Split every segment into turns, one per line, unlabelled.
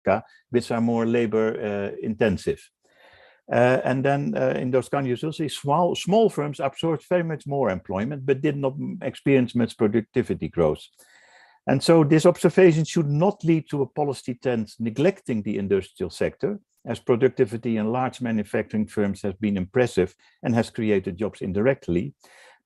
Africa, which are more labor intensive. And then in those countries, you'll see small firms absorbed very much more employment, but did not experience much productivity growth. And so this observation should not lead to a policy trend neglecting the industrial sector, as productivity in large manufacturing firms has been impressive and has created jobs indirectly.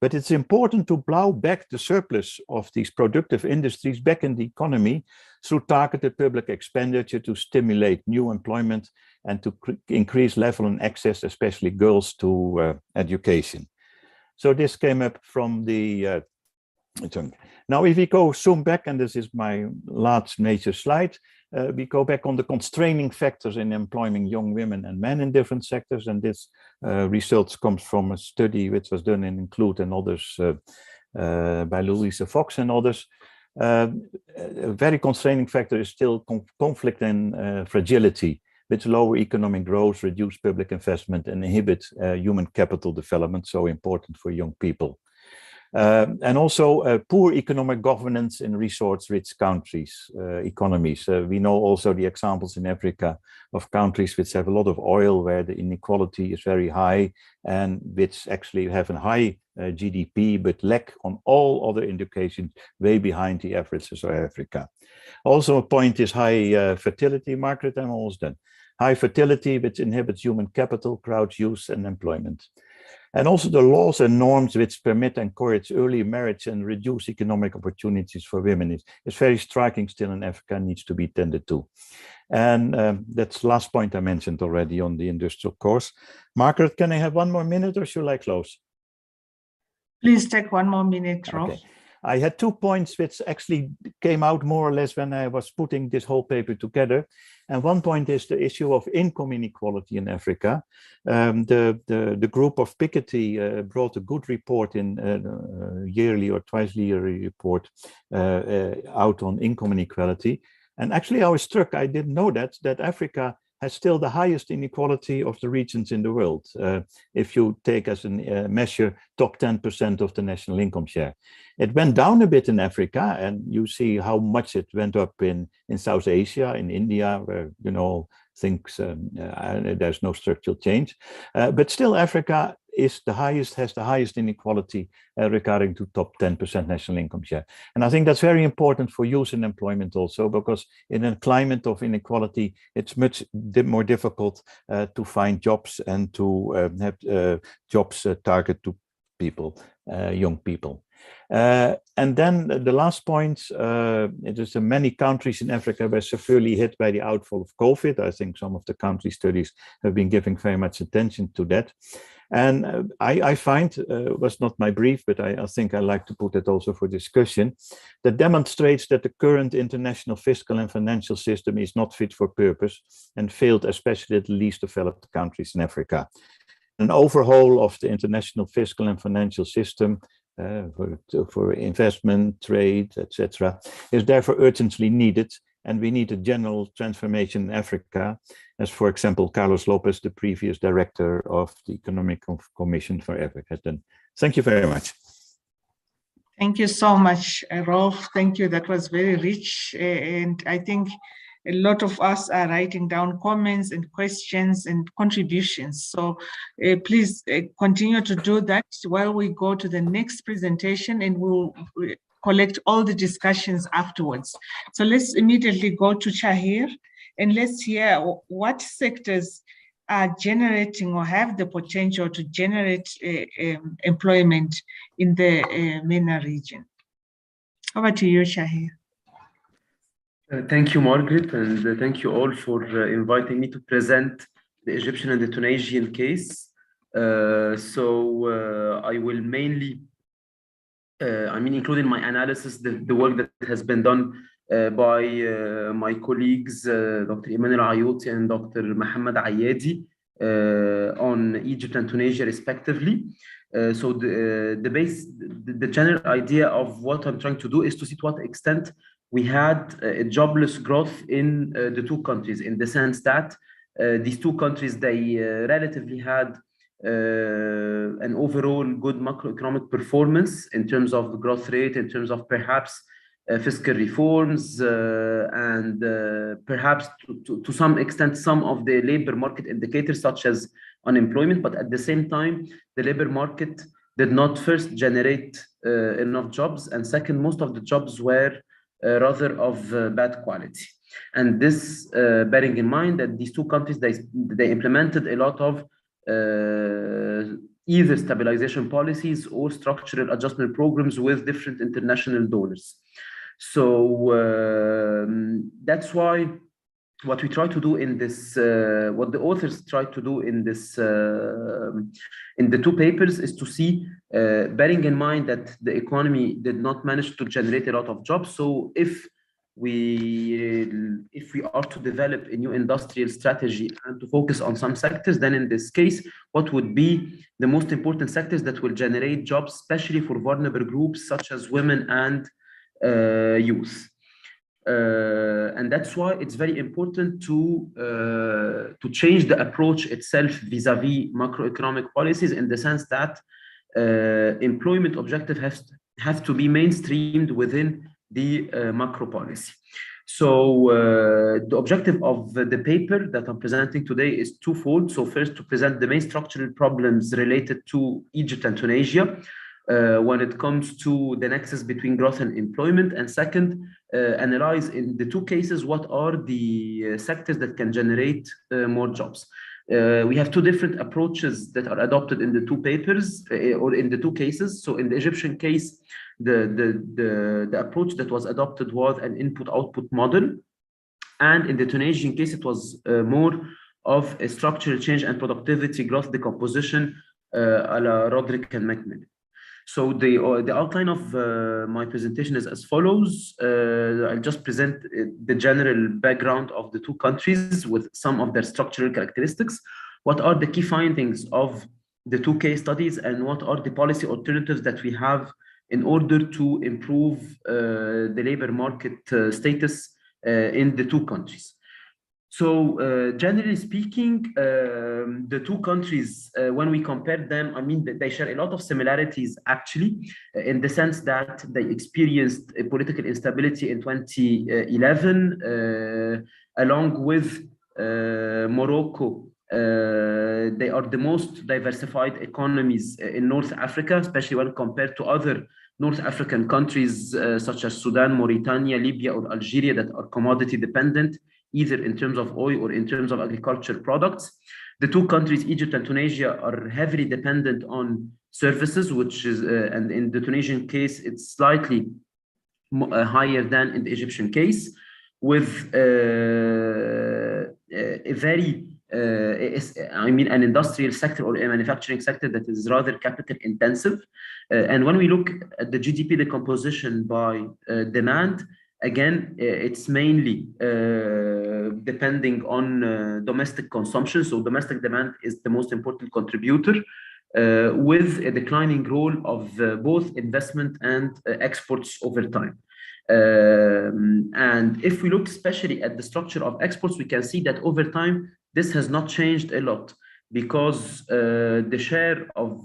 But it's important to plow back the surplus of these productive industries back in the economy through targeted public expenditure to stimulate new employment and to increase level and access, especially girls, to education. So this came up from the now, if we go zoom back, and this is my last major slide, we go back on the constraining factors in employing young women and men in different sectors. And this results comes from a study which was done in Include and others by Louisa Fox and others. A very constraining factor is still conflict and fragility, which lower economic growth, reduce public investment, and inhibit human capital development, so important for young people. And also poor economic governance in resource-rich countries, economies. We know also the examples in Africa of countries which have a lot of oil, where the inequality is very high, and which actually have a high GDP, but lack on all other indications way behind the averages of Africa. Also a point is high fertility. Margaret, I'm almost done. High fertility, which inhibits human capital, crowd use, and employment. And also the laws and norms which permit and encourage early marriage and reduce economic opportunities for women is very striking still in Africa, needs to be tended to. And that's the last point I mentioned already on the industrial course. Margaret, can I have 1 more minute or should I close?
Please take 1 more minute, Rolf.
Okay. I had 2 points which actually came out more or less when I was putting this whole paper together. And 1 point is the issue of income inequality in Africa. The group of Piketty brought a good report in yearly or twice yearly report out on income inequality. And actually I was struck, I didn't know that Africa has still the highest inequality of the regions in the world. If you take as a measure top 10% of the national income share. It went down a bit in Africa, and you see how much it went up in South Asia, in India, where, you know, things, there's no structural change. But still Africa is the highest, has the highest inequality regarding to top 10% national income share. And I think that's very important for youth and employment also, because in a climate of inequality, it's much more difficult to find jobs and to have jobs target to people, young people. And then the last point, it is many countries in Africa were severely hit by the outfall of COVID. I think some of the country studies have been giving very much attention to that. And I find, was not my brief, but I think I like to put it also for discussion, that demonstrates that the current international fiscal and financial system is not fit for purpose and failed especially at the least developed countries in Africa. An overhaul of the international fiscal and financial system for investment, trade, etc., is therefore urgently needed, and we need a general transformation in Africa, as for example, Carlos Lopez, the previous director of the Economic Commission for Africa, has done. Thank you very much.
Thank you so much, Rolf. Thank you. That was very rich, and I think a lot of us are writing down comments and questions and contributions. So please continue to do that while we go to the next presentation, and we'll collect all the discussions afterwards. So let's immediately go to Chahir, and let's hear what sectors are generating or have the potential to generate employment in the MENA region. Over to you, Chahir.
Thank you, Margaret, and thank you all for inviting me to present the Egyptian and the Tunisian case. I will mainly, include in my analysis the work that has been done by my colleagues, Dr. Emmanuel Ayouti and Dr. Mohammed Ayadi on Egypt and Tunisia, respectively. The general idea of what I'm trying to do is to see to what extent we had jobless growth in the two countries, in the sense that these two countries, they relatively had an overall good macroeconomic performance in terms of the growth rate, in terms of perhaps fiscal reforms, and perhaps to some extent some of the labor market indicators such as unemployment. But at the same time, the labor market did not first generate enough jobs, and second, most of the jobs were rather of bad quality. And this, bearing in mind that these two countries, they implemented a lot of either stabilization policies or structural adjustment programs with different international donors. So that's why what we try to do in this, what the authors try to do in this, in the two papers, is to see, bearing in mind that the economy did not manage to generate a lot of jobs. So if we are to develop a new industrial strategy and to focus on some sectors, then in this case, what would be the most important sectors that will generate jobs, especially for vulnerable groups such as women and youth. And that's why it's very important to change the approach itself vis-a-vis macroeconomic policies, in the sense that employment objective has to be mainstreamed within the macro policy. So the objective of the paper that I'm presenting today is twofold. So first, to present the main structural problems related to Egypt and Tunisia when it comes to the nexus between growth and employment, and second, analyze in the two cases what are the sectors that can generate more jobs. We have two different approaches that are adopted in the two papers, or in the two cases. So in the Egyptian case, the approach that was adopted was an input-output model. And in the Tunisian case, it was more of a structural change and productivity growth decomposition a la Roderick and Macmillan. So the outline of my presentation is as follows. I'll just present the general background of the two countries with some of their structural characteristics. What are the key findings of the two case studies, and what are the policy alternatives that we have in order to improve the labor market status in the two countries. So generally speaking, the two countries, when we compare them, I mean, they share a lot of similarities actually, in the sense that they experienced a political instability in 2011, along with Morocco. They are the most diversified economies in North Africa, especially when compared to other North African countries such as Sudan, Mauritania, Libya, or Algeria, that are commodity dependent, either in terms of oil or in terms of agricultural products. The two countries, Egypt and Tunisia, are heavily dependent on services, which is, and in the Tunisian case, it's slightly higher than in the Egyptian case, with a very, I mean, an industrial sector or a manufacturing sector that is rather capital intensive. And when we look at the GDP decomposition by demand, again, it's mainly depending on domestic consumption. So domestic demand is the most important contributor, with a declining role of both investment and exports over time. And if we look especially at the structure of exports, we can see that over time, this has not changed a lot, because the share of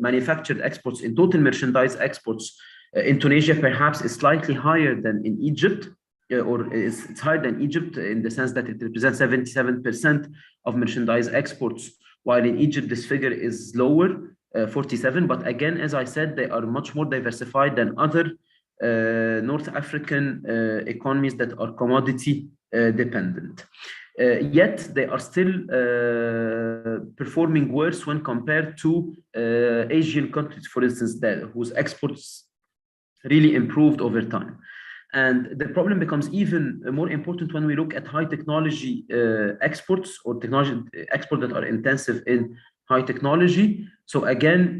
manufactured exports in total merchandise exports in Tunisia perhaps is slightly higher than in Egypt, or it's higher than Egypt in the sense that it represents 77% of merchandise exports, while in Egypt this figure is lower, 47. But again, as I said, they are much more diversified than other North African economies that are commodity dependent. Yet they are still performing worse when compared to Asian countries, for instance, whose exports really improved over time. And the problem becomes even more important when we look at high technology exports, or technology exports that are intensive in high technology. So again,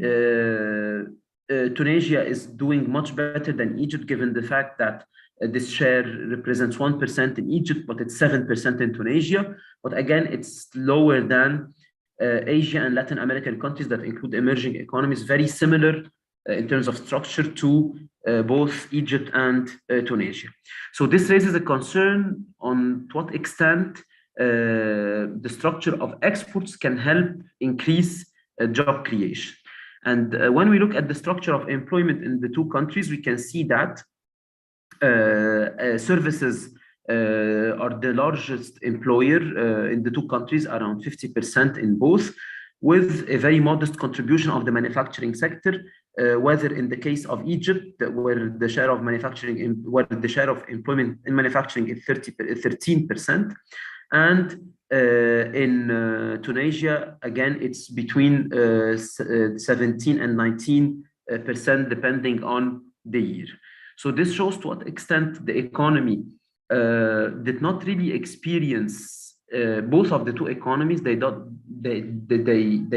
Tunisia is doing much better than Egypt, given the fact that this share represents 1% in Egypt, but it's 7% in Tunisia. But again, it's lower than Asia and Latin American countries that include emerging economies, very similar in terms of structure to both Egypt and Tunisia. So this raises a concern on to what extent the structure of exports can help increase job creation. And when we look at the structure of employment in the two countries, we can see that Services are the largest employer in the two countries, around 50% in both, with a very modest contribution of the manufacturing sector, whether in the case of Egypt, where the share of employment in manufacturing is 13%, and in Tunisia, again, it's between 17 and 19%, depending on the year. So this shows to what extent the economy did not really experience both of the two economies. They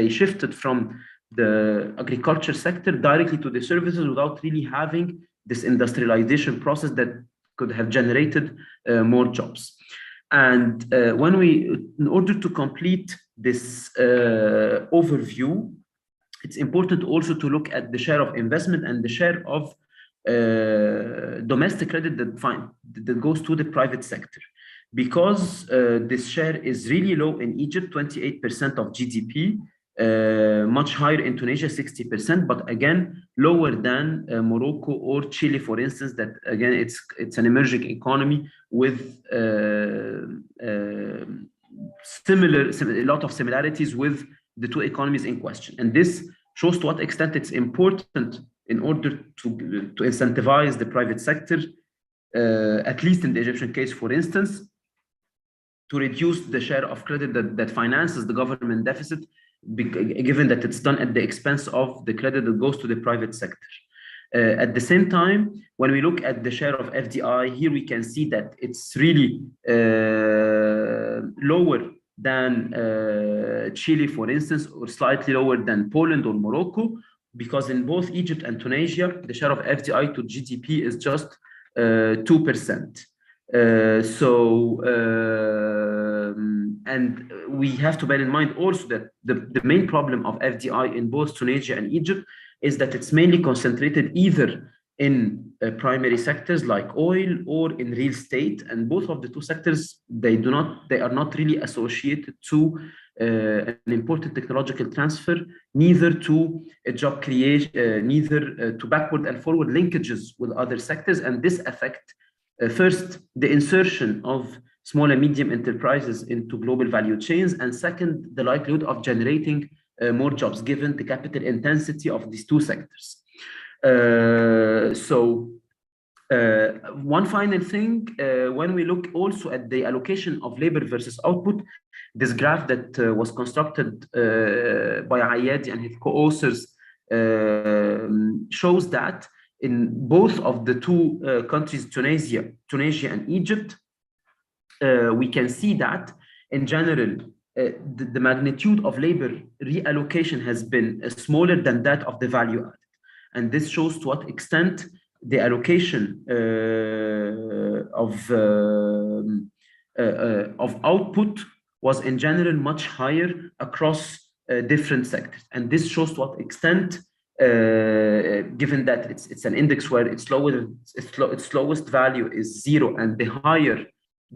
shifted from the agriculture sector directly to the services without really having this industrialization process that could have generated more jobs. And in order to complete this overview, it's important also to look at the share of investment and the share of domestic credit that goes to the private sector, because this share is really low in Egypt, 28% of GDP, much higher in Tunisia, 60%, but again lower than Morocco or Chile, for instance. That again, it's an emerging economy with a lot of similarities with the two economies in question, and this shows to what extent it's important in order to incentivize the private sector, at least in the Egyptian case, for instance, to reduce the share of credit that finances the government deficit, given that it's done at the expense of the credit that goes to the private sector. At the same time, when we look at the share of FDI, here we can see that it's really lower than Chile, for instance, or slightly lower than Poland or Morocco, because in both Egypt and Tunisia, the share of FDI to GDP is just 2%. And we have to bear in mind also that the main problem of FDI in both Tunisia and Egypt is that it's mainly concentrated either in primary sectors like oil or in real estate, and both of the two sectors, they are not really associated to an important technological transfer, neither to a job creation, neither to backward and forward linkages with other sectors, and this affects first the insertion of small and medium enterprises into global value chains, and second, the likelihood of generating more jobs given the capital intensity of these two sectors. One final thing, when we look also at the allocation of labor versus output, this graph that was constructed by Ayadi and his co-authors shows that in both of the two countries, Tunisia and Egypt, we can see that in general, the magnitude of labor reallocation has been smaller than that of the value added. And this shows to what extent the allocation of output was in general much higher across different sectors. And this shows to what extent, given that it's an index where its lowest value is 0, and the higher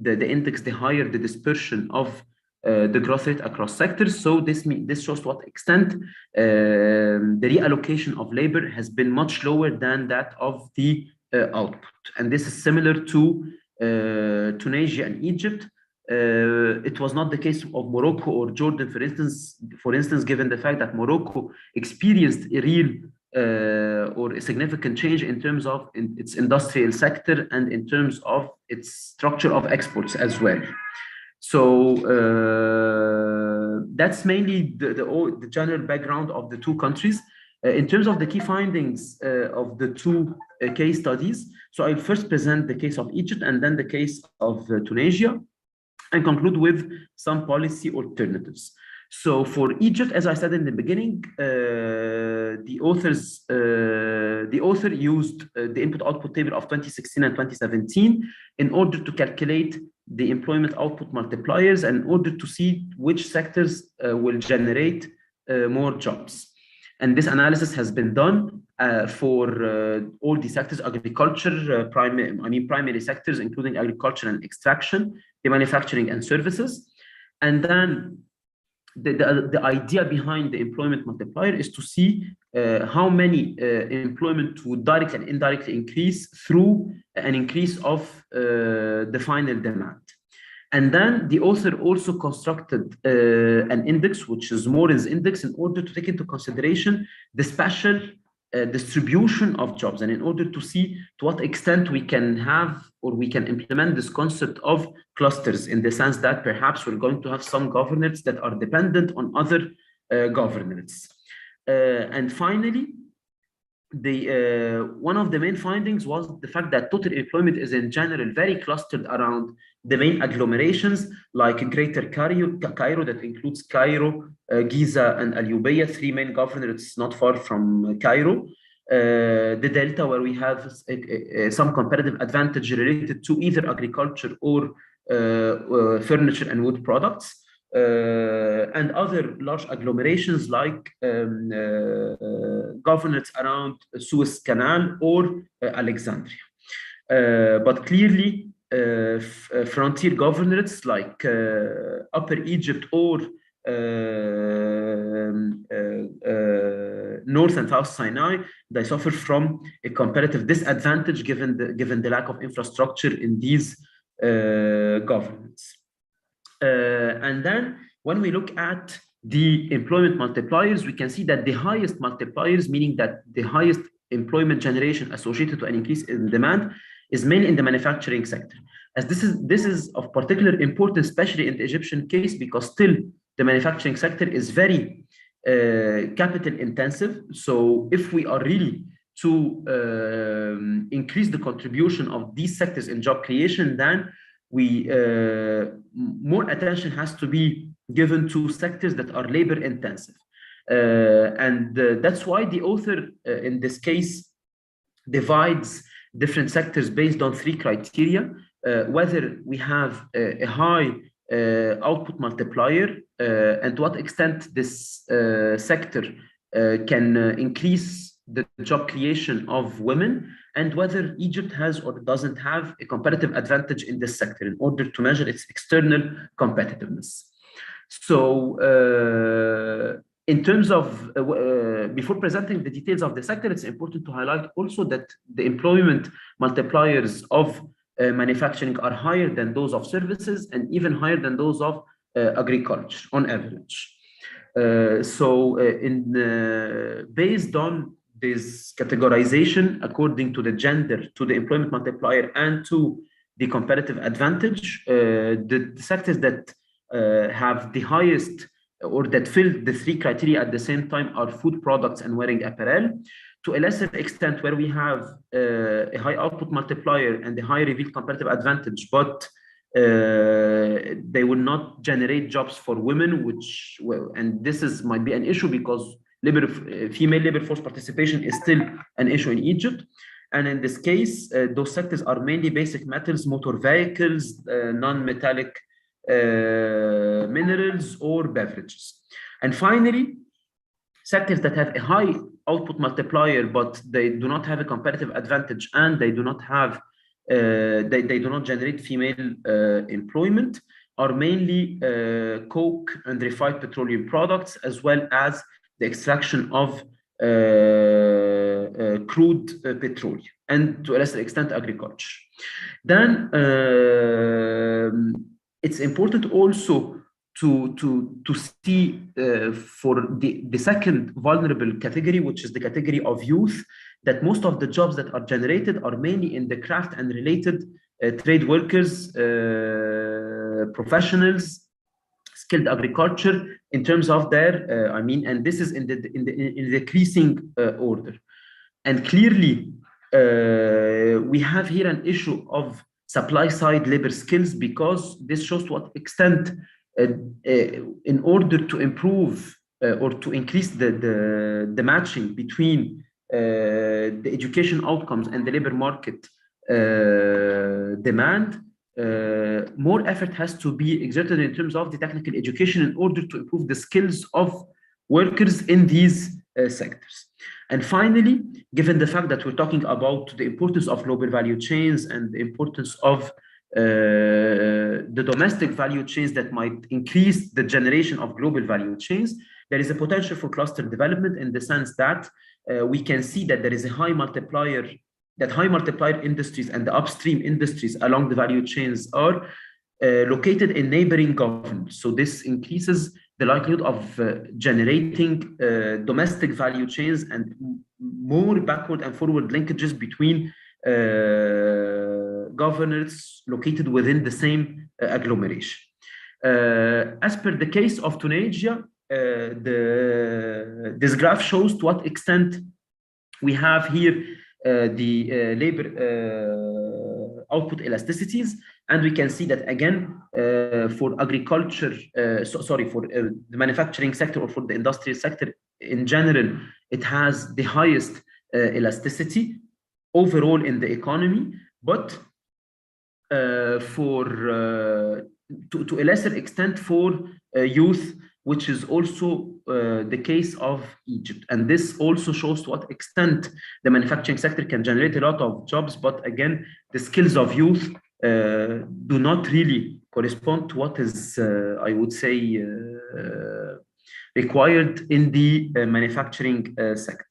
the index, the higher the dispersion of the growth rate across sectors. So this shows to what extent the reallocation of labor has been much lower than that of the output. And this is similar to Tunisia and Egypt. It was not the case of Morocco or Jordan, for instance, given the fact that Morocco experienced a real or a significant change in terms of its industrial sector and in terms of its structure of exports as well. So that's mainly the general background of the two countries. In terms of the key findings of the two case studies, so I'll first present the case of Egypt and then the case of Tunisia, and conclude with some policy alternatives. So for Egypt, as I said in the beginning, the author used the input-output table of 2016 and 2017 in order to calculate the employment output multipliers and in order to see which sectors will generate more jobs. And this analysis has been done for all the sectors: agriculture, primary sectors, including agriculture and extraction, the manufacturing and services. And then the idea behind the employment multiplier is to see how many employment would directly and indirectly increase through an increase of the final demand. And then the author also constructed an index, which is Morin's index, in order to take into consideration the spatial distribution of jobs, and in order to see to what extent we can have or we can implement this concept of clusters, in the sense that perhaps we're going to have some governorates that are dependent on other governorates. And finally, one of the main findings was the fact that total employment is in general very clustered around the main agglomerations, like Greater Cairo, that includes Cairo, Giza, and Al Ubaid, 3 main governorates not far from Cairo. The Delta, where we have some comparative advantage related to either agriculture or furniture and wood products. And other large agglomerations like governorates around Suez Canal or Alexandria. But clearly, frontier governorates like Upper Egypt or North and South Sinai, they suffer from a comparative disadvantage given the lack of infrastructure in these governments. And then when we look at the employment multipliers, we can see that the highest multipliers, meaning that the highest employment generation associated to an increase in demand, is mainly in the manufacturing sector. As this is of particular importance, especially in the Egyptian case, because still the manufacturing sector is very capital intensive. So if we are really to increase the contribution of these sectors in job creation, then more attention has to be given to sectors that are labor intensive. And that's why the author in this case divides different sectors based on 3 criteria, whether we have a high output multiplier and to what extent this sector can increase the job creation of women, and whether Egypt has or doesn't have a comparative advantage in this sector in order to measure its external competitiveness. So in terms of, before presenting the details of the sector, it's important to highlight also that the employment multipliers of manufacturing are higher than those of services and even higher than those of agriculture on average. Based on this categorization according to the gender, to the employment multiplier, and to the comparative advantage, the sectors that have the highest or that fill the 3 criteria at the same time are food products and wearing apparel. To a lesser extent, where we have a high output multiplier and a high revealed comparative advantage, but they will not generate jobs for women, and this might be an issue because female labor force participation is still an issue in Egypt. And in this case, those sectors are mainly basic metals, motor vehicles, non-metallic minerals, or beverages. And finally, sectors that have a high output multiplier, but they do not have a comparative advantage, and they do not have, they do not generate female employment, are mainly coke and refined petroleum products, as well as the extraction of crude petroleum, and to a lesser extent agriculture. Then it's important also to see for the second vulnerable category, which is the category of youth, that most of the jobs that are generated are mainly in the craft and related trade workers, professionals, skilled agriculture in terms of their, and this is in the decreasing order. And clearly, we have here an issue of supply side labor skills, because this shows to what extent, in order to improve or to increase the matching between the education outcomes and the labor market demand, more effort has to be exerted in terms of the technical education in order to improve the skills of workers in these sectors. And finally, given the fact that we're talking about the importance of global value chains and the importance of the domestic value chains that might increase the generation of global value chains, there is a potential for cluster development in the sense that we can see that there is a high multiplier, that high multiplier industries and the upstream industries along the value chains are located in neighboring governments. So this increases the likelihood of generating domestic value chains and more backward and forward linkages between governors located within the same agglomeration. As per the case of Tunisia, this graph shows to what extent we have here the labor output elasticities, and we can see that again for agriculture, for the manufacturing sector or for the industrial sector in general, it has the highest elasticity overall in the economy, but to a lesser extent for youth, which is also the case of Egypt. And this also shows to what extent the manufacturing sector can generate a lot of jobs, but again, the skills of youth do not really correspond to what is, I would say, required in the manufacturing sector.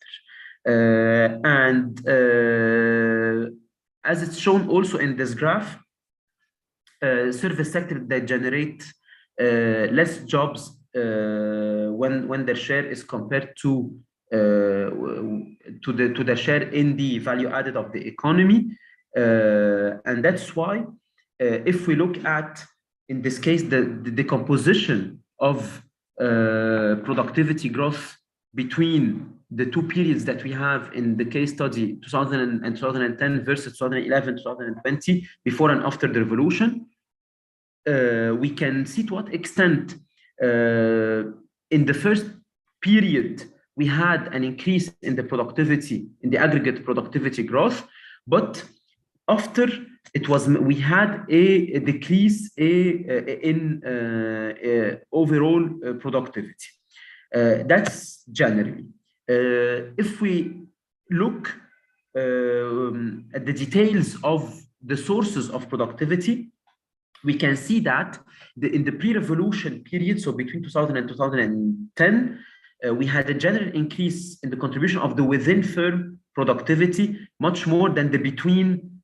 As it's shown also in this graph, service sector that generate less jobs when their share is compared to the share in the value added of the economy, and that's why if we look at, in this case, the composition of productivity growth between the two periods that we have in the case study, 2000 and 2010 versus 2011, 2020, before and after the revolution, we can see to what extent in the first period we had an increase in the productivity, in the aggregate productivity growth, but after we had a decrease in overall productivity. That's generally. If we look at the details of the sources of productivity, we can see that in the pre-revolution period, so between 2000 and 2010, we had a general increase in the contribution of the within-firm productivity, much more than the between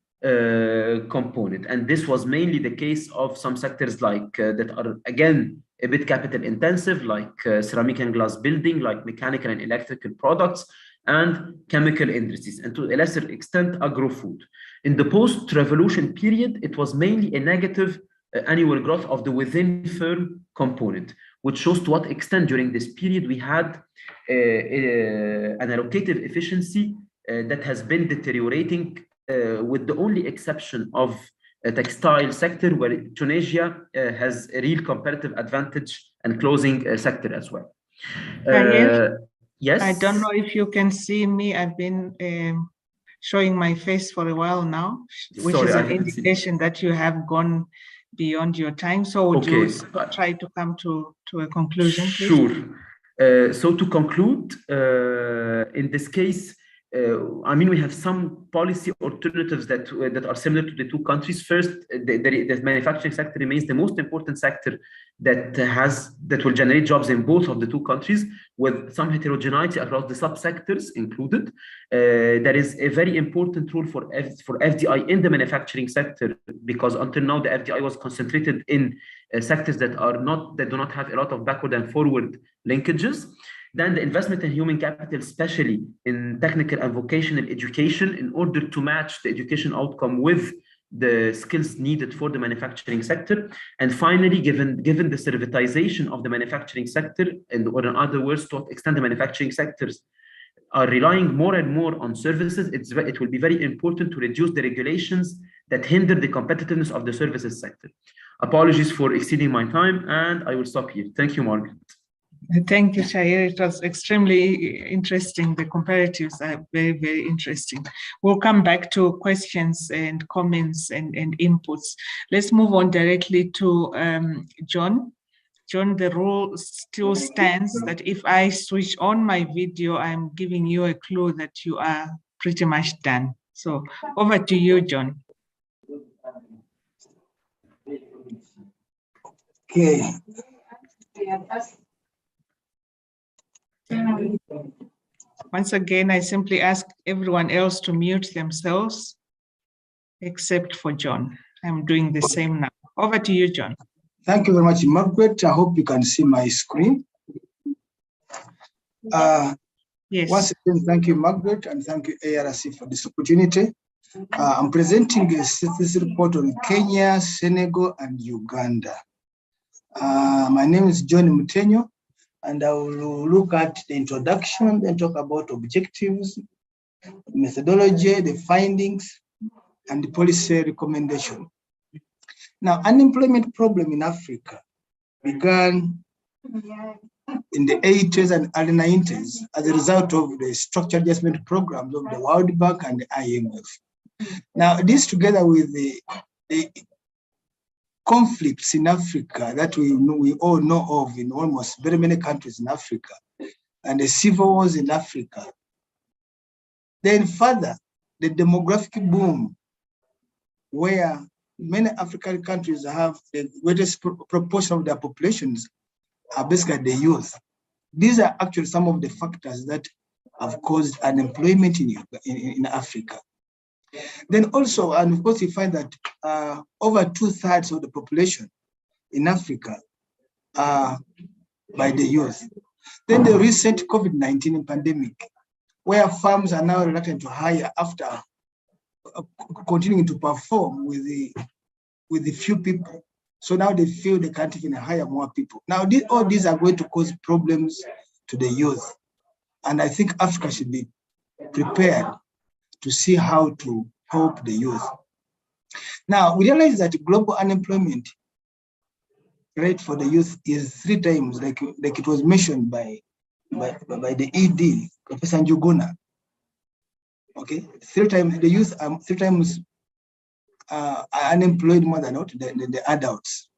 component. And this was mainly the case of some sectors like that are, again, a bit capital intensive, like ceramic and glass building, like mechanical and electrical products, and chemical industries, and to a lesser extent, agro-food. In the post-revolution period, it was mainly a negative annual growth of the within-firm component, which shows to what extent during this period we had an allocative efficiency that has been deteriorating, with the only exception of a textile sector, where Tunisia has a real competitive advantage, and closing sector as well. Yes?
I don't know if you can see me. I've been showing my face for a while now, which is an indication that you have gone beyond your time. So would you try to come to a conclusion, please?
Sure. So to conclude, in this case, I mean, we have some policy alternatives that are similar to the two countries. First, the manufacturing sector remains the most important sector that will generate jobs in both of the two countries, with some heterogeneity across the subsectors included. There is a very important role for FDI in the manufacturing sector, because until now the FDI was concentrated in sectors that do not have a lot of backward and forward linkages. Then the investment in human capital, especially in technical and vocational education, in order to match the education outcome with the skills needed for the manufacturing sector. And finally, given the servitization of the manufacturing sector, or in other words, to what extent the manufacturing sectors are relying more and more on services, it will be very important to reduce the regulations that hinder the competitiveness of the services sector. Apologies for exceeding my time, and I will stop here. Thank you, Margaret.
Thank you, Shahir. It was extremely interesting. The comparatives are very, very interesting. We'll come back to questions and comments and inputs. Let's move on directly to John. John, the rule still stands that if I switch on my video, I'm giving you a clue that you are pretty much done. So over to you, John.
Okay.
Once again, I simply ask everyone else to mute themselves, except for John. I'm doing the same now. Over to you, John.
Thank you very much, Margaret. I hope you can see my screen.
Yes.
Once again, thank you, Margaret, and thank you, ARC, for this opportunity. I'm presenting a status report on Kenya, Senegal, and Uganda. My name is John Mutenyo, and I will look at the introduction, then talk about objectives, methodology, the findings, and the policy recommendation. Now, unemployment problem in Africa began in the 80s and early 90s as a result of the structural adjustment programs of the World Bank and the IMF. Now, this together with the conflicts in Africa that we all know of in almost very many countries in Africa, and the civil wars in Africa. Then further, the demographic boom, where many African countries have the greatest proportion of their populations are basically the youth. These are actually some of the factors that have caused unemployment in Africa. Then also, and of course, you find that over 2/3 of the population in Africa are by the youth. Then the recent COVID-19 pandemic, where firms are now reluctant to hire after continuing to perform with the few people. So now they feel they can't even hire more people. Now, all these are going to cause problems to the youth. And I think Africa should be prepared to see how to help the youth. Now, we realize that global unemployment rate for the youth is 3 times, like it was mentioned by the ED, Professor Njuguna. Okay, 3 times the youth are 3 times unemployed more than the adults.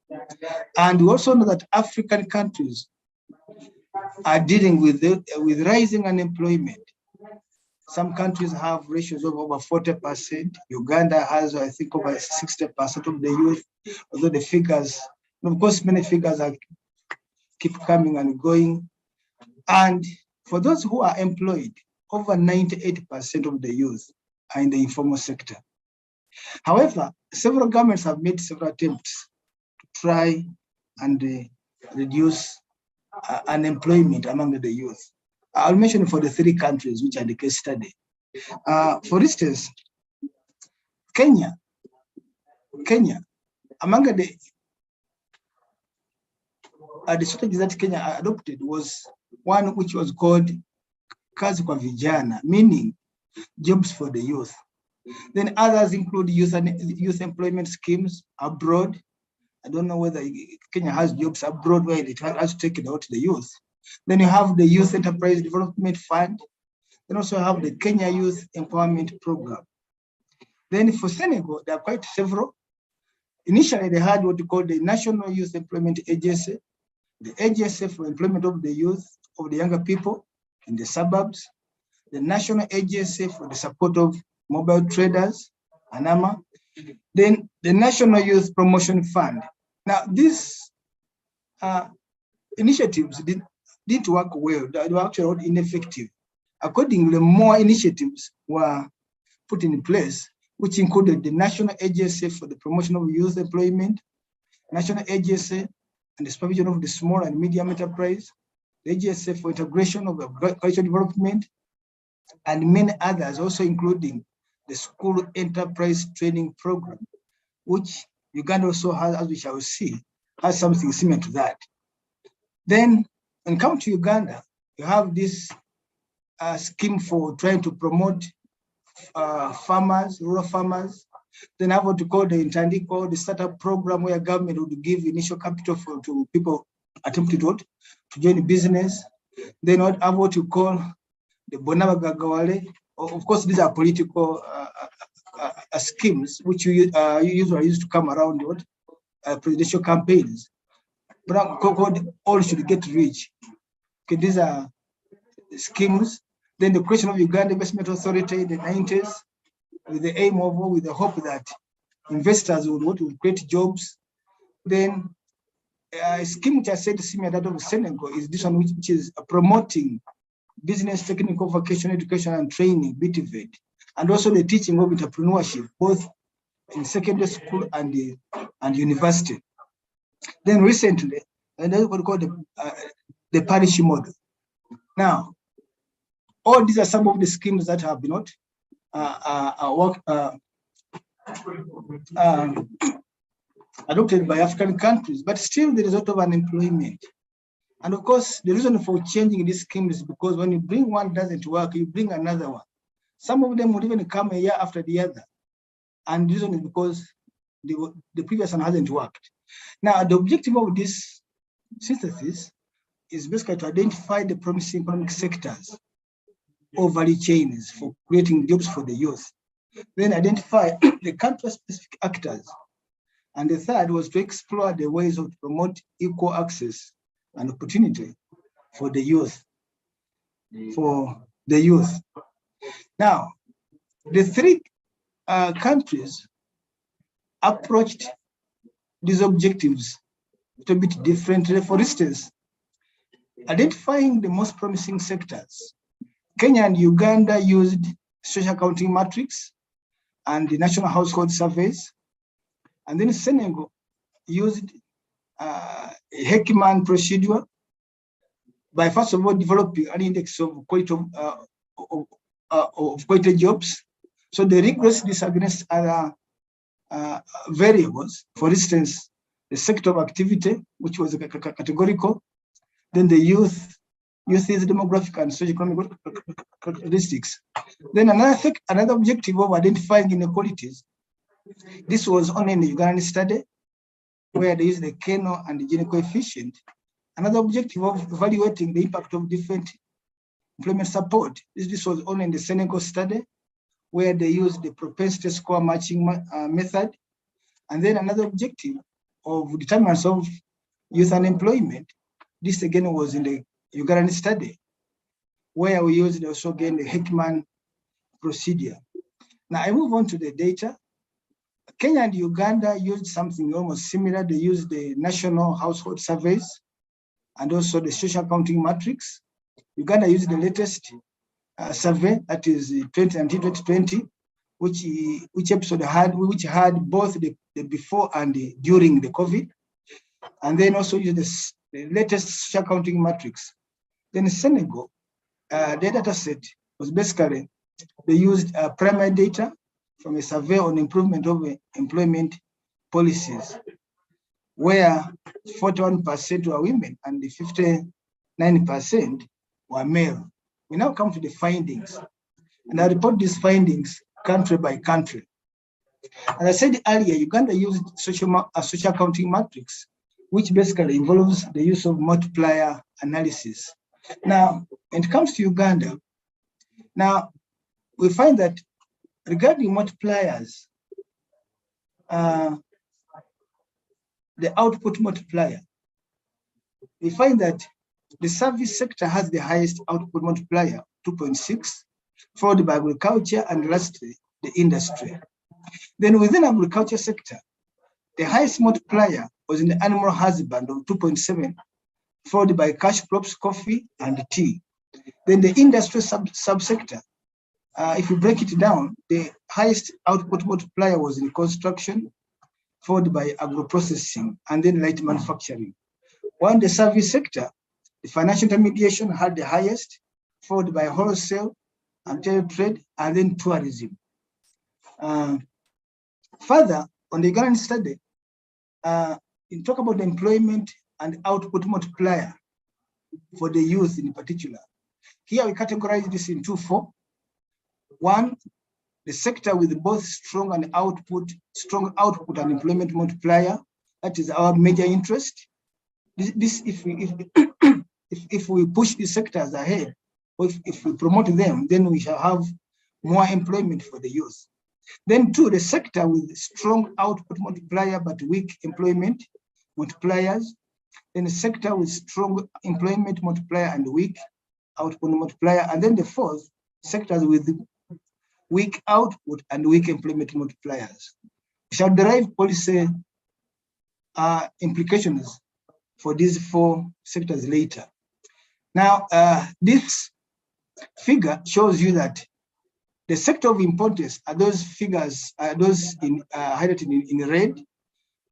And we also know that African countries are dealing with rising unemployment. Some countries have ratios of over 40%. Uganda has, I think, over 60% of the youth, although the figures, of course, many figures keep coming and going. And for those who are employed, over 98% of the youth are in the informal sector. However, several governments have made several attempts to try and reduce unemployment among the youth. I'll mention for the 3 countries which are the case study. For instance, Kenya, among the strategies that Kenya adopted was one which was called Kazi kwa Vijana, meaning jobs for the youth. Then others include youth employment schemes abroad. I don't know whether Kenya has jobs abroad where it has to take it out to the youth. Then you have the Youth Enterprise Development Fund. Then also have the Kenya Youth Empowerment Program. Then for Senegal, there are quite several. Initially, they had what we call the National Youth Employment Agency, the Agency for Employment of the Youth, of the younger people in the suburbs, the National Agency for the Support of Mobile Traders, ANAMA, then the National Youth Promotion Fund. Now, these initiatives didn't work well. They were actually ineffective. Accordingly, more initiatives were put in place, which included the National Agency for the Promotion of Youth Employment, National Agency and the Supervision of the Small and Medium Enterprise, the Agency for Integration of Agricultural Development, and many others, also including the School Enterprise Training Program, which Uganda also has, as we shall see, has something similar to that. Then, when come to Uganda, you have this scheme for trying to promote farmers, rural farmers. Then have what we call the Intandiko, the startup program, where government would give initial capital to people attempting to join business. Then have what you call the Bonaba Gagawale. Of course, these are political schemes which usually used to come around presidential campaigns. But all should get rich. Okay, these are schemes. Then the creation of Uganda Investment Authority in the 90s, with the aim of, with the hope that investors would create jobs. Then scheme which I said similar to that of Senegal is this one, which is promoting business technical vocational education and training, BTVET, and also the teaching of entrepreneurship, both in secondary school and university. Then recently, and that's what we call the parish model. Now, all these are some of the schemes that have been adopted by African countries, but still there is a lot of unemployment. And of course, the reason for changing this scheme is because when you bring one doesn't work, you bring another one. Some of them will even come a year after the other. And the reason is because the previous one hasn't worked. Now, the objective of this synthesis is basically to identify the promising economic sectors or value chains for creating jobs for the youth. Then identify the country-specific actors. And the third was to explore the ways of promote equal access and opportunity for the youth. Now, the three countries approached these objectives a little bit differently. For instance, identifying the most promising sectors. Kenya and Uganda used social accounting matrix and the national household surveys. And then Senegal used Heckman procedure by first of all developing an index of quality of quality jobs. So they regress this against other variables. For instance, the sector of activity, which was categorical. Then the youth is demographic and socio-economic characteristics. Then another objective of identifying inequalities. This was only in the Ugandan study, where they use the Keno and the Gini coefficient. Another objective of evaluating the impact of different employment support. This was only in the Senegal study, where they used the propensity score matching method. And then another objective of determinants of youth unemployment. This again was in the Ugandan study, where we used also again the Heckman procedure. Now I move on to the data. Kenya and Uganda used something almost similar. They used the national household surveys and also the social accounting matrix. Uganda used the latest survey, that is 2019-2020, which had both the before and the during the COVID, and then also used the latest social accounting matrix. Then Senegal, their data set was basically, they used primary data from a survey on improvement of employment policies, where 41% were women and the 59% were male. We now come to the findings, and I report these findings country by country. As I said earlier, Uganda used social accounting matrix, which basically involves the use of multiplier analysis. Now, when it comes to Uganda, now we find that regarding multipliers, the output multiplier, we find that the service sector has the highest output multiplier, 2.6, followed by agriculture, and lastly, the industry. Then within agriculture sector, the highest multiplier was in the animal husband of 2.7, followed by cash crops, coffee, and tea. Then the industry subsector, if you break it down, the highest output multiplier was in construction, followed by agro-processing, and then light manufacturing. While the service sector, the financial intermediation had the highest, followed by wholesale, and trade, and then tourism. Further, on the Ugandan study, we talk about the employment and output multiplier for the youth in particular. Here we categorize this in two forms. One, the sector with both strong output and employment multiplier. That is our major interest. This if we push these sectors ahead, or if we promote them, then we shall have more employment for the youth. Then two, the sector with strong output multiplier but weak employment multipliers. Then the sector with strong employment multiplier and weak output multiplier. And then the fourth, sectors with weak output and weak employment multipliers. We shall derive policy implications for these 4 sectors later. Now, this figure shows you that the sector of importance are those figures, those highlighted in red: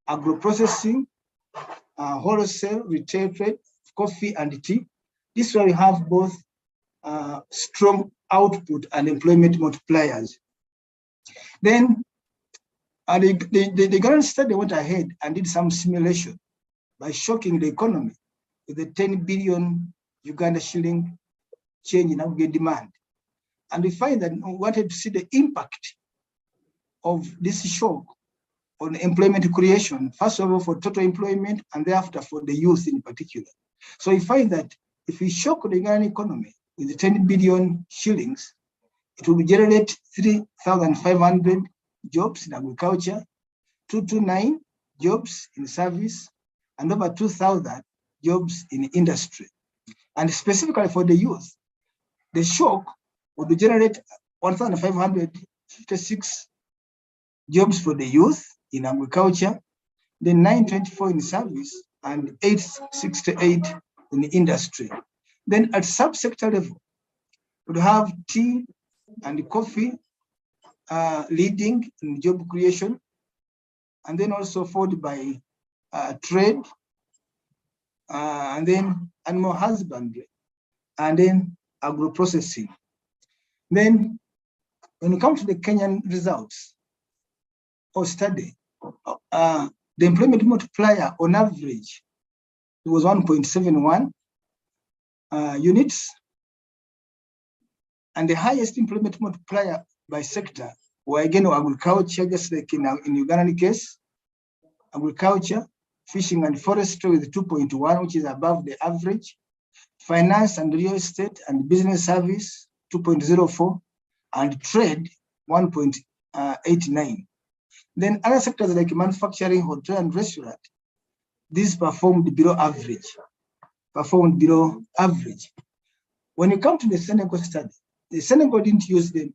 agro-processing, wholesale, retail trade, coffee and tea. This is where we have both strong output and employment multipliers. Then the current study went ahead and did some simulation by shocking the economy with a 10 billion Uganda shilling change in aggregate demand. And we find that we wanted to see the impact of this shock on employment creation, first of all for total employment and thereafter for the youth in particular. So we find that if we shock the Ugandan economy with 10 billion shillings, it will generate 3,500 jobs in agriculture, 229 jobs in service, and over 2,000 jobs in industry. And specifically for the youth, the shock would generate 1,556 jobs for the youth in agriculture, then 924 in service, and 868 in industry. Then at subsector level, we have tea and coffee leading in job creation, and then also followed by trade, and then animal husbandry, and then agro-processing. Then when it comes to the Kenyan results or study, the employment multiplier on average, it was 1.71 units, and the highest employment multiplier by sector were again agriculture, just like in Ugandan case, agriculture, fishing and forestry with 2.1, which is above the average, finance and real estate and business service 2.04, and trade 1.89. Then other sectors like manufacturing, hotel and restaurant, these performed below average. When you come to the Senegal study, the Senegal didn't use the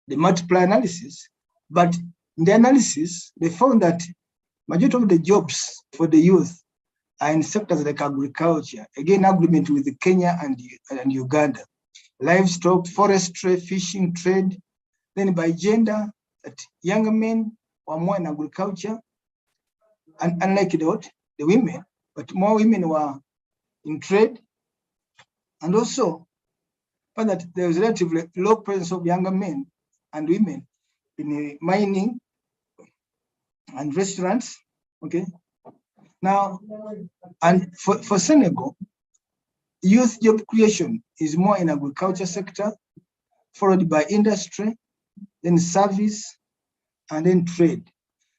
multiplier analysis, but in the analysis, they found that majority of the jobs for the youth are in sectors like agriculture, again, agreement with Kenya and Uganda, livestock, forestry, fishing, trade. Then by gender, that younger men were more in agriculture, and unlike the women, but more women were in trade. And also, found that there was relatively low presence of younger men and women in mining and restaurants, okay? Now, and for Senegal, youth job creation is more in agriculture sector, followed by industry, then service, and then trade.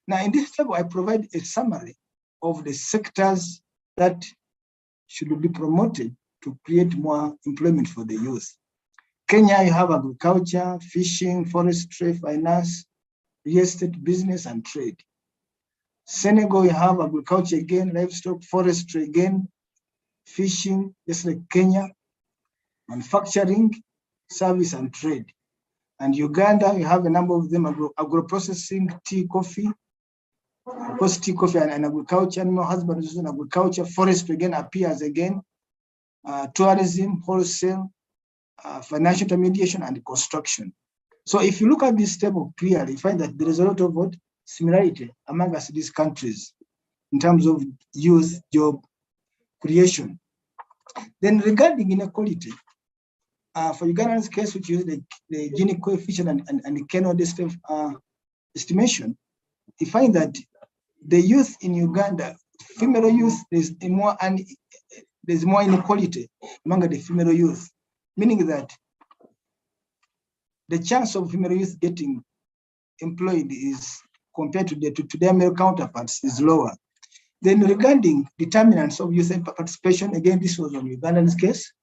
Now, in this table, I provide a summary of the sectors that should be promoted to create more employment for the youth. Kenya, you have agriculture, fishing, forestry, finance, real estate, business, and trade. Senegal, you have agriculture again, livestock, forestry again, fishing, just like Kenya, manufacturing, service, and trade. And Uganda, you have a number of them, agro-processing, tea, coffee. Of course, tea, coffee, and agriculture, animal husbandry and agriculture. Forestry again appears again. Tourism, wholesale, financial intermediation, and construction. So if you look at this table clearly, you find that there is a lot of similarity among us these countries in terms of youth job creation. Then regarding inequality, for Ugandan's case, which is the Gini coefficient and the Keno estimation, you find that the youth in Uganda, female youth, there's more inequality among the female youth, meaning that the chance of female youth getting employed is, compared to their male counterparts, is lower. Then regarding determinants of youth participation, again, this was on Ugandan's case,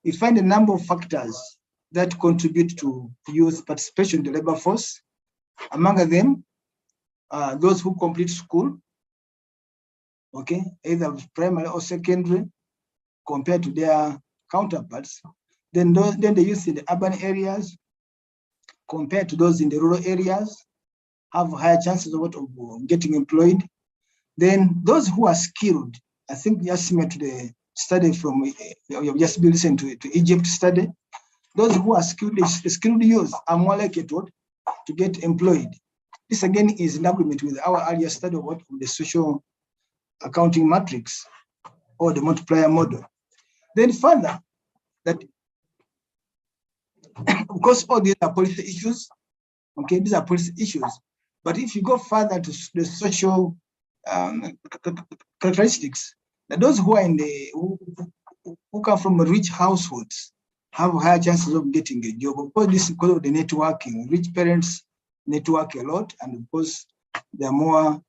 we find a number of factors that contribute to youth participation in the labor force. Among them, those who complete school, okay, either primary or secondary, compared to their counterparts. Then the youth in the urban areas, compared to those in the rural areas, have higher chances of getting employed. Then those who are skilled, I think just similar to the study from, you've just been listening to Egypt study, those who are skilled, the skilled youth are more likely to get employed. This again is in agreement with our earlier study of the social accounting matrix or the multiplier model. Then further, that of course all these are policy issues, okay, these are policy issues, but if you go further to the social characteristics, that those who are in the who come from rich households have higher chances of getting a job. Of course, this is because of the networking. Rich parents network a lot, and of course, they're more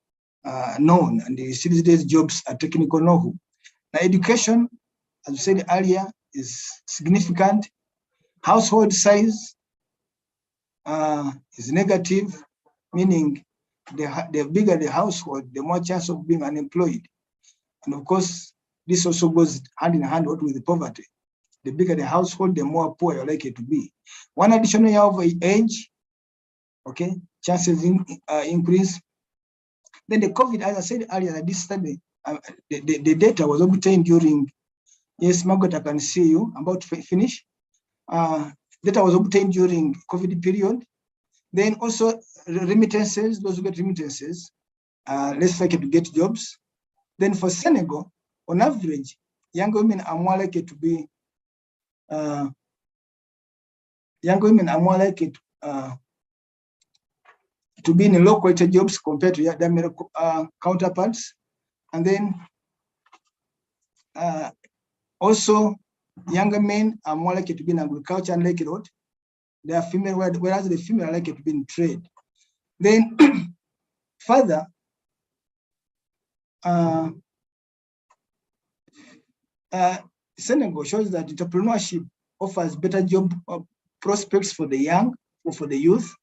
known. And these days, jobs are technical know-how. Now, education, as we said earlier, is significant. Household size is negative, meaning the bigger the household, the more chance of being unemployed. And of course, this also goes hand in hand with poverty. The bigger the household, the more poor you're likely to be. One additional year of age, okay, chances increase. Then the COVID, as I said earlier, this study, the data was obtained during, yes, Margaret, I can see you, I'm about to finish. Data was obtained during COVID period. Then also remittances, those who get remittances, less likely to get jobs. Then for Senegal, on average, young women are more likely to be be in low quality jobs compared to their male counterparts. And then also younger men are more likely to be in agriculture and likelihood. They are female, whereas the female are likely to be in trade. Then further, Senegal shows that entrepreneurship offers better job prospects for the young or for the youth.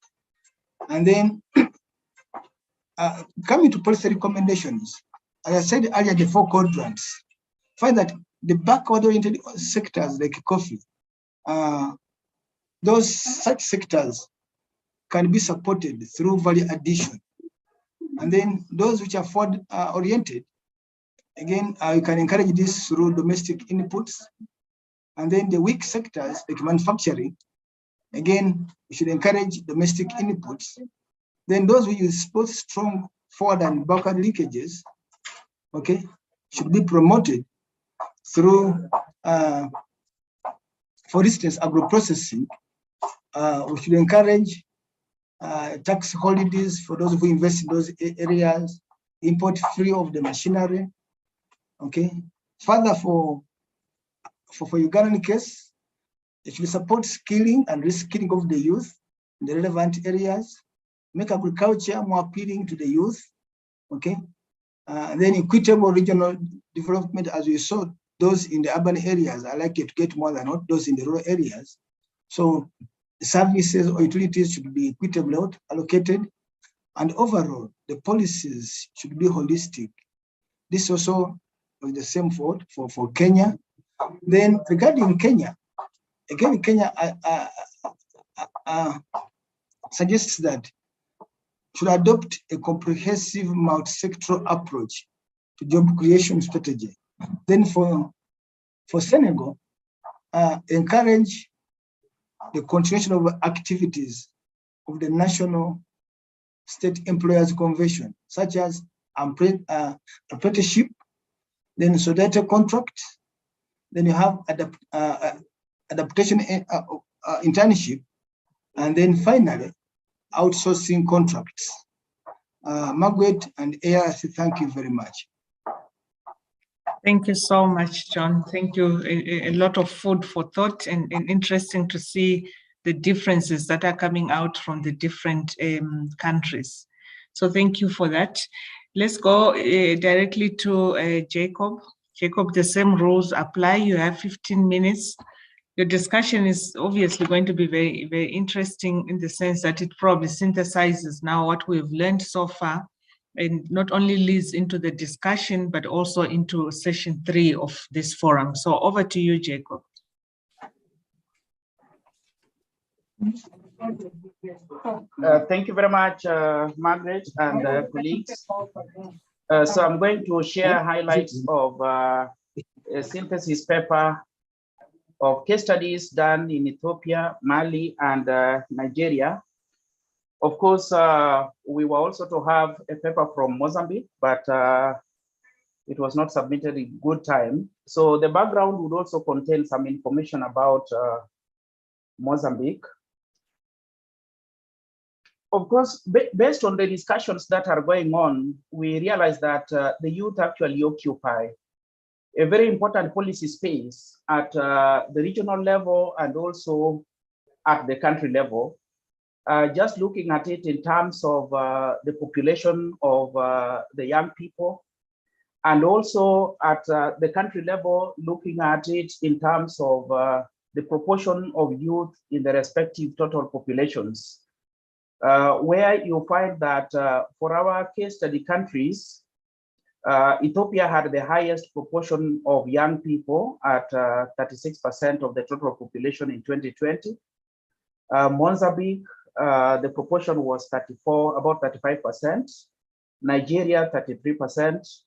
And then coming to policy recommendations, as I said earlier, the 4 quadrants, find that the backward-oriented sectors like coffee, such sectors can be supported through value addition. And then those which are forward-oriented, again, you can encourage this through domestic inputs. And then the weak sectors like manufacturing, again, you should encourage domestic inputs. Then those who use both strong forward and backward linkages, okay, should be promoted through, for instance, agro-processing. We should encourage tax holidays for those who invest in those areas, import free of the machinery, okay. Further, for Ugandan case, it should support skilling and reskilling of the youth in the relevant areas, make agriculture more appealing to the youth, okay. And then equitable regional development, as we saw, those in the urban areas are likely to get more than those in the rural areas. So the services or utilities should be equitably allocated, and overall, the policies should be holistic. This also was the same for Kenya. Then regarding Kenya, again, Kenya suggests that should adopt a comprehensive multi-sectoral approach to job creation strategy. Then for Senegal, encourage the continuation of activities of the National State Employers Convention, such as apprenticeship, then solidarity contract, then you have adaptation internship, and then finally, outsourcing contracts. Margaret and ARC, thank you very much.
Thank you so much, John. Thank you. A lot of food for thought, and interesting to see the differences that are coming out from the different countries. So thank you for that. Let's go directly to Jacob. Jacob, the same rules apply. You have 15 minutes. Your discussion is obviously going to be very, very interesting in the sense that it probably synthesizes now what we've learned so far, and not only leads into the discussion, but also into session 3 of this forum. So over to you, Jacob.
Thank you very much, Margaret and colleagues. So I'm going to share highlights of a synthesis paper of case studies done in Ethiopia, Mali, and Nigeria. Of course, we were also to have a paper from Mozambique, but it was not submitted in good time. So the background would also contain some information about Mozambique. Of course, based on the discussions that are going on, we realize that the youth actually occupy a very important policy space at the regional level and also at the country level. Just looking at it in terms of the population of the young people, and also at the country level, looking at it in terms of the proportion of youth in the respective total populations. Where you find that for our case study countries, Ethiopia had the highest proportion of young people at 36% of the total population in 2020. Mozambique, the proportion was about 35%. Nigeria, 33%.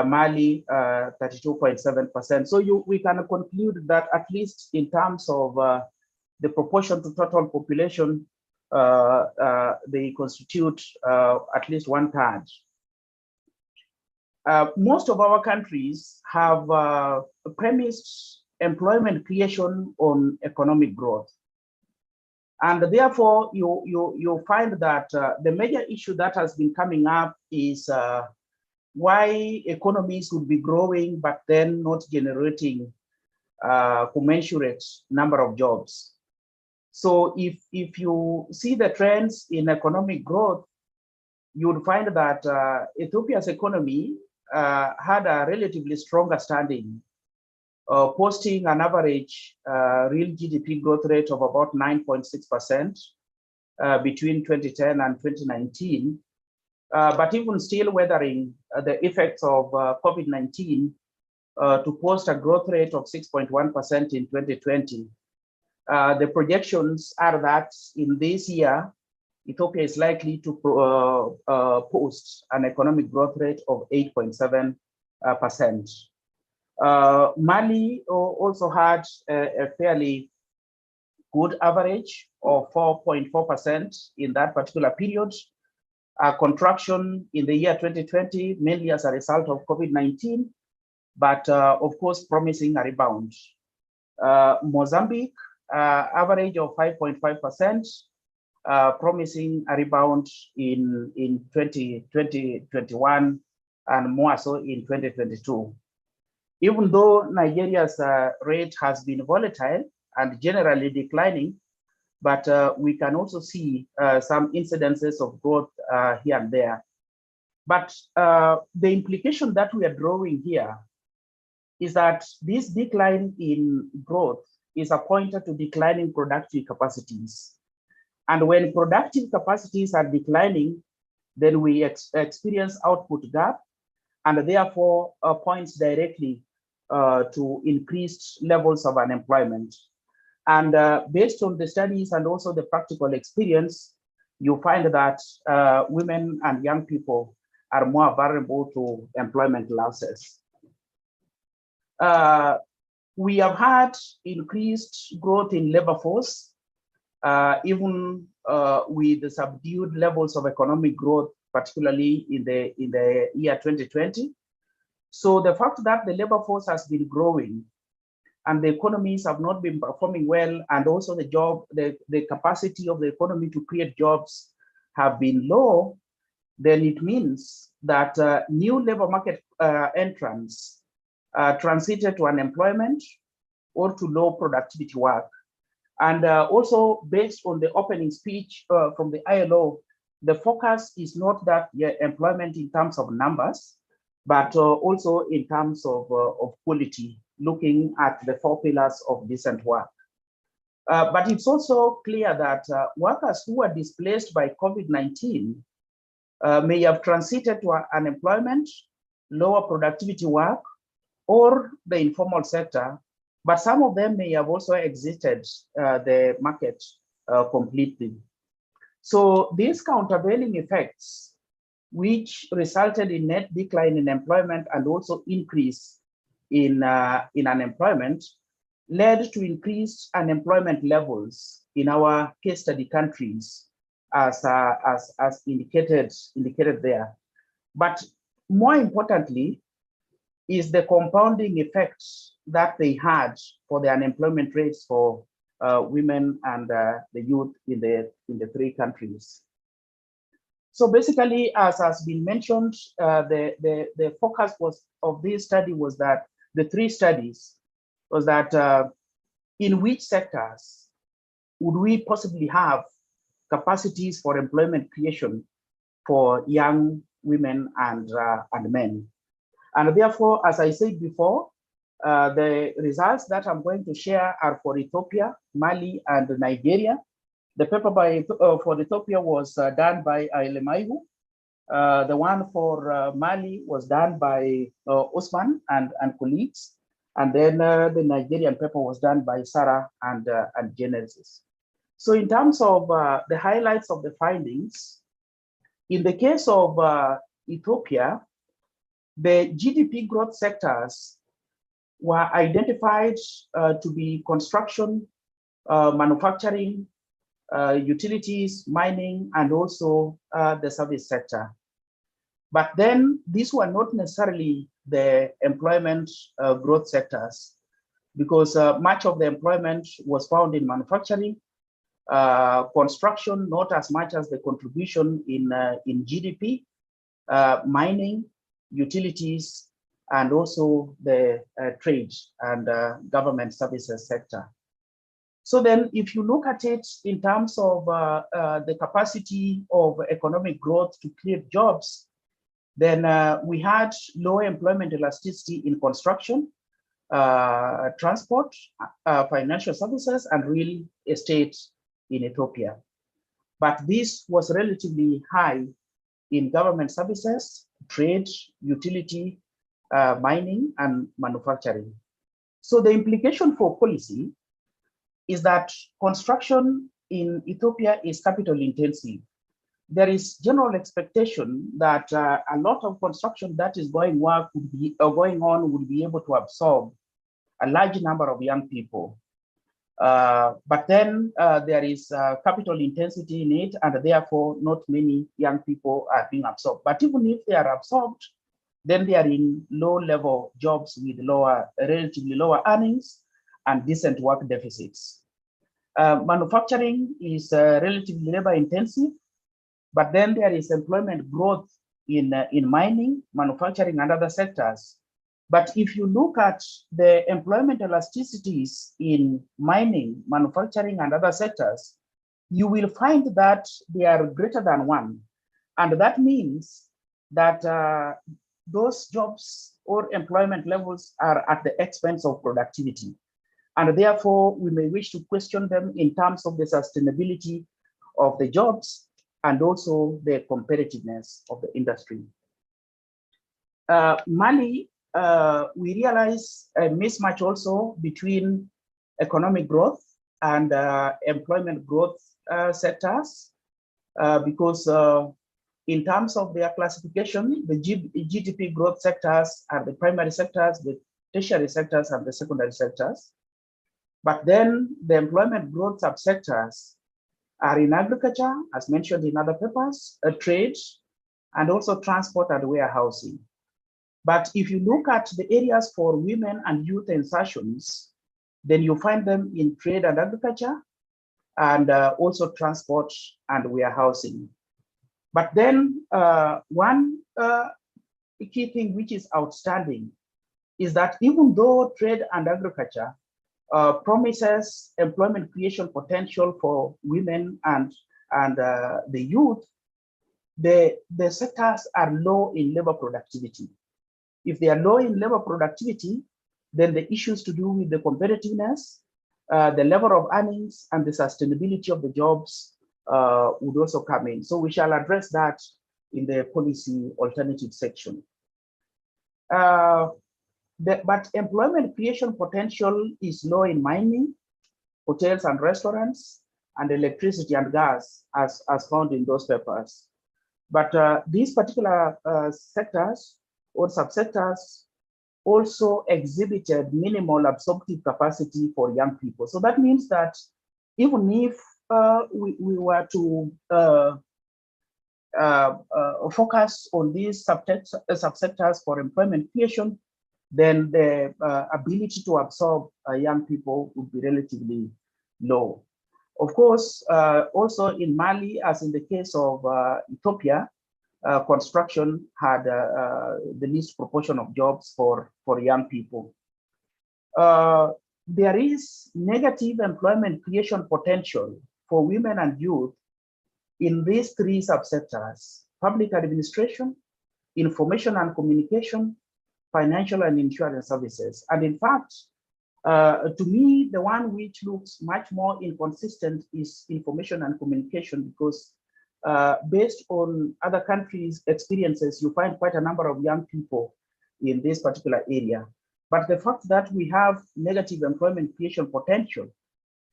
Mali, 32.7%. So we can conclude that at least in terms of the proportion to total population, they constitute at least 1/3. Most of our countries have premised employment creation on economic growth. And therefore, you find that the major issue that has been coming up is why economies would be growing, but then not generating commensurate number of jobs. So if you see the trends in economic growth, you would find that Ethiopia's economy had a relatively stronger standing, posting an average real GDP growth rate of about 9.6% between 2010 and 2019. But even still weathering the effects of COVID-19 to post a growth rate of 6.1% in 2020. The projections are that in this year, Ethiopia is likely to post an economic growth rate of 8.7%. Mali also had a fairly good average of 4.4% in that particular period. A contraction in the year 2020, mainly as a result of COVID-19, but of course promising a rebound. Mozambique, average of 5.5%, promising a rebound in 2021 and more so in 2022. Even though Nigeria's rate has been volatile and generally declining, but we can also see some incidences of growth here and there. But the implication that we are drawing here is that this decline in growth is a pointer to declining productive capacities. And when productive capacities are declining, then we experience output gap, and therefore points directly to increased levels of unemployment. And based on the studies and also the practical experience, you find that women and young people are more vulnerable to employment losses. We have had increased growth in labor force, even with the subdued levels of economic growth, particularly in the year 2020. So the fact that the labor force has been growing and the economies have not been performing well, and also the capacity of the economy to create jobs have been low, then it means that new labor market entrants transited to unemployment or to low productivity work. And also based on the opening speech from the ILO, the focus is not that employment in terms of numbers, but also in terms of quality, looking at the 4 pillars of decent work. But it's also clear that workers who are displaced by COVID-19 may have transited to unemployment, lower productivity work, or the informal sector, but some of them may have also exited the market completely. So these countervailing effects which resulted in net decline in employment and also increase in unemployment, led to increased unemployment levels in our case study countries, as indicated there. But more importantly, is the compounding effects that they had for the unemployment rates for women and the youth in the three countries. So basically, as has been mentioned, the focus of this study was that the three studies was that in which sectors would we possibly have capacities for employment creation for young women and men. And therefore, as I said before, the results that I'm going to share are for Ethiopia, Mali, and Nigeria. The paper for Ethiopia was done by Ailemaihu. The one for Mali was done by Osman and colleagues. And then the Nigerian paper was done by Sarah and Genesis. So in terms of the highlights of the findings, in the case of Ethiopia, the GDP growth sectors were identified to be construction, manufacturing, utilities, mining, and also the service sector. But then these were not necessarily the employment growth sectors, because much of the employment was found in manufacturing, construction, not as much as the contribution in GDP, mining, utilities, and also the trade and government services sector. So then if you look at it in terms of the capacity of economic growth to create jobs, then we had low employment elasticity in construction, transport, financial services, and real estate in Ethiopia. But this was relatively high in government services, trade, utility, mining, and manufacturing. So the implication for policy is that construction in Ethiopia is capital intensive. There is general expectation that a lot of construction that is going on would be able to absorb a large number of young people. But then there is capital intensity in it, and therefore not many young people are being absorbed. But even if they are absorbed, then they are in low-level jobs with relatively lower earnings and decent work deficits. Manufacturing is relatively labor-intensive, but then there is employment growth in mining, manufacturing, and other sectors. But if you look at the employment elasticities in mining, manufacturing, and other sectors, you will find that they are greater than 1. And that means that those jobs or employment levels are at the expense of productivity. And therefore, we may wish to question them in terms of the sustainability of the jobs and also the competitiveness of the industry. Mali, we realize a mismatch also between economic growth and employment growth sectors, because in terms of their classification, the GDP growth sectors are the primary sectors, the tertiary sectors, and the secondary sectors. But then the employment growth subsectors are in agriculture, as mentioned in other papers, trade, and also transport and warehousing. But if you look at the areas for women and youth insertions, then you find them in trade and agriculture, and also transport and warehousing. But then one key thing which is outstanding is that even though trade and agriculture promises employment creation potential for women and the youth, the sectors are low in labor productivity. If they are low in labor productivity, then the issues to do with the competitiveness, the level of earnings, and the sustainability of the jobs would also come in. So we shall address that in the policy alternative section. But employment creation potential is low in mining, hotels and restaurants, and electricity and gas, as found in those papers. But these particular sectors or subsectors also exhibited minimal absorptive capacity for young people. So that means that even if we were to focus on these subsectors for employment creation, then the ability to absorb young people would be relatively low. Of course, also in Mali, as in the case of Ethiopia, construction had the least proportion of jobs for young people. There is negative employment creation potential for women and youth in these three subsectors: public administration, information and communication, financial and insurance services. And in fact, to me, the one which looks much more inconsistent is information and communication, because based on other countries' experiences, you find quite a number of young people in this particular area. But the fact that we have negative employment creation potential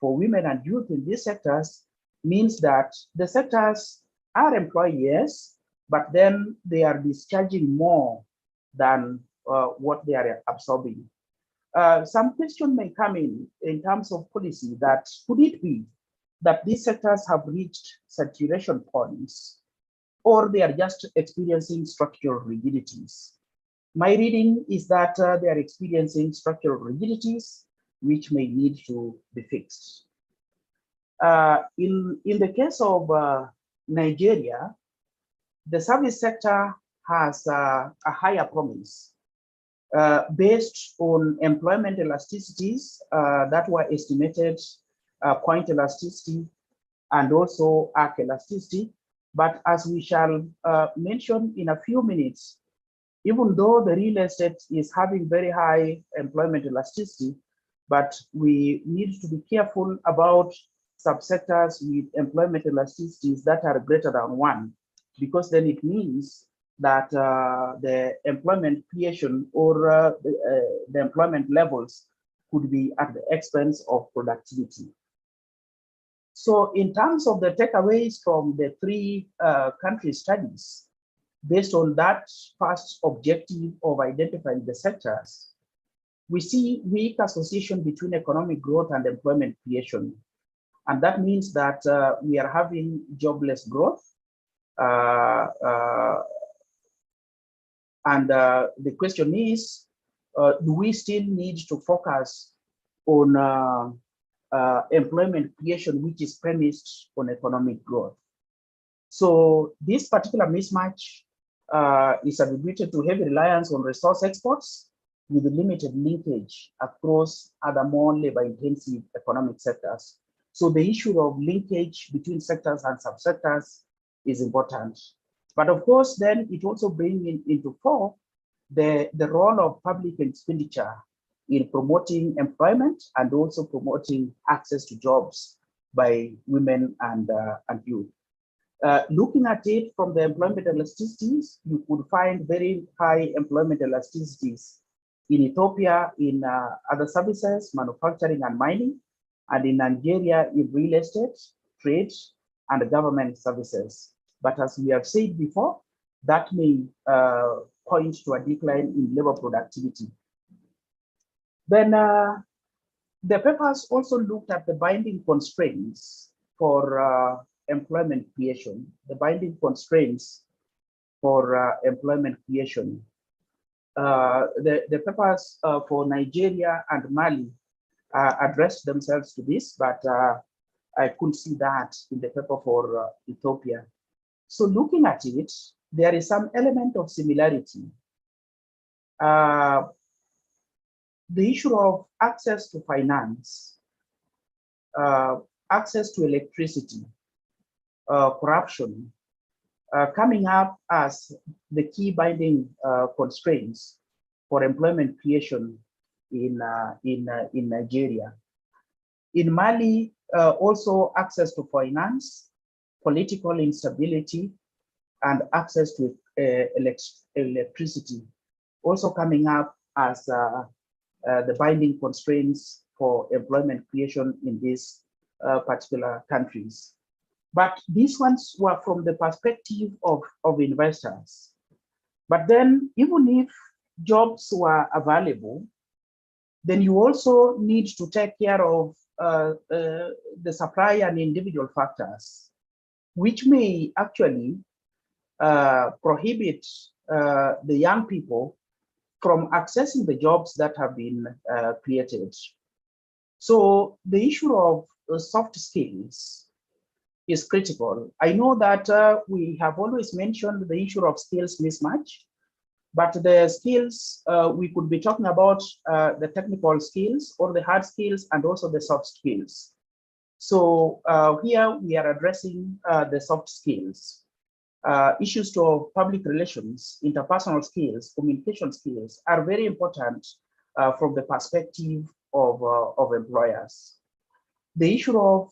for women and youth in these sectors means that the sectors are employers, but then they are discharging more than what they are absorbing. Some question may come in terms of policy, that could it be that these sectors have reached saturation points, or they are just experiencing structural rigidities? My reading is that they are experiencing structural rigidities which may need to be fixed. In the case of Nigeria, the service sector has a higher promise based on employment elasticities that were estimated, point elasticity and also arc elasticity. But as we shall mention in a few minutes, even though the real estate is having very high employment elasticity, but we need to be careful about subsectors with employment elasticities that are greater than 1, because then it means that the employment creation or the employment levels could be at the expense of productivity. So in terms of the takeaways from the 3 country studies, based on that first objective of identifying the sectors, we see weak association between economic growth and employment creation. And that means that we are having jobless growth. And the question is, do we still need to focus on employment creation, which is premised on economic growth? So this particular mismatch is attributed to heavy reliance on resource exports with limited linkage across other more labor-intensive economic sectors. So the issue of linkage between sectors and subsectors is important. But of course, then it also brings into fore the role of public expenditure in promoting employment and also promoting access to jobs by women and youth. Looking at it from the employment elasticities, you could find very high employment elasticities in Ethiopia in other services, manufacturing and mining, and in Nigeria in real estate, trade, and government services. But as we have said before, that may point to a decline in labor productivity. Then the papers also looked at the binding constraints for employment creation, the binding constraints for employment creation. The papers for Nigeria and Mali addressed themselves to this, but I couldn't see that in the paper for Ethiopia. So looking at it, there is some element of similarity. The issue of access to finance, access to electricity, corruption, coming up as the key binding constraints for employment creation in Nigeria. In Mali, also access to finance, political instability, and access to electricity, also coming up as the binding constraints for employment creation in these particular countries. But these ones were from the perspective of investors. But then even if jobs were available, then you also need to take care of the supply and individual factors, which may actually prohibit the young people from accessing the jobs that have been created. So the issue of soft skills is critical. I know that we have always mentioned the issue of skills mismatch, but the skills, we could be talking about the technical skills or the hard skills and also the soft skills. So here we are addressing the soft skills. Issues to public relations, interpersonal skills, communication skills are very important from the perspective of employers. The issue of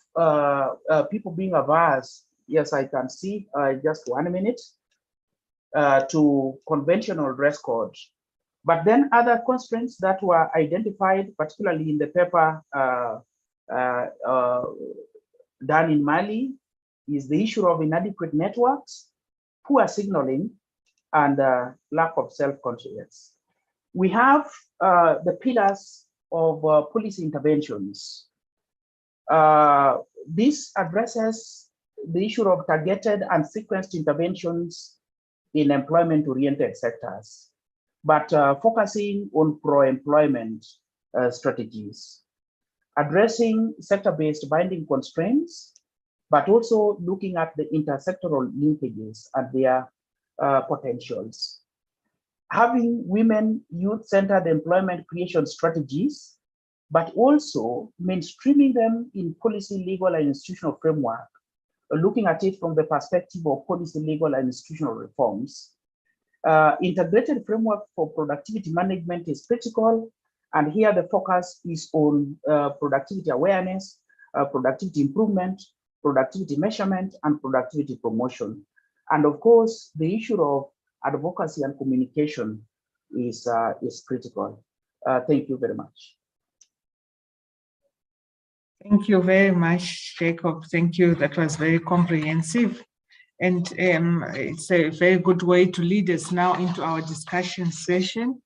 people being averse, yes, I can see just 1 minute to conventional dress code. But then other constraints that were identified, particularly in the paper done in Mali, is the issue of inadequate networks, poor signaling, and lack of self-confidence. We have the pillars of policy interventions. This addresses the issue of targeted and sequenced interventions in employment-oriented sectors, but focusing on pro-employment strategies, addressing sector-based binding constraints, but also looking at the intersectoral linkages and their potentials. Having women youth-centered employment creation strategies, but also mainstreaming them in policy, legal, and institutional framework, looking at it from the perspective of policy, legal, and institutional reforms. Integrated framework for productivity management is critical, and here the focus is on productivity awareness, productivity improvement, productivity measurement, and productivity promotion. And of course, the issue of advocacy and communication is critical. Thank you very much.
Thank you very much, Jacob. Thank you. That was very comprehensive. And it's a very good way to lead us now into our discussion session.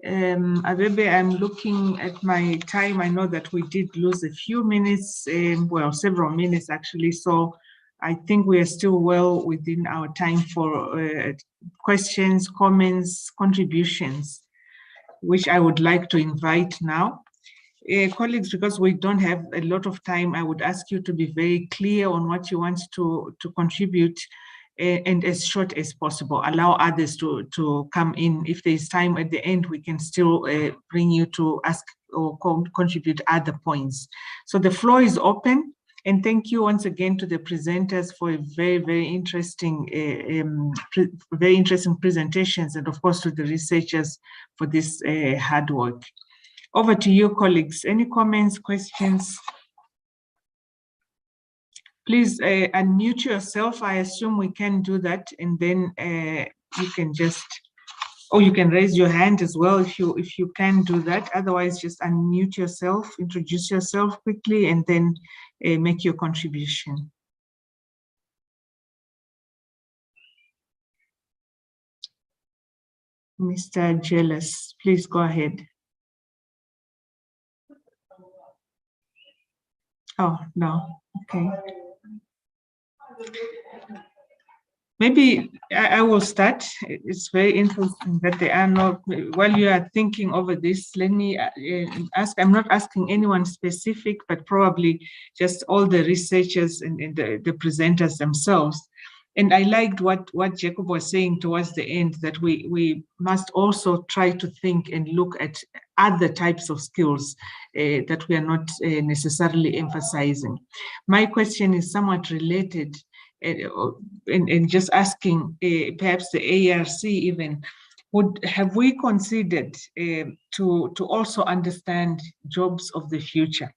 Abebe, I'm looking at my time. I know that we did lose a few minutes, well, several minutes actually. So I think we are still well within our time for questions, comments, contributions, which I would like to invite now. Colleagues, because we don't have a lot of time, I would ask you to be very clear on what you want to contribute and as short as possible. Allow others to come in. If there's time at the end, we can still bring you to ask or contribute other points. So the floor is open. And thank you once again to the presenters for a very interesting presentations, and of course to the researchers for this hard work. Over to you, colleagues. Any comments, questions? Please unmute yourself. I assume we can do that, and then you can just, or you can raise your hand as well if you can do that. Otherwise, just unmute yourself, introduce yourself quickly, and then make your contribution. Mr. Jealous, please go ahead. Oh, no, okay. Maybe I will start. It's very interesting that they are not, while you are thinking over this, let me ask, I'm not asking anyone specific, but probably just all the researchers and the presenters themselves. And I liked what Jacob was saying towards the end, that we must also try to think and look at other types of skills that we are not necessarily emphasizing. My question is somewhat related, and just asking perhaps the ARC even, have we considered to also understand jobs of the future?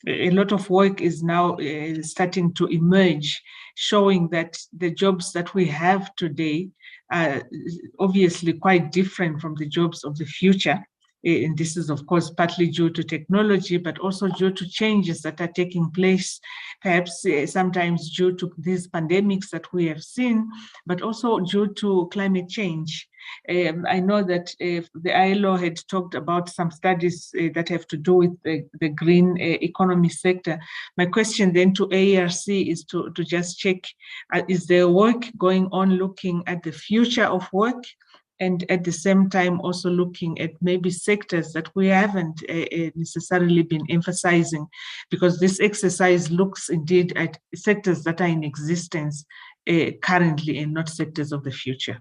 A lot of work is now starting to emerge, showing that the jobs that we have today are obviously quite different from the jobs of the future. And this is, of course, partly due to technology, but also due to changes that are taking place, perhaps sometimes due to these pandemics that we have seen, but also due to climate change. I know that the ILO had talked about some studies that have to do with the green economy sector. My question then to ARC is to just check, is there work going on looking at the future of work, and at the same time also looking at maybe sectors that we haven't necessarily been emphasizing, because this exercise looks indeed at sectors that are in existence currently and not sectors of the future.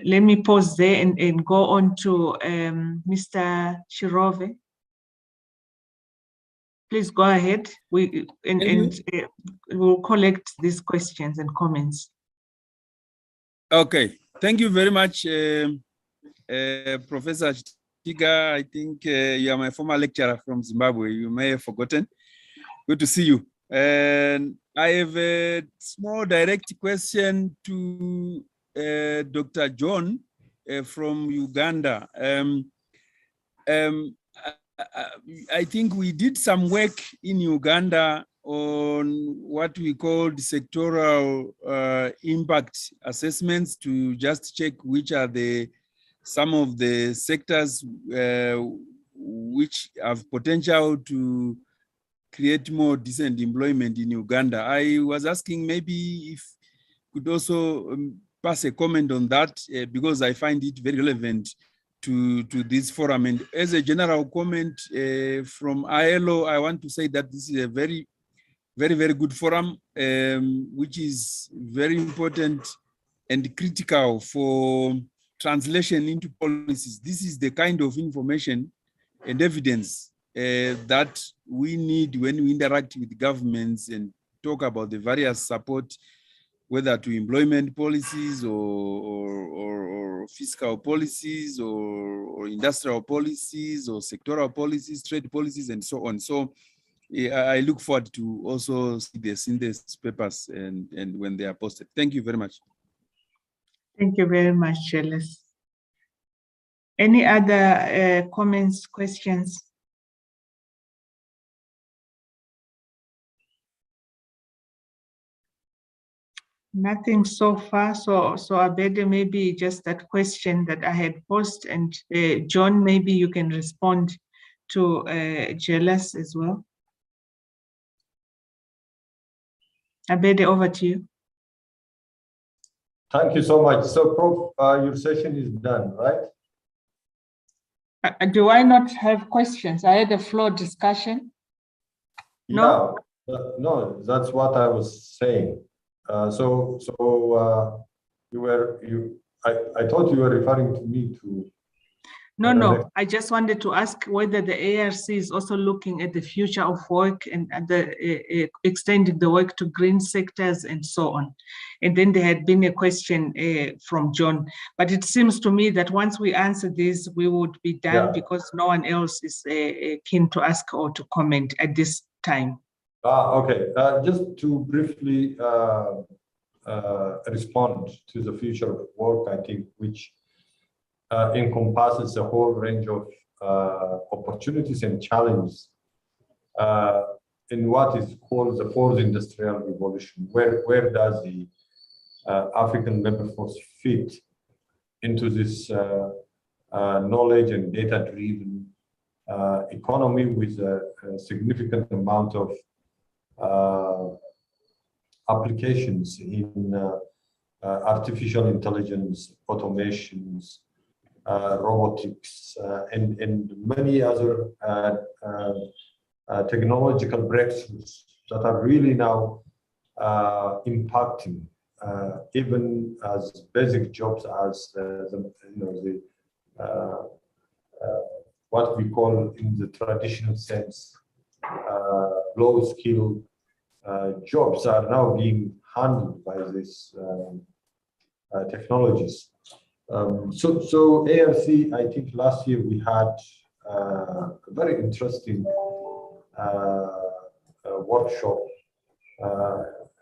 Let me pause there and go on to Mr. Chirove. Please go ahead. We'll collect these questions and comments.
Okay, thank you very much, Professor Tiga. I think you are my former lecturer from Zimbabwe. You may have forgotten. Good to see you. And I have a small direct question to Dr. John from Uganda. I think we did some work in Uganda on what we call the sectoral impact assessments to just check which are some of the sectors which have potential to create more decent employment in Uganda. I was asking maybe if you could also pass a comment on that because I find it very relevant to this forum. And as a general comment from ILO, I want to say that this is a very, very, very good forum, which is very important and critical for translation into policies. This is the kind of information and evidence that we need when we interact with governments and talk about the various support, whether to employment policies or fiscal policies or industrial policies or sectoral policies, trade policies, and so on. So I look forward to also see the synthesis papers and when they are posted. Thank you very much.
Thank you very much, Chelis. Any other comments, questions? Nothing so far. So Abede, maybe just that question that I had posed, and John, maybe you can respond to Chelis as well. Abede, over to you.
Thank you so much. So, Prof, your session is done, right?
Do I not have questions? I had a floor discussion. No?
Yeah, no, that's what I was saying. I thought you were referring to me to.
No. I just wanted to ask whether the ARC is also looking at the future of work and at extending the work to green sectors and so on. And then there had been a question from John. But it seems to me that once we answer this, we would be done because no one else is keen to ask or to comment at this time.
Okay. Just to briefly respond to the future of work, I think, which encompasses a whole range of opportunities and challenges in what is called the fourth industrial revolution. Where does the African labor force fit into this knowledge and data-driven economy with a significant amount of applications in artificial intelligence, automations, robotics, and many other technological breakthroughs that are really now impacting even as basic jobs as what we call in the traditional sense low-skill jobs are now being handled by these technologies. So ARC, I think last year we had a very interesting workshop,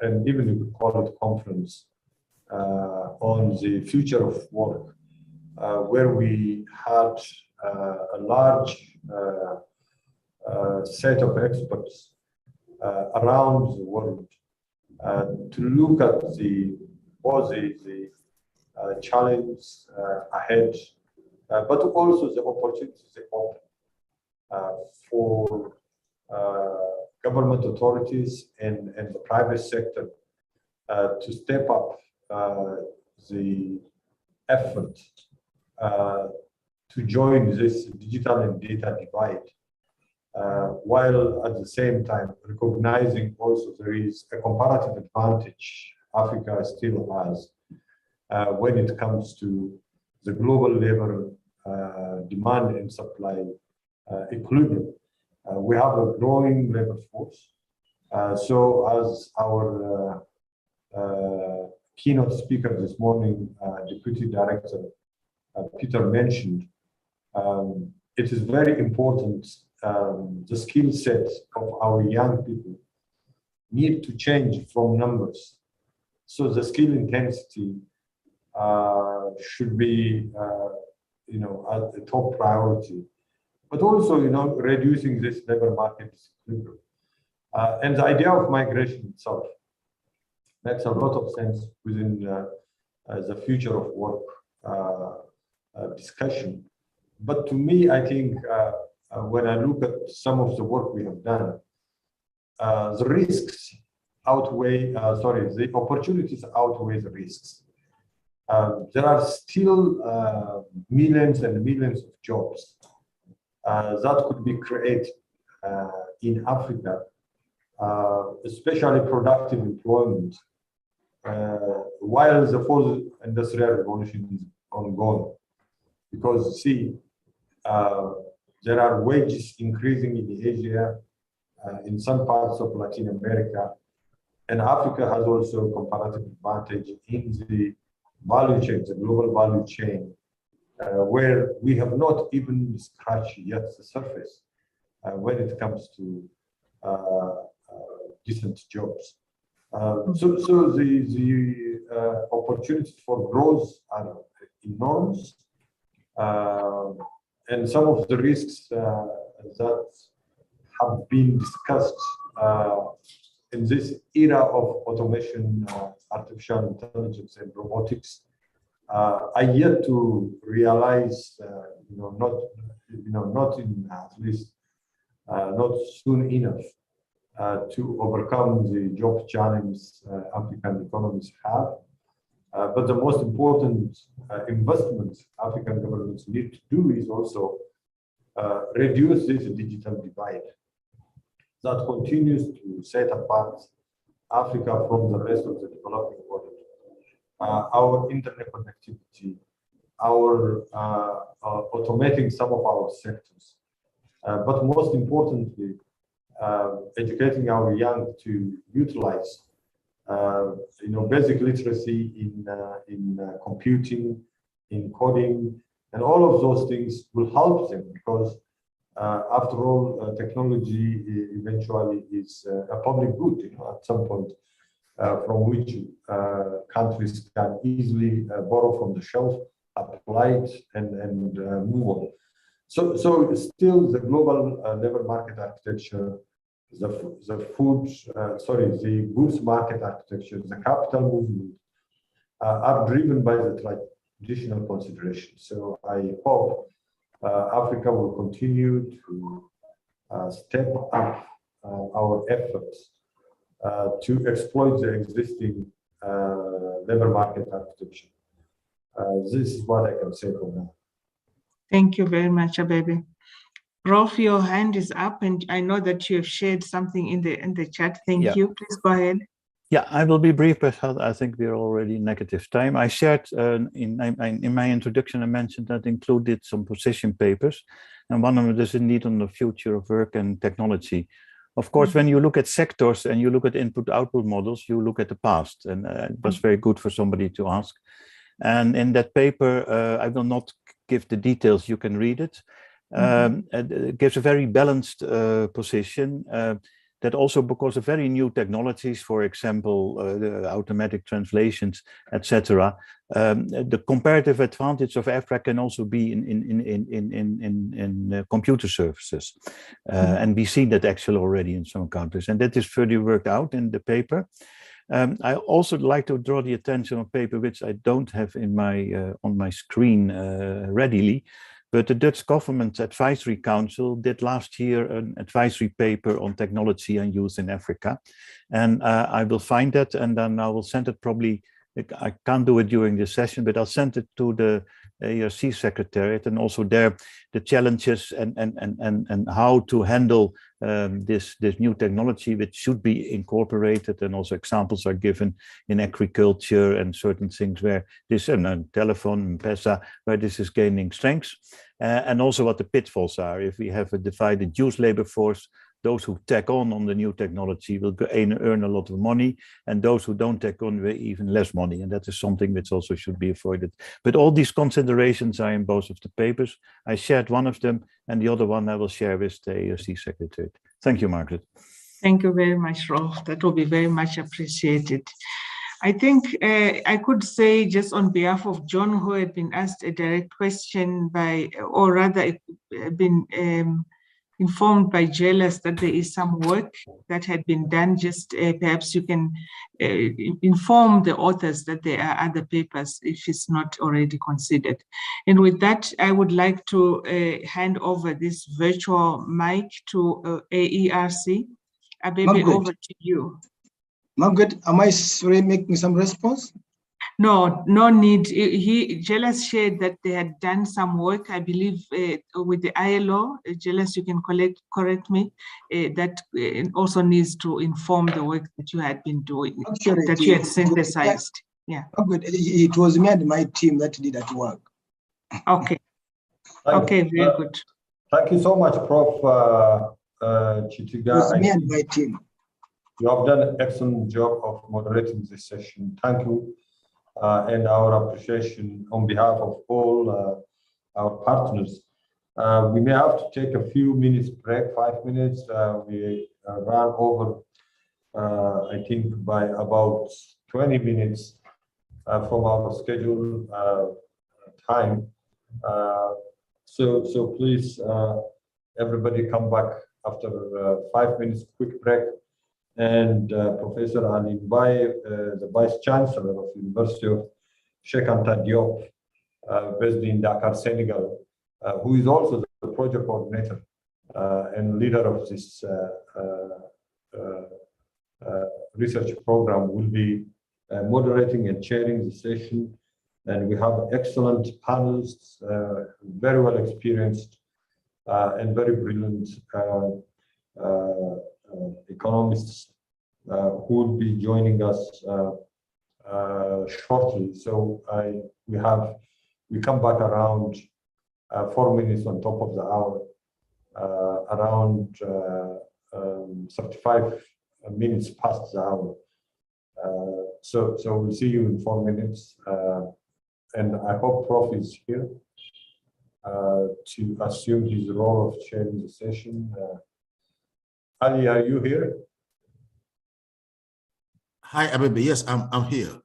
and even you could call it conference, on the future of work, where we had a large set of experts around the world to look at both the challenge ahead, but also the opportunities they open for government authorities and the private sector to step up the effort to join this digital and data divide, while at the same time recognizing also there is a comparative advantage Africa still has when it comes to the global labor demand and supply equilibrium. We have a growing labor force. So as our keynote speaker this morning, Deputy Director Peter mentioned, it is very important the skill set of our young people need to change from numbers. So the skill intensity should be, at the top priority, but also, reducing this labor market disequilibrium. And the idea of migration itself makes a lot of sense within the future of work discussion. But to me, I think when I look at some of the work we have done, the risks outweigh, the opportunities outweigh the risks. There are still millions and millions of jobs that could be created in Africa, especially productive employment, while the fourth industrial revolution is ongoing. Because see, there are wages increasing in Asia, in some parts of Latin America, and Africa has also a comparative advantage in the value chain, the global value chain, where we have not even scratched yet the surface when it comes to decent jobs. So the opportunities for growth are enormous, and some of the risks that have been discussed in this era of automation, artificial intelligence, and robotics are yet to realize, not in at least not soon enough to overcome the job challenge African economies have. But the most important investment African governments need to do is also reduce this digital divide that continues to set apart Africa from the rest of the developing world. Our internet connectivity, our automating some of our sectors, but most importantly, educating our young to utilize basic literacy in computing, in coding, and all of those things will help them, because after all, technology eventually is a public good, at some point, from which countries can easily borrow from the shelf, apply it, and move on. So still the global labor market architecture, the goods market architecture, the capital movement are driven by the traditional considerations. So I hope Africa will continue to step up our efforts to exploit the existing labor market architecture. This is what I can say for now.
Thank you very much, Abebe. Rolf, your hand is up, and I know that you have shared something in the chat. Thank you. Please go ahead.
Yeah, I will be brief, but I think we're already negative time. I shared in my introduction, I mentioned that included some position papers, and one of them is indeed on the future of work and technology. Of course, when you look at sectors and you look at input-output models, you look at the past, and it was very good for somebody to ask. And in that paper, I will not give the details, you can read it. It gives a very balanced position. that also because of very new technologies, for example, the automatic translations, etc., the comparative advantage of EFRA can also be in computer services. And we see that actually already in some countries, and that is further worked out in the paper. I also like to draw the attention on paper which I don't have in my on my screen readily, but the Dutch Government Advisory Council did last year an advisory paper on technology and use in Africa. And I will find that, and then I will send it probably, I can't do it during this session, but I'll send it to the ARC Secretariat, and also there the challenges and how to handle this new technology which should be incorporated, and also examples are given in agriculture and certain things where this telephone, M-Pesa, where this is gaining strength, and also what the pitfalls are. If we have a divided youth labor force, those who tack on the new technology will earn a lot of money, and those who don't tack on will even less money, and that is something which also should be avoided. But all these considerations are in both of the papers. I shared one of them, and the other one I will share with the ARC Secretary. Thank you, Margaret.
Thank you very much, Rolf. That will be very much appreciated. I think I could say, just on behalf of John, who had been asked a direct question by, or rather been informed by JLS that there is some work that had been done. Just perhaps you can inform the authors that there are other papers if it's not already considered. And with that, I would like to hand over this virtual mic to AERC. Abebe, over to you.
Margaret, am I making some response?
No, no need. JLS shared that they had done some work, I believe, with the ILO. JLS, you can correct me, that also needs to inform the work that you had been doing, actually, that you had synthesized. Yeah.
It was me and my team that did that work.
Okay. Okay, very good.
Thank you so much, Prof. Chitiga.
It was me and my team.
You have done an excellent job of moderating this session. Thank you. And our appreciation on behalf of all our partners. We may have to take a few minutes break, 5 minutes. We ran over, I think, by about 20 minutes from our scheduled time. So please, everybody come back after 5 minutes quick break. And Professor Ali Mbaye, the Vice Chancellor of the University of Cheikh Anta Diop, based in Dakar, Senegal, who is also the project coordinator and leader of this research program, will be moderating and chairing the session. And we have excellent panelists, very well experienced and very brilliant economists who will be joining us shortly. So we come back around 4 minutes on top of the hour, around 35 minutes past the hour. So we'll see you in 4 minutes. And I hope Prof is here to assume his role of chairing the session. Ali, are you here?
Hi, Abebe. Yes, I'm here.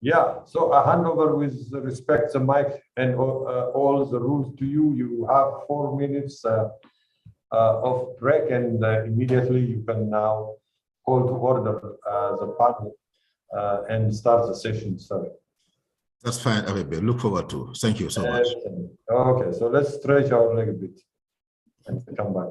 Yeah, so I hand over with respect the mic and all the rules to you. You have 4 minutes of break, and immediately you can now call to order the panel and start the session. Sorry.
That's fine, Abebe. Look forward to. Thank you so much.
Okay, so let's stretch our leg a bit and come back.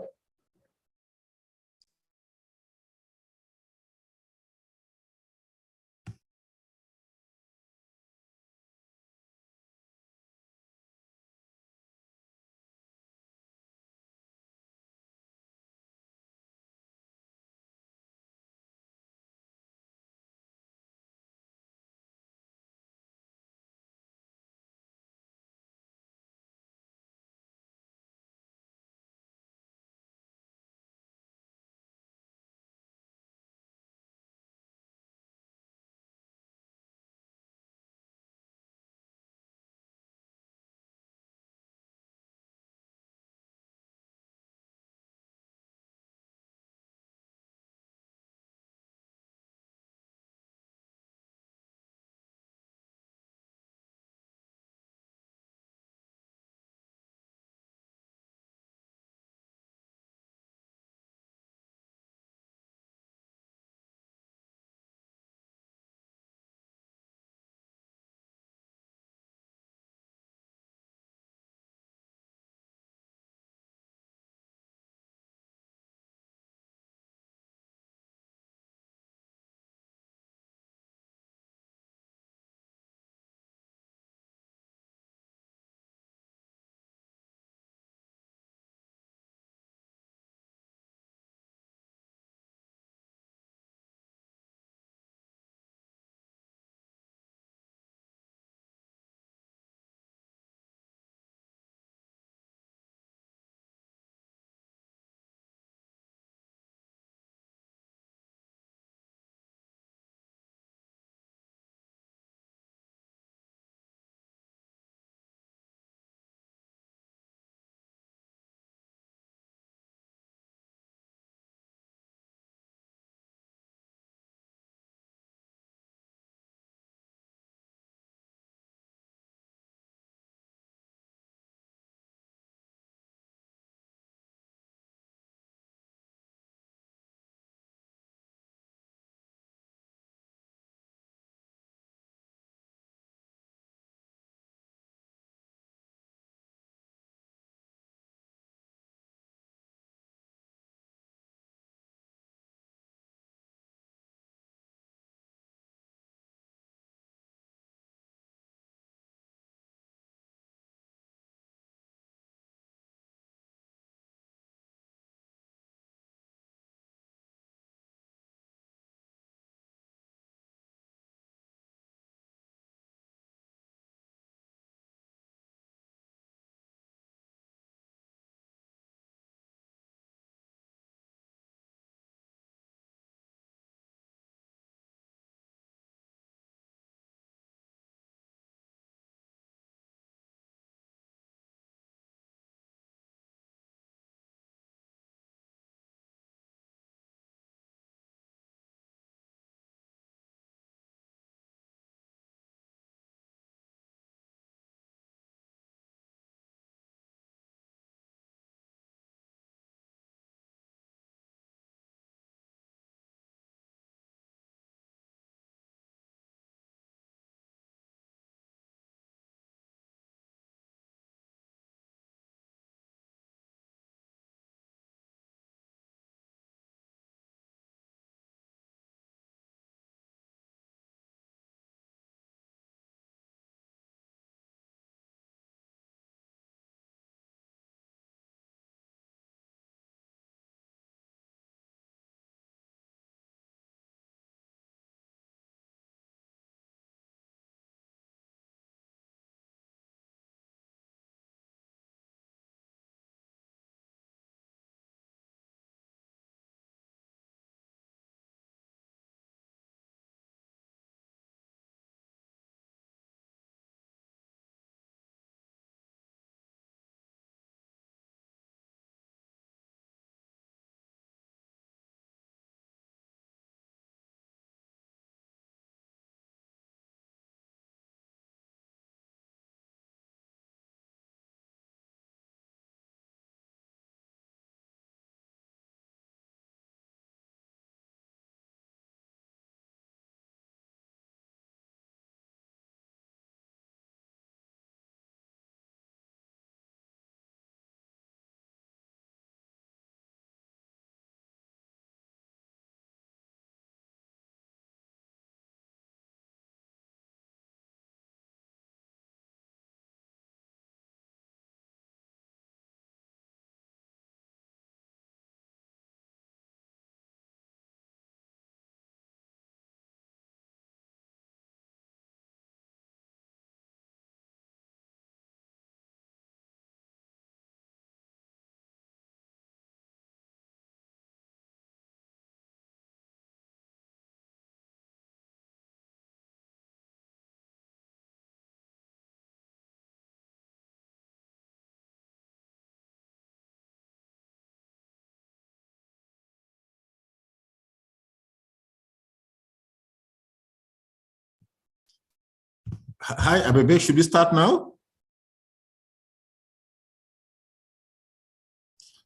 Hi, Abebe, should we start now?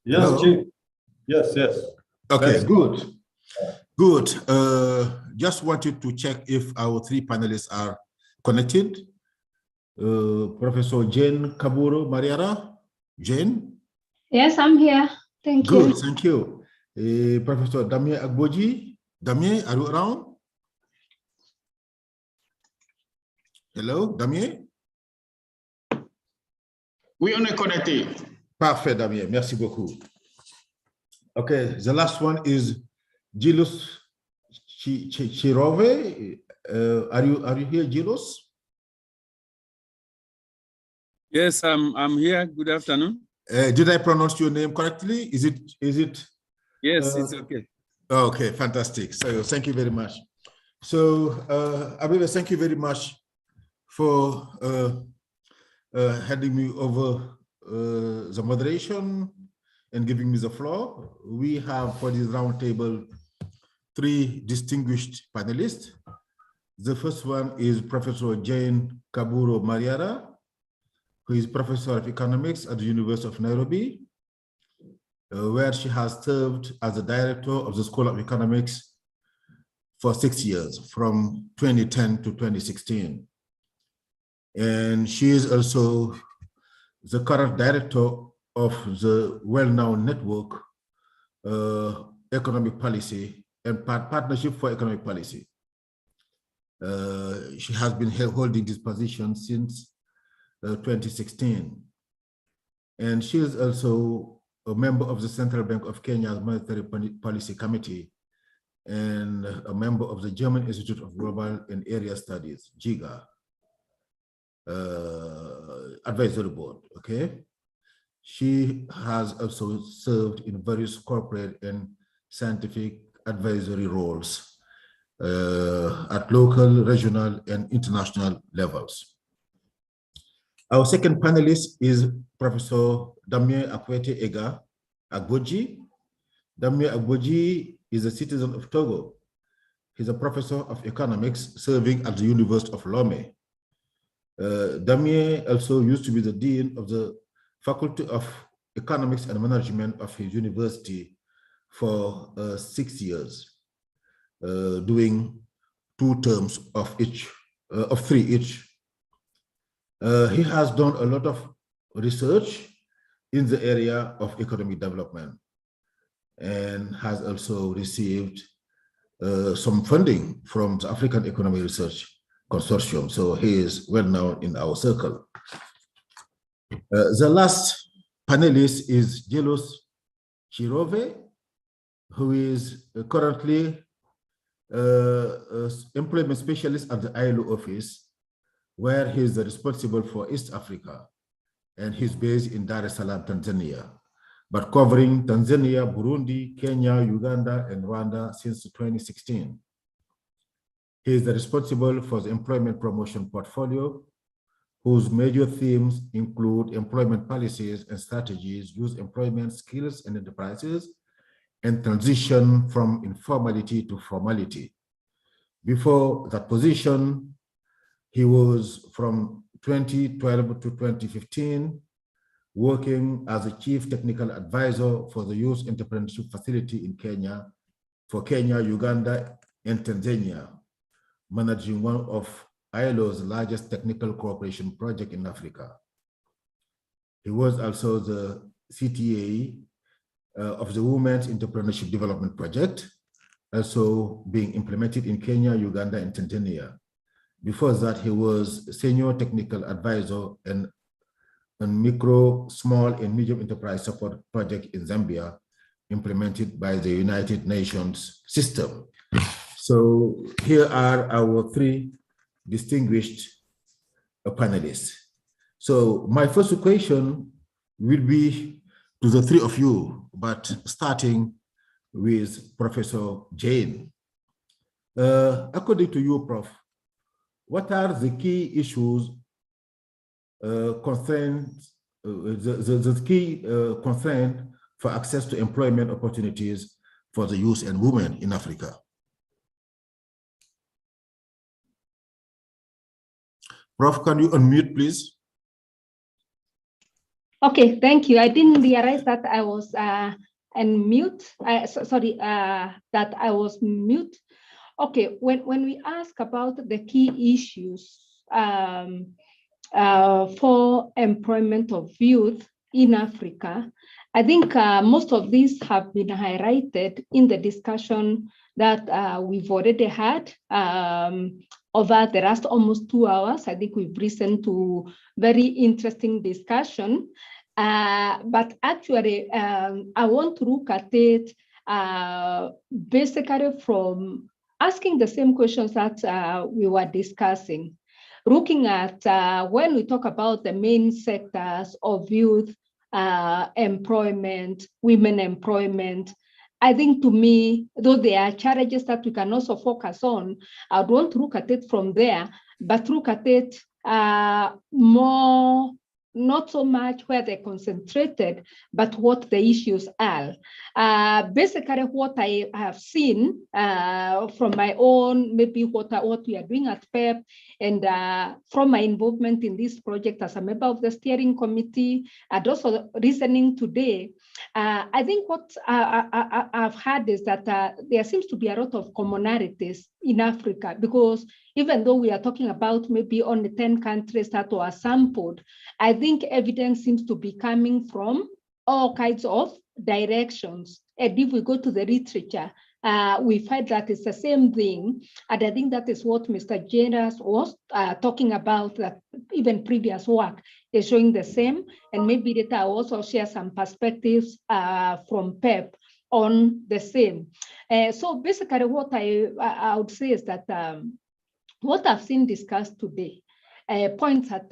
Yes,
Hello?
Chief. Yes.
Okay,
Let's
good. Good. Just wanted to check if our three panelists are connected. Professor Jane Kaburo Mariara. Jane?
Yes, I'm here. Thank you.
Good, thank you. Professor Damien Agboji. Damien, are you around? Hello, Damien?
Oui, on est connecté.
Parfait, Damien. Merci beaucoup. Okay, the last one is Gilus Chirove. Are you here, Gilus?
Yes, I'm here. Good afternoon.
Did I pronounce your name correctly? Is it?
Yes, it's okay.
Okay, fantastic. So thank you very much. So Abiba, thank you very much for handing me over the moderation and giving me the floor. We have for this roundtable three distinguished panelists. The first one is Professor Jane Kaburo Mariara, who is Professor of Economics at the University of Nairobi, where she has served as the Director of the School of Economics for 6 years, from 2010 to 2016. And she is also the current Director of the well-known network, Economic Policy and Partnership for Economic Policy. She has been holding this position since 2016. And she is also a member of the Central Bank of Kenya's Monetary Policy Committee and a member of the German Institute of Global and Area Studies, GIGA, advisory board, okay? She has also served in various corporate and scientific advisory roles at local, regional, and international levels. Our second panelist is Professor Damien Akwete Ega Agboji. Damien Agboji is a citizen of Togo. He's a professor of economics serving at the University of Lomé. Damien also used to be the dean of the Faculty of Economics and Management of his university for 6 years, doing 2 terms of 3 each. He has done a lot of research in the area of economic development and has also received some funding from the African Economic Research Consortium. So he is well known in our circle. The last panelist is Jelos Chirove, who is currently employment specialist at the ILO office, where he is responsible for East Africa, and he's based in Dar es Salaam, Tanzania, but covering Tanzania, Burundi, Kenya, Uganda, and Rwanda since 2016. He is responsible for the employment promotion portfolio, whose major themes include employment policies and strategies, youth employment, skills and enterprises, and transition from informality to formality. Before that position, he was from 2012 to 2015, working as a chief technical advisor for the Youth Entrepreneurship Facility in Kenya, for Kenya, Uganda, and Tanzania, managing one of ILO's largest technical cooperation project in Africa. He was also the CTA of the Women's Entrepreneurship Development Project, also being implemented in Kenya, Uganda, and Tanzania. Before that, he was senior technical advisor and micro, small, and medium enterprise support project in Zambia, implemented by the United Nations system. So here are our 3 distinguished panelists. So my first question will be to the 3 of you, but starting with Professor Jane. According to you, Prof, what are the key issues, constraints, the key constraint for access to employment opportunities for the youth and women in Africa? Prof, can you unmute, please?
Okay, thank you. I didn't realize that I was that I was mute. Okay, when we ask about the key issues for employment of youth in Africa, I think most of these have been highlighted in the discussion that we've already had over the last almost 2 hours. I think we've listened to very interesting discussion. But actually, I want to look at it basically from asking the same questions that we were discussing. Looking at when we talk about the main sectors of youth employment, women employment, I think to me, though there are challenges that we can also focus on, I would want to look at it from there, but look at it more, not so much where they're concentrated, but what the issues are. Basically, what I have seen from my own, maybe what we are doing at PEP, and from my involvement in this project as a member of the steering committee, and also listening today, I think what I've had is that there seems to be a lot of commonalities in Africa, because even though we are talking about maybe only 10 countries that were sampled, I think evidence seems to be coming from all kinds of directions. And if we go to the literature, we find that it's the same thing. And I think that is what Mr. Jenas was talking about, that even previous work is showing the same. And maybe later I'll also share some perspectives from PEP on the same. So basically what I would say is that what I've seen discussed today points at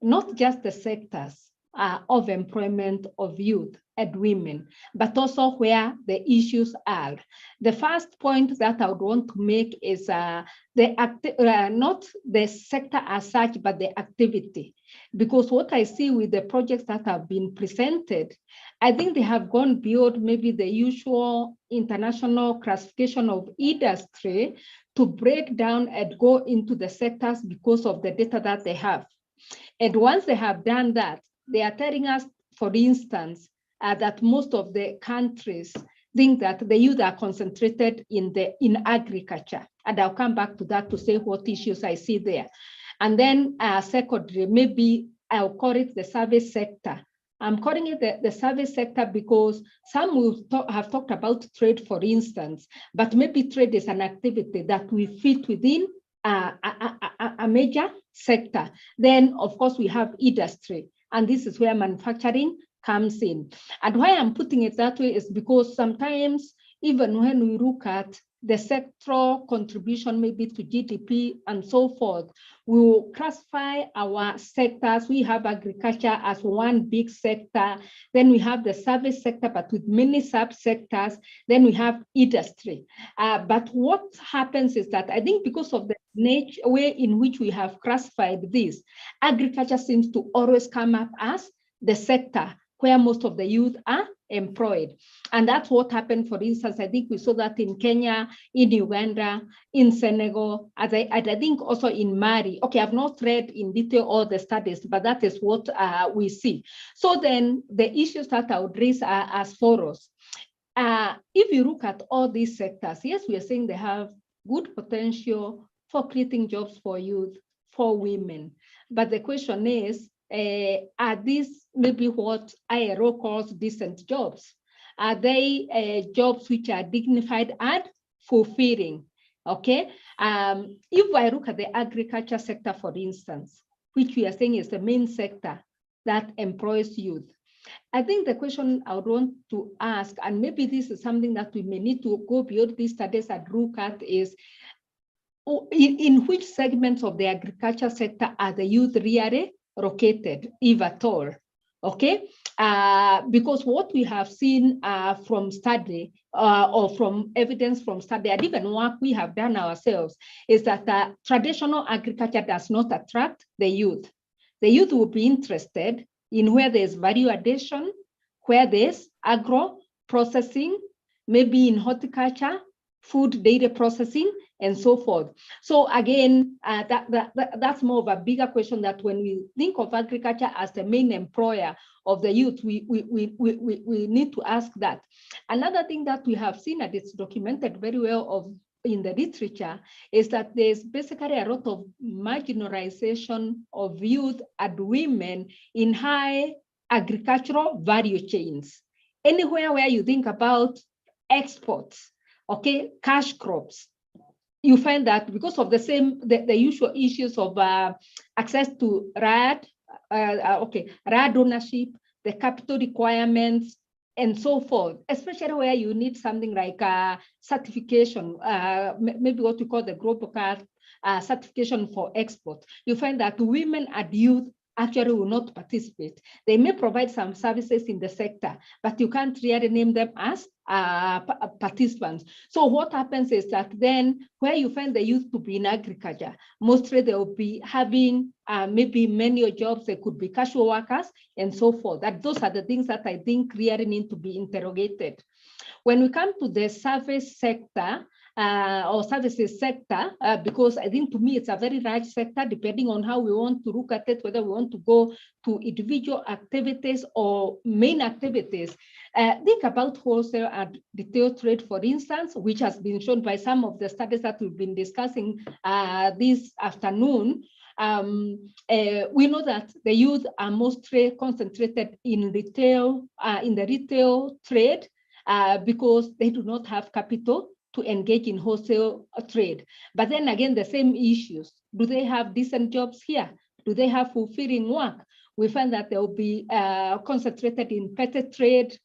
not just the sectors of employment of youth and women, but also where the issues are. The first point that I would want to make is not the sector as such, but the activity. Because what I see with the projects that have been presented, I think they have gone beyond maybe the usual international classification of industry to break down and go into the sectors because of the data that they have. And once they have done that, they are telling us, for instance, that most of the countries think that the youth are concentrated in agriculture. And I'll come back to that to say what issues I see there. And then secondly, maybe I'll call it the service sector. I'm calling it the service sector because some will have talked about trade, for instance, but maybe trade is an activity that we fit within a major sector. Then, of course, we have industry, and this is where manufacturing comes in. And why I'm putting it that way is because sometimes, even when we look at the sectoral contribution maybe to GDP and so forth, we will classify our sectors. We have agriculture as one big sector. Then we have the service sector, but with many subsectors. Then we have industry. But what happens is that I think because of the way in which we have classified this, agriculture seems to always come up as the sector where most of the youth are employed. And that's what happened, for instance, I think we saw that in Kenya, in Uganda, in Senegal, I think also in Mali. Okay, I've not read in detail all the studies, but that is what we see. So then the issues that I would raise are as follows. If you look at all these sectors, yes, we are saying they have good potential for creating jobs for youth, for women. But the question is, are these maybe what ILO calls decent jobs? Are they jobs which are dignified and fulfilling? Okay. If I look at the agriculture sector, for instance, which we are saying is the main sector that employs youth, I think the question I would want to ask, and maybe this is something that we may need to go beyond these studies and look at, is in which segments of the agriculture sector are the youth really located, if at all? Okay, because what we have seen from study or from evidence from study, and even work we have done ourselves, is that traditional agriculture does not attract the youth. The youth will be interested in where there's value addition, where there's agro processing, maybe in horticulture, food data processing, and so forth. So again, that's more of a bigger question, that when we think of agriculture as the main employer of the youth, we need to ask that. Another thing that we have seen, and it's documented very well in the literature, is that there's basically a lot of marginalization of youth and women in high agricultural value chains. Anywhere where you think about exports, okay, cash crops, you find that because of the usual issues of access to RAD ownership, the capital requirements, and so forth, especially where you need something like certification, maybe what we call the global card certification for export. You find that women and youth actually will not participate. They may provide some services in the sector, but you can't really name them as participants. So what happens is that then where you find the youth to be in agriculture, mostly they will be having maybe manual jobs, they could be casual workers and so forth. That those are the things that I think really need to be interrogated. When we come to the service sector, or services sector, because I think to me it's a very large sector, depending on how we want to look at it, whether we want to go to individual activities or main activities. Think about wholesale and retail trade, for instance, which has been shown by some of the studies that we've been discussing this afternoon. We know that the youth are mostly concentrated in retail, in the retail trade, because they do not have capital to engage in wholesale trade. But then again, the same issues. Do they have decent jobs here? Do they have fulfilling work? We find that they will be concentrated in petty trade,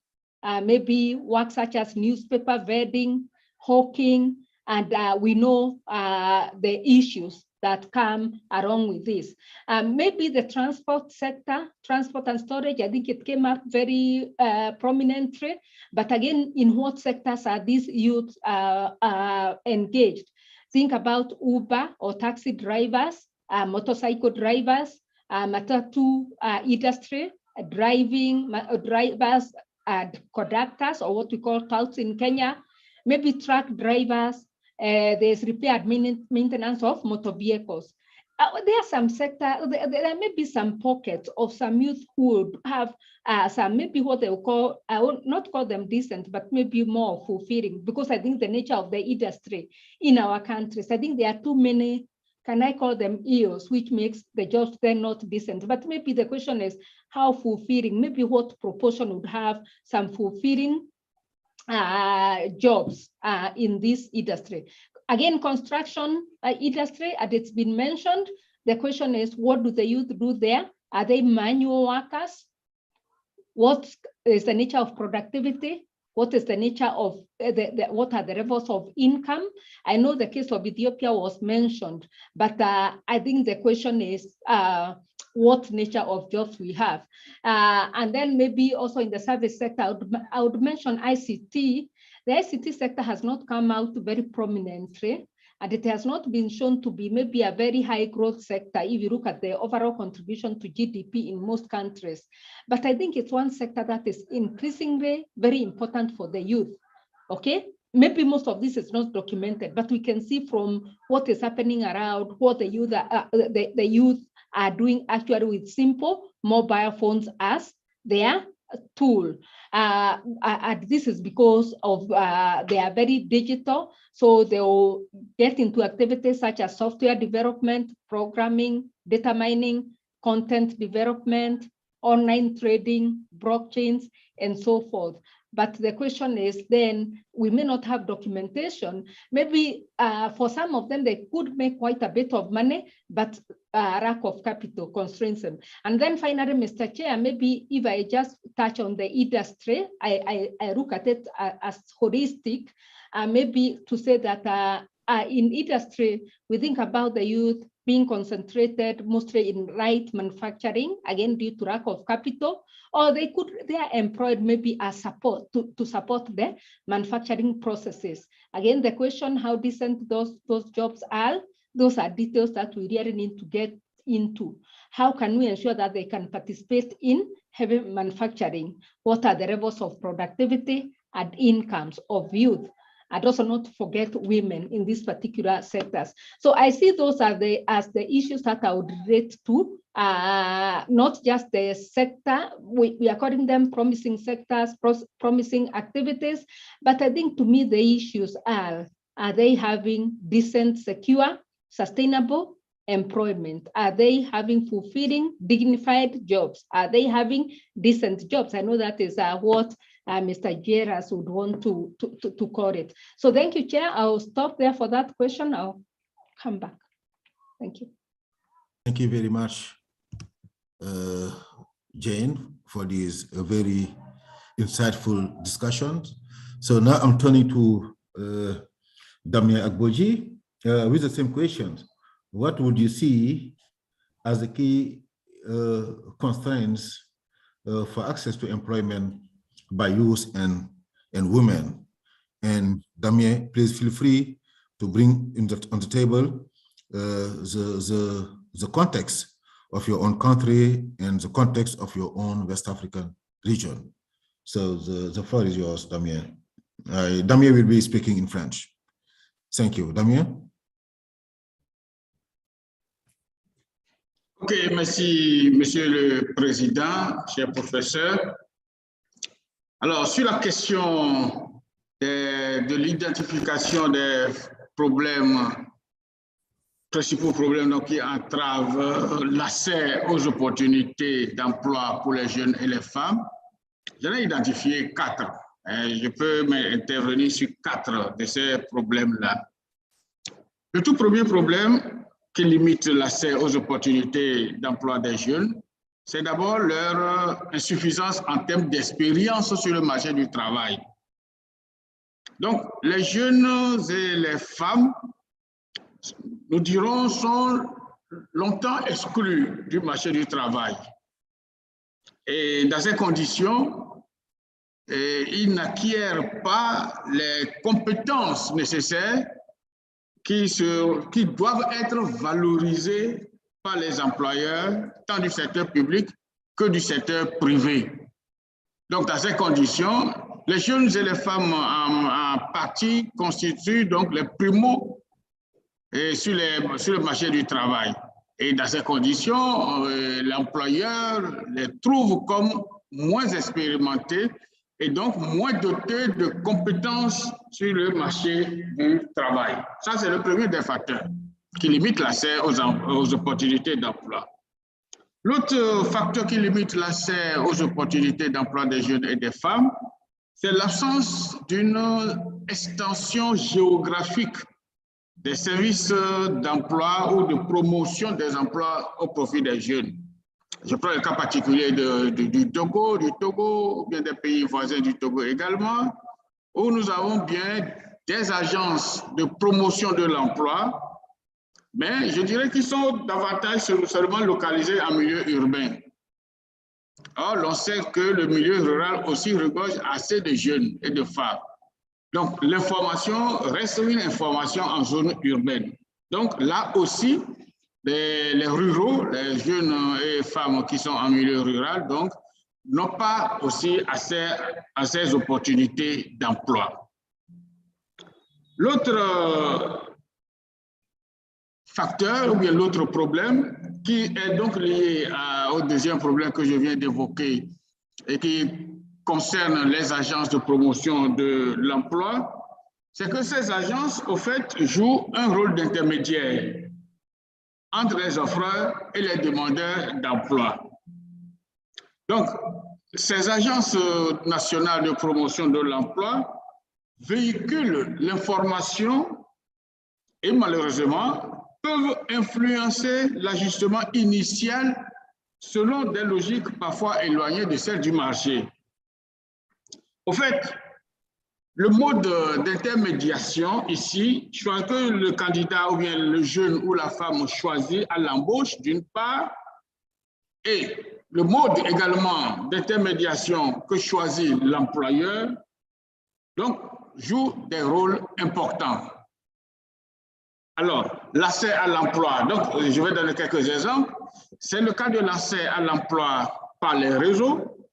maybe work such as newspaper vending, hawking, and we know the issues that come along with this. Maybe the transport sector, transport and storage, I think it came up very prominently, but again, in what sectors are these youths engaged? Think about Uber or taxi drivers, motorcycle drivers, matatu industry, drivers and conductors, or what we call touts in Kenya, maybe truck drivers. There's repair and maintenance of motor vehicles. There are some sectors, there may be some pockets of some youth who would have some, maybe what they will call, I will not call them decent, but maybe more fulfilling, because I think the nature of the industry in our countries, I think there are too many, can I call them ills, which makes the jobs then not decent. But maybe the question is how fulfilling, maybe what proportion would have some fulfilling jobs in this industry. Again, construction industry, as it's been mentioned, the question is, what do the youth do there? Are they manual workers? What is the nature of productivity? What is the nature of, what are the levels of income? I know the case of Ethiopia was mentioned, but I think the question is, what nature of jobs we have. And then maybe also in the service sector, I would mention ICT. The ICT sector has not come out very prominently, and it has not been shown to be maybe a very high growth sector if you look at the overall contribution to GDP in most countries. But I think it's one sector that is increasingly very important for the youth, okay? Maybe most of this is not documented, but we can see from what is happening around what the youth are doing actually with simple mobile phones as their tool. And this is because of they are very digital, so they will get into activities such as software development, programming, data mining, content development, online trading, blockchains, and so forth. But the question is then, we may not have documentation. Maybe for some of them, they could make quite a bit of money, but lack of capital constrains them. And then finally, Mr. Chair, maybe if I just touch on the industry, I look at it as holistic, maybe to say that in industry, we think about the youth being concentrated mostly in light manufacturing, again, due to lack of capital, or they are employed maybe as support to support the manufacturing processes. Again, the question how decent those jobs are, those are details that we really need to get into. How can we ensure that they can participate in heavy manufacturing? What are the levels of productivity and incomes of youth? and also not forget women in these particular sectors. So I see those as the issues that I would relate to, not just the sector. We are calling them promising sectors, promising activities, but I think to me the issues are they having decent, secure, sustainable employment? Are they having fulfilling, dignified jobs? Are they having decent jobs? I know that is what Mr. Jeras would want to call it. So thank you, Chair. I'll stop there for that question. I'll come back. Thank you.
Thank you very much, Jane, for these very insightful discussions. So now I'm turning to Damien Agboji with the same questions. What would you see as the key constraints for access to employment by youth and women? And Damien, please feel free to bring on the table the context of your own country and the context of your own West African region. So the floor is yours, Damien. Damien will be speaking in French. Thank you. Damien?
Ok, merci, Monsieur le Président, cher professeur. Alors, sur la question de l'identification des problèmes, principaux problèmes donc, qui entravent l'accès aux opportunités d'emploi pour les jeunes et les femmes, j'en ai identifié 4. Je peux m'intervenir sur 4 de ces problèmes-là. Le tout premier problème qui limite l'accès aux opportunités d'emploi des jeunes, c'est d'abord leur insuffisance en termes d'expérience sur le marché du travail. Donc, les jeunes et les femmes, nous dirons, sont longtemps exclus du marché du travail. Et dans ces conditions, ils n'acquièrent pas les compétences nécessaires qui doivent être valorisées par les employeurs, tant du secteur public que du secteur privé. Donc, dans ces conditions, les jeunes et les femmes en partie constituent donc les primos sur le marché du travail. Et dans ces conditions, l'employeur les trouve comme moins expérimentés et donc moins dotés de compétences sur le marché du travail. Ça, c'est le premier des facteurs qui limite l'accès aux opportunités d'emploi. L'autre facteur qui limite l'accès aux opportunités d'emploi des jeunes et des femmes, c'est l'absence d'une extension géographique des services d'emploi ou de promotion des emplois au profit des jeunes. Je prends le cas particulier du Togo, ou bien des pays voisins du Togo également, où nous avons bien des agences de promotion de l'emploi, mais je dirais qu'ils sont davantage seulement localisés en milieu urbain. Or, l'on sait que le milieu rural aussi regorge assez de jeunes et de femmes. Donc, l'information reste une information en zone urbaine. Donc, là aussi, les ruraux, les jeunes et femmes qui sont en milieu rural, donc, n'ont pas aussi accès à ces opportunités d'emploi. L'autre facteur, ou bien l'autre problème, qui est donc lié au deuxième problème que je viens d'évoquer et qui concerne les agences de promotion de l'emploi, c'est que ces agences, au fait, jouent un rôle d'intermédiaire entre les offreurs et les demandeurs d'emploi. Donc, ces agences nationales de promotion de l'emploi véhiculent l'information et malheureusement peuvent influencer l'ajustement initial selon des logiques parfois éloignées de celles du marché. Au fait, le mode d'intermédiation ici, que le candidat ou bien le jeune ou la femme choisit à l'embauche d'une part, et le mode également d'intermédiation que choisit l'employeur, donc joue des rôles importants. Alors, l'accès à l'emploi, donc je vais donner quelques exemples. C'est le cas de l'accès à l'emploi par les réseaux.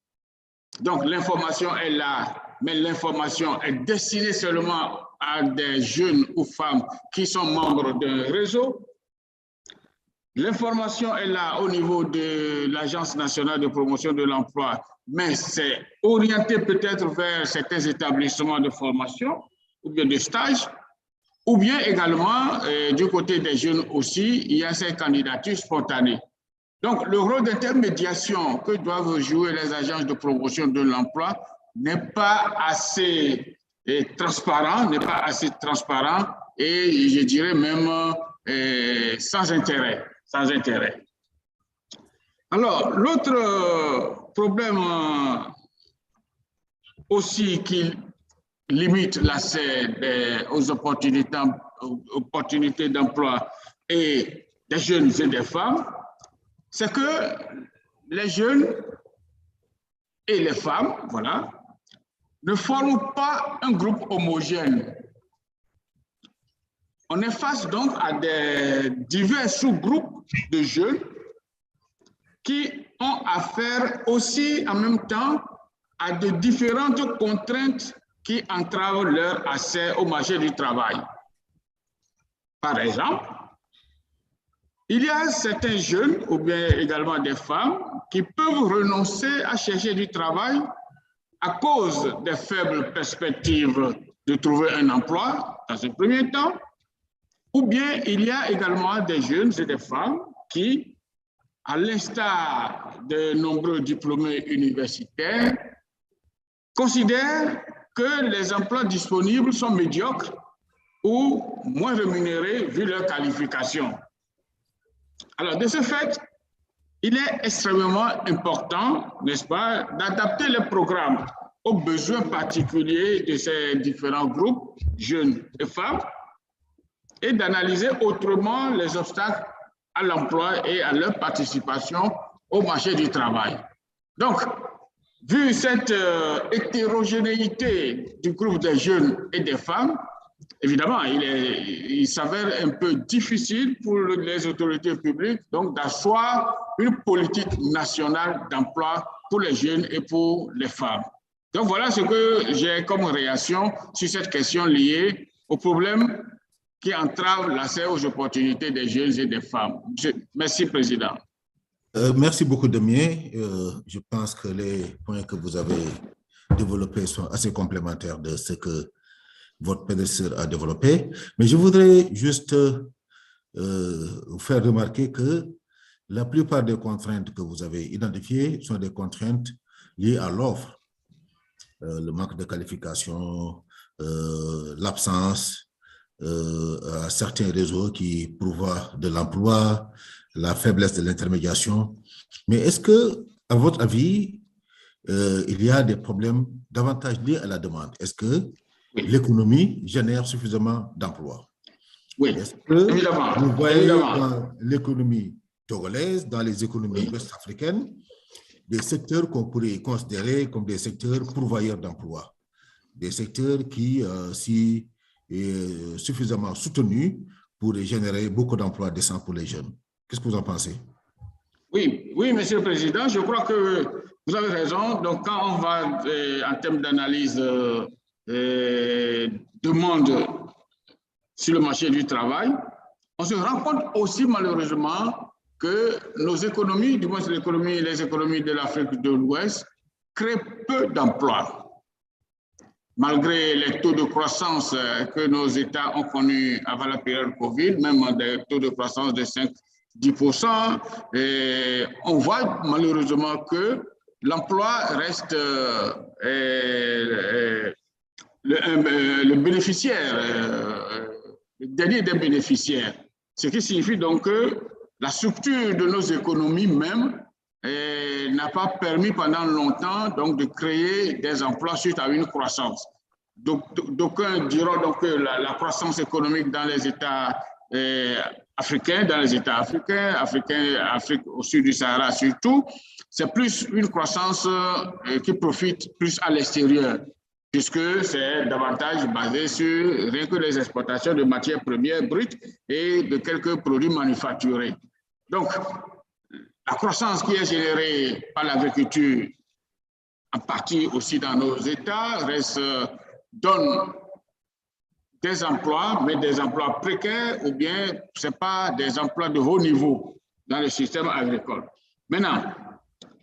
Donc, l'information est là, mais l'information est destinée seulement à des jeunes ou femmes qui sont membres d'un réseau. L'information est là au niveau de l'Agence nationale de promotion de l'emploi, mais c'est orienté peut-être vers certains établissements de formation ou bien de stage, ou bien également du côté des jeunes aussi, il y a ces candidatures spontanées. Donc, le rôle d'intermédiation que doivent jouer les agences de promotion de l'emploi n'est pas assez transparent, et je dirais même sans intérêt. Alors, l'autre problème aussi qui limite l'accès aux opportunités d'emploi et des jeunes et des femmes, c'est que les jeunes et les femmes, voilà, ne forment pas un groupe homogène. On est face donc à des divers sous-groupes de jeunes qui ont affaire aussi en même temps à de différentes contraintes qui entravent leur accès au marché du travail. Par exemple, il y a certains jeunes ou bien également des femmes qui peuvent renoncer à chercher du travail à cause des faibles perspectives de trouver un emploi dans un premier temps, ou bien il y a également des jeunes et des femmes qui, à l'instar de nombreux diplômés universitaires, considèrent que les emplois disponibles sont médiocres ou moins rémunérés vu leur qualification. Alors, de ce fait, il est extrêmement important, n'est-ce pas, d'adapter les programmes aux besoins particuliers de ces différents groupes, jeunes et femmes, et d'analyser autrement les obstacles à l'emploi et à leur participation au marché du travail. Donc, vu cette hétérogénéité du groupe des jeunes et des femmes, évidemment, il s'avère un peu difficile pour les autorités publiques d'asseoir une politique nationale d'emploi pour les jeunes et pour les femmes. Donc voilà ce que j'ai comme réaction sur cette question liée au problème qui entrave l'accès aux opportunités des jeunes et des femmes. Merci, Président.
Merci beaucoup, Damien. Je pense que les points que vous avez développés sont assez complémentaires de ce que votre prédécesseur a développé. Mais je voudrais juste vous faire remarquer que la plupart des contraintes que vous avez identifiées sont des contraintes liées à l'offre. Le manque de qualification, l'absence à certains réseaux qui pourvoient de l'emploi, la faiblesse de l'intermédiation. Mais est-ce que, à votre avis, il y a des problèmes davantage liés à la demande? Est-ce que l'économie génère suffisamment d'emplois?
Oui,
est-ce que
évidemment.
Vous voyez
Évidemment.
dans l'économie togolaise, dans les économies ouest-africaines, des secteurs qu'on pourrait considérer comme des secteurs pourvoyeurs d'emplois, des secteurs qui, si suffisamment soutenus, pourraient générer beaucoup d'emplois décents pour les jeunes. Qu'est-ce que vous en pensez?
Oui, Monsieur le Président, je crois que vous avez raison. Donc, quand on va en termes d'analyse demande sur le marché du travail, on se rend compte aussi malheureusement que nos économies, du moins les économies de l'Afrique de l'Ouest, créent peu d'emplois. Malgré les taux de croissance que nos États ont connus avant la période Covid, même des taux de croissance de 5-10%, on voit malheureusement que l'emploi reste le bénéficiaire, le dernier des bénéficiaires. Ce qui signifie donc que la structure de nos économies même n'a pas permis pendant longtemps donc, de créer des emplois suite à une croissance. D'aucuns diront donc que la croissance économique dans les États africains, Afrique au sud du Sahara surtout, c'est plus une croissance qui profite plus à l'extérieur, puisque c'est davantage basé sur rien que les exportations de matières premières brutes et de quelques produits manufacturés. Donc, la croissance qui est générée par l'agriculture, en partie aussi dans nos États, donne des emplois, mais des emplois précaires ou bien ce n'est pas des emplois de haut niveau dans le système agricole. Maintenant,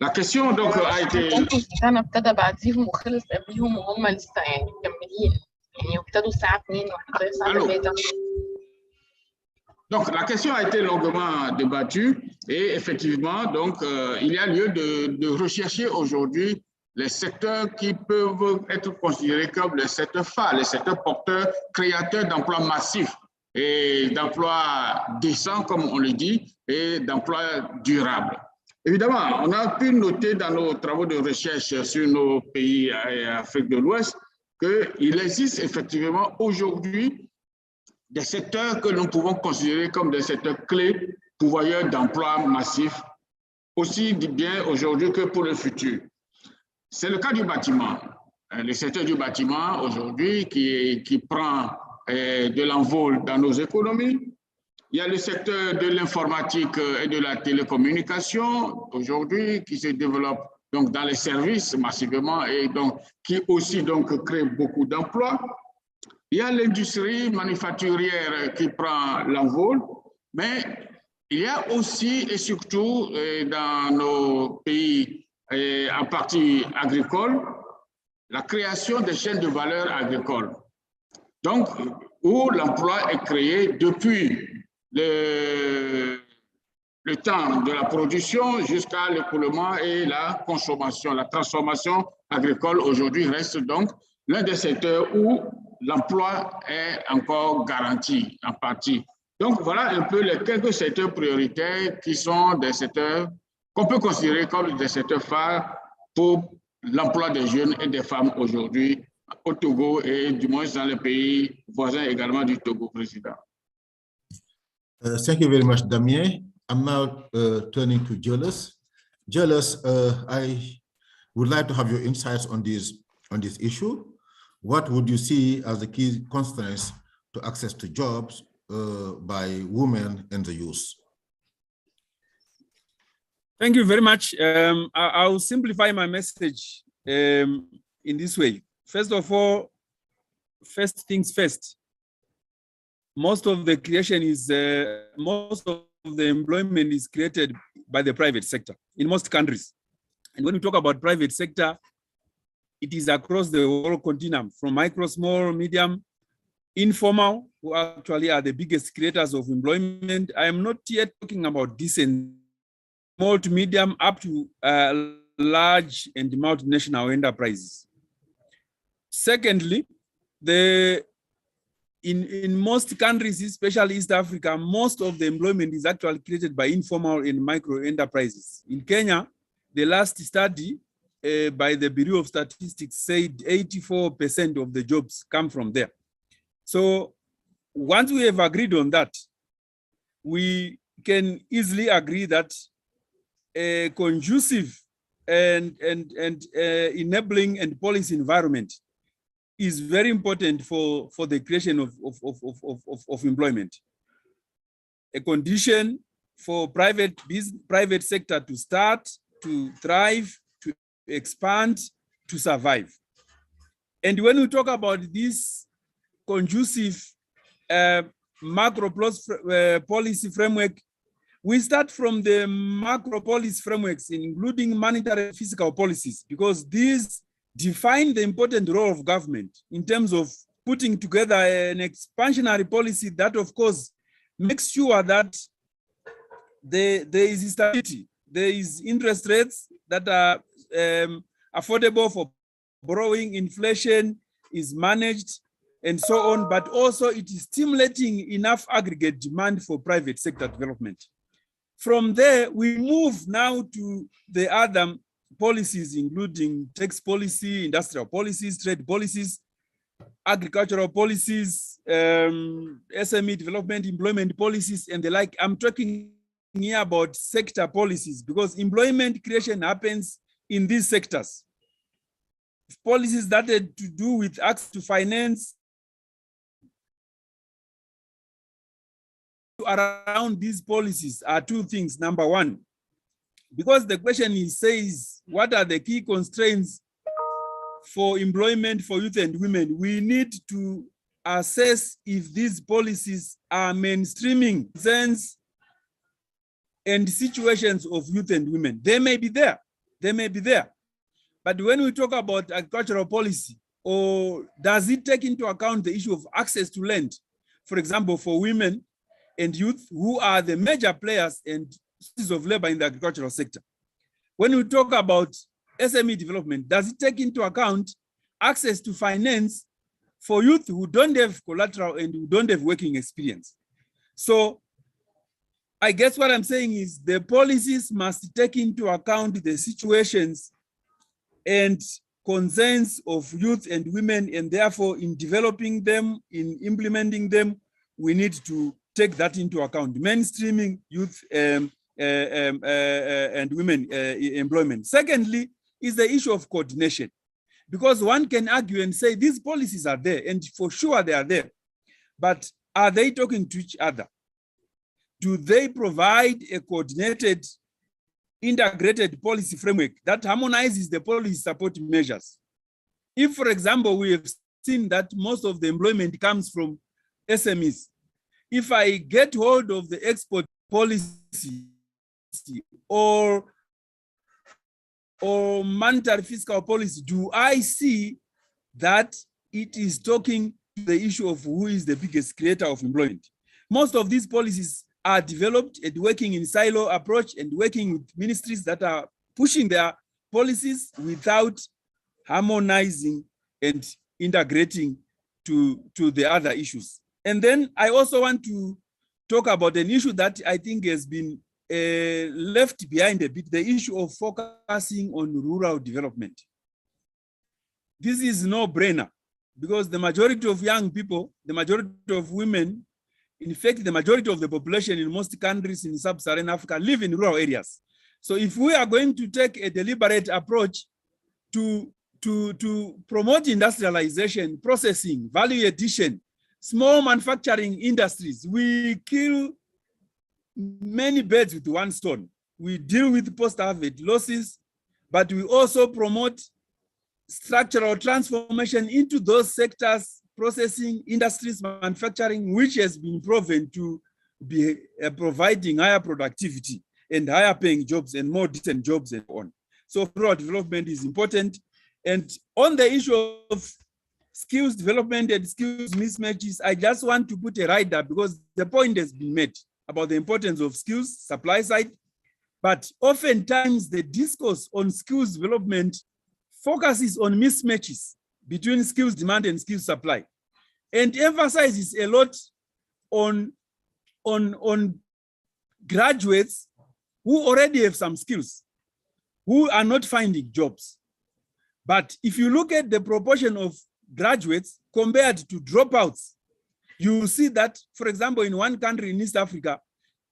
la question donc a été...
السنة ابتدى بعديهم وخلص قبليهم وهم لسه يعني مكملين يعني ابتدوا الساعة 2 وحتى الساعة 3.
Donc, la question a été longuement débattue et effectivement, donc, il y a lieu de rechercher aujourd'hui les secteurs qui peuvent être considérés comme les secteurs phares, les secteurs porteurs, créateurs d'emplois massifs et d'emplois décents, comme on le dit, et d'emplois durables. Évidemment, on a pu noter dans nos travaux de recherche sur nos pays Afrique de l'Ouest qu'il existe effectivement aujourd'hui des secteurs que nous pouvons considérer comme des secteurs clés pourvoyeurs d'emplois massifs, aussi bien aujourd'hui que pour le futur. C'est le cas du bâtiment. Le secteur du bâtiment aujourd'hui qui prend de l'envol dans nos économies. Il y a le secteur de l'informatique et de la télécommunication aujourd'hui qui se développe donc dans les services massivement et donc qui aussi donc crée beaucoup d'emplois. Il y a l'industrie manufacturière qui prend l'envol, mais il y a aussi et surtout dans nos pays en partie agricoles, la création des chaînes de valeur agricoles. Donc, où l'emploi est créé depuis le temps de la production jusqu'à l'écoulement et la consommation. La transformation agricole aujourd'hui reste donc l'un des secteurs où l'emploi est encore garanti en partie. Donc voilà un peu les quelques secteurs prioritaires qui sont des secteurs qu'on peut considérer comme des secteurs phares pour l'emploi des jeunes et des femmes aujourd'hui au Togo et du moins dans les pays voisins également du Togo, Président.
Thank you very much, Damien. I'm now turning to Julius. Julius, I would like to have your insights on this issue. What would you see as the key constraints to access to jobs by women and the youth?
Thank you very much. I will simplify my message in this way. First of all, first things first. Most of the creation is, most of the employment is created by the private sector in most countries. And when we talk about private sector, it is across the whole continuum, from micro, small, medium, informal, who actually are the biggest creators of employment. I am not yet talking about decent, small to medium, up to large and multinational enterprises. Secondly, in most countries, especially East Africa, most of the employment is actually created by informal and micro enterprises. In Kenya, the last study by the Bureau of Statistics said 84% of the jobs come from there. So once we have agreed on that, we can easily agree that a conducive and enabling and policy environment is very important for the creation of employment. A condition for private sector to start, to thrive, to expand, to survive. And when we talk about this conducive macro policy framework, we start from the macro policy frameworks, including monetary and fiscal policies, because these define the important role of government in terms of putting together an expansionary policy that, of course, makes sure that there is stability, there is interest rates that are affordable for borrowing, inflation is managed, and so on, but also it is stimulating enough aggregate demand for private sector development. From there, we move now to the other policies, including tax policy, industrial policies, trade policies, agricultural policies, SME development, employment policies, and the like. I'm talking here about sector policies because employment creation happens in these sectors. Policies that had to do with access to finance around these policies are two things. Number one, because the question says, what are the key constraints for employment for youth and women? We need to assess if these policies are mainstreaming concerns and situations of youth and women. They may be there, they may be there. But when we talk about agricultural policy, or does it take into account the issue of access to land, for example, for women and youth who are the major players and sources of labor in the agricultural sector? When we talk about SME development, does it take into account access to finance for youth who don't have collateral and who don't have working experience? So I guess what I'm saying is the policies must take into account the situations and concerns of youth and women, and therefore in developing them, in implementing them, we need to take that into account, mainstreaming youth and women employment. Secondly, is the issue of coordination, because one can argue and say these policies are there, and for sure they are there, but are they talking to each other? Do they provide a coordinated, integrated policy framework that harmonizes the policy support measures? If, for example, we have seen that most of the employment comes from SMEs, if I get hold of the export policy or monetary fiscal policy, do I see that it is talking to the issue of who is the biggest creator of employment? Most of these policies are developed and working in silo approach and working with ministries that are pushing their policies without harmonizing and integrating to the other issues. And then I also want to talk about an issue that I think has been left behind a bit, the issue of focusing on rural development. This is no brainer because the majority of young people, the majority of women, in fact, the majority of the population in most countries in sub-Saharan Africa live in rural areas. So if we are going to take a deliberate approach to promote industrialization, processing, value addition, small manufacturing industries, we kill many birds with one stone. We deal with post-harvest losses, but we also promote structural transformation into those sectors, processing, industries, manufacturing, which has been proven to be providing higher productivity and higher paying jobs and more decent jobs and so on. So rural development is important. And on the issue of skills development and skills mismatches, I just want to put a rider because the point has been made about the importance of skills, supply side, but oftentimes the discourse on skills development focuses on mismatches between skills demand and skills supply, and emphasizes a lot on graduates who already have some skills, who are not finding jobs. But if you look at the proportion of graduates compared to dropouts, you will see that, for example, in one country in East Africa,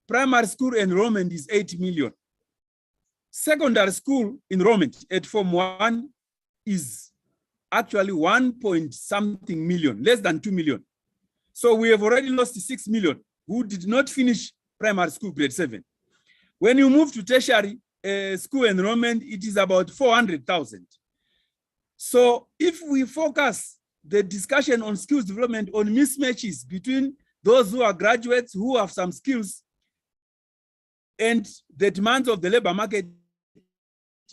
primary school enrollment is 8 million. Secondary school enrollment at Form 1 is actually 1.something million, less than 2 million. So we have already lost 6 million who did not finish primary school grade 7. When you move to tertiary school enrollment, it is about 400,000. So if we focus the discussion on skills development on mismatches between those who are graduates who have some skills and the demands of the labor market,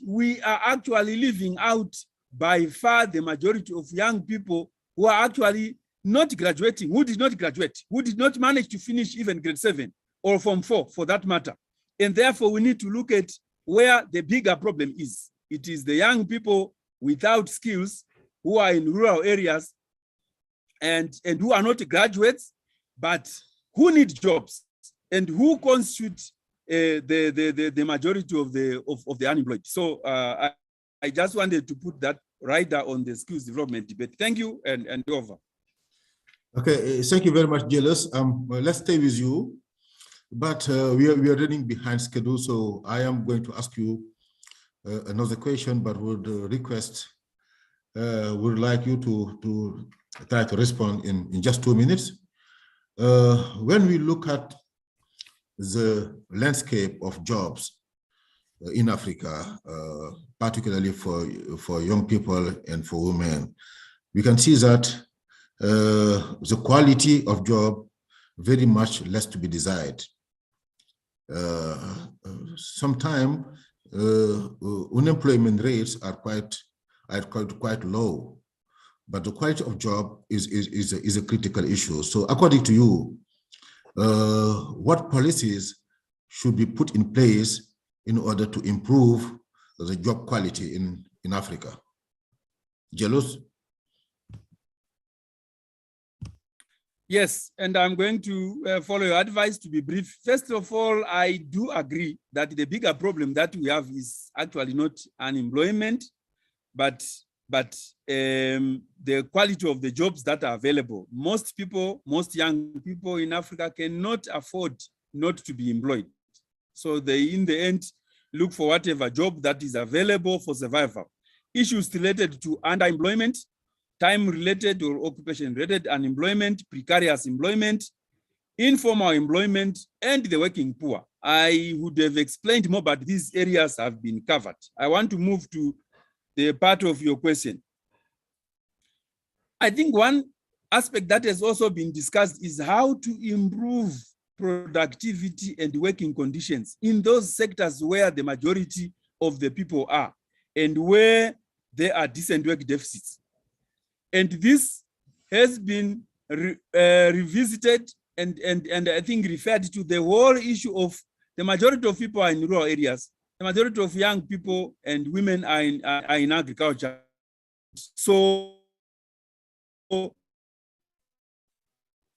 we are actually leaving out by far the majority of young people who are actually not graduating, who did not graduate, who did not manage to finish even grade 7 or Form 4 for that matter. And therefore we need to look at where the bigger problem is. It is the young people without skills who are in rural areas and who are not graduates, but who need jobs and who constitute the majority of the unemployed. So I just wanted to put that rider on the skills development debate. Thank you, and over.
Okay, thank you very much, Julius. Well, let's stay with you, but we are running behind schedule, so I am going to ask you another question, but would request, would like you to try to respond in just 2 minutes. When we look at the landscape of jobs in Africa, particularly for young people and for women, we can see that the quality of job very much less to be desired. Sometimes unemployment rates are quite low, but the quality of job is a critical issue. So according to you, what policies should be put in place in order to improve the job quality in Africa? Jealous?
Yes, and I'm going to follow your advice to be brief. First of all, I do agree that the bigger problem that we have is actually not unemployment, but the quality of the jobs that are available. Most people, most young people in Africa cannot afford not to be employed. So they, in the end, look for whatever job that is available for survival. Issues related to underemployment, time-related or occupation-related unemployment, precarious employment, informal employment, and the working poor. I would have explained more, but these areas have been covered. I want to move to the part of your question. I think one aspect that has also been discussed is how to improve productivity and working conditions in those sectors where the majority of the people are and where there are decent work deficits. And this has been revisited and I think referred to the whole issue of the majority of people are in rural areas. The majority of young people and women are in agriculture. So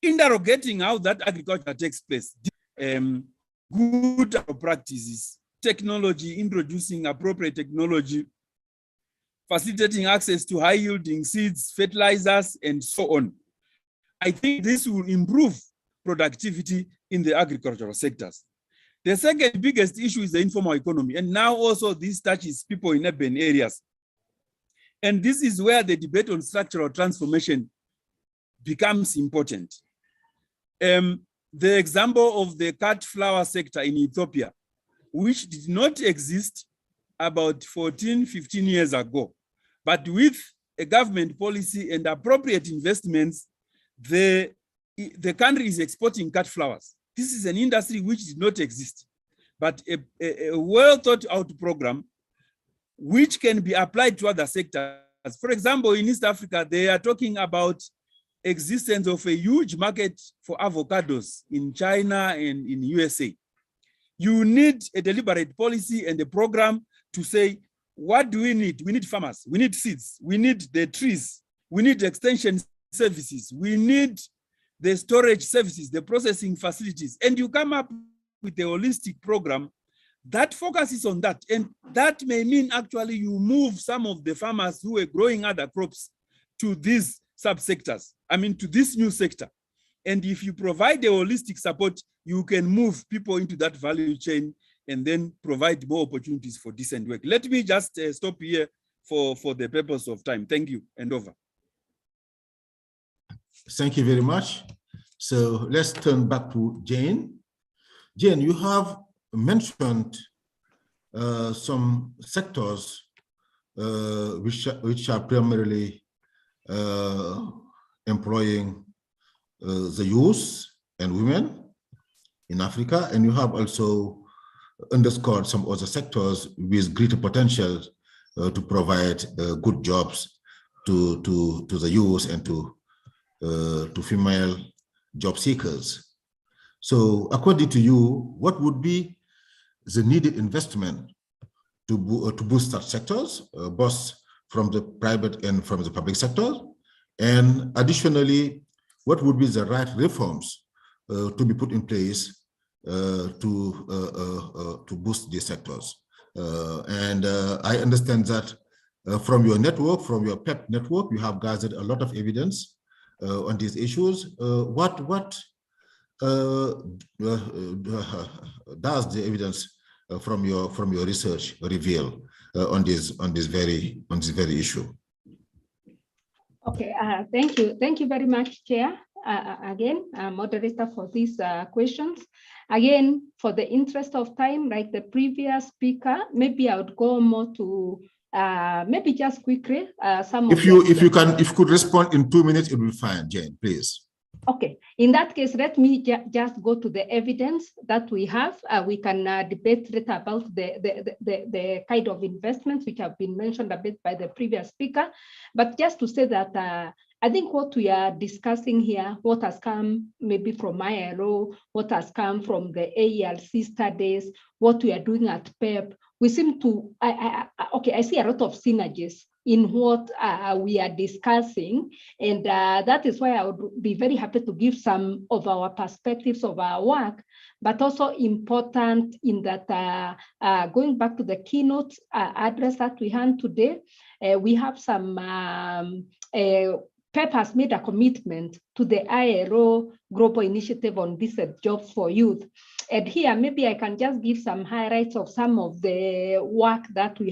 interrogating how that agriculture takes place, good practices, technology, introducing appropriate technology, facilitating access to high-yielding seeds, fertilizers, and so on. I think this will improve productivity in the agricultural sectors. The second biggest issue is the informal economy, and now also this touches people in urban areas. And this is where the debate on structural transformation becomes important. The example of the cut flower sector in Ethiopia, which did not exist about 14, 15 years ago. But with a government policy and appropriate investments, the country is exporting cut flowers. This is an industry which did not exist, but a well thought out program which can be applied to other sectors. For example, in East Africa, they are talking about existence of a huge market for avocados in China and in USA. You need a deliberate policy and a program to say, what do we need? We need farmers, we need seeds, we need the trees, we need extension services, we need the storage services, the processing facilities, and you come up with a holistic program that focuses on that. And that may mean actually you move some of the farmers who are growing other crops to these subsectors, to this new sector. And if you provide a holistic support, you can move people into that value chain and then provide more opportunities for decent work. Let me just stop here for the purpose of time. Thank you, and over.
Thank you very much. So let's turn back to Jane. Jane, you have mentioned some sectors which are primarily employing the youth and women in Africa, and you have also underscored some other sectors with greater potential to provide good jobs to the youth and to female job seekers. So according to you, what would be the needed investment to boost such sectors, both from the private and from the public sector? And additionally, what would be the right reforms to be put in place to boost these sectors? And I understand that from your network, from your PEP network, you have gathered a lot of evidence on these issues. What does the evidence from your research reveal on this very issue?
Okay, thank you very much, Chair. Again, moderator, for these questions. Again, for the interest of time, like the previous speaker, maybe I would go more to Maybe just quickly, some
if you could respond in 2 minutes, it will be fine, Jane, please.
Okay, in that case, let me just go to the evidence that we have. We can debate later about the kind of investments which have been mentioned a bit by the previous speaker. But just to say that I think what we are discussing here, what has come maybe from ILO, what has come from the AELC studies, what we are doing at PEP, we seem to, I see a lot of synergies in what we are discussing. And that is why I would be very happy to give some of our perspectives of our work, but also important in that going back to the keynote address that we had today, we have some, PEP has made a commitment to the ILO Global Initiative on Decent Jobs for Youth. And here, maybe I can just give some highlights of some of the work that we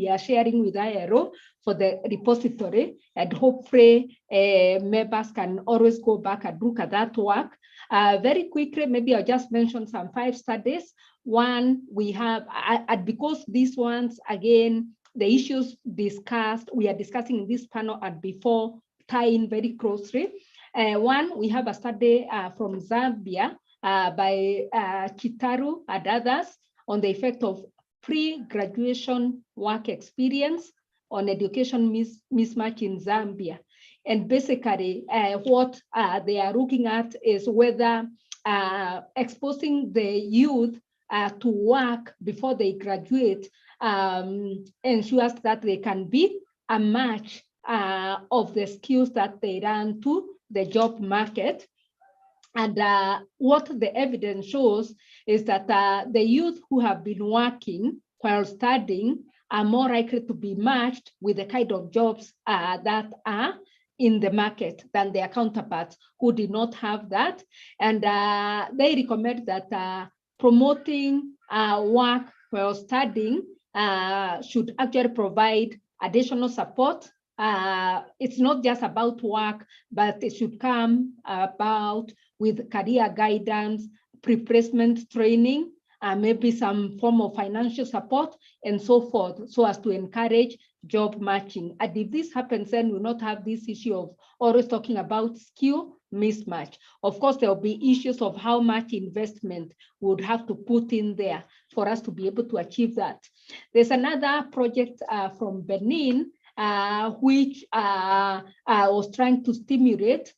are sharing with ILO for the repository, and hopefully members can always go back and look at that work. Very quickly, maybe I'll just mention some 5 studies. One, we have, and because these ones, again, the issues discussed, we are discussing in this panel and before, tie in very closely. One, we have a study from Zambia by Chitaru and others on the effect of pre-graduation work experience on education mismatch in Zambia. And basically what they are looking at is whether exposing the youth to work before they graduate ensures that they can be a match of the skills that they run to the job market. And what the evidence shows is that the youth who have been working while studying are more likely to be matched with the kind of jobs that are in the market than their counterparts who did not have that. And they recommend that promoting work while studying should actually provide additional support. It's not just about work, but it should come about with career guidance, pre-placement training, maybe some form of financial support, and so forth, so as to encourage job matching. And if this happens, then we'll not have this issue of always talking about skill mismatch. Of course, there will be issues of how much investment we would have to put in there for us to be able to achieve that. There's another project from Benin, which was trying to stimulate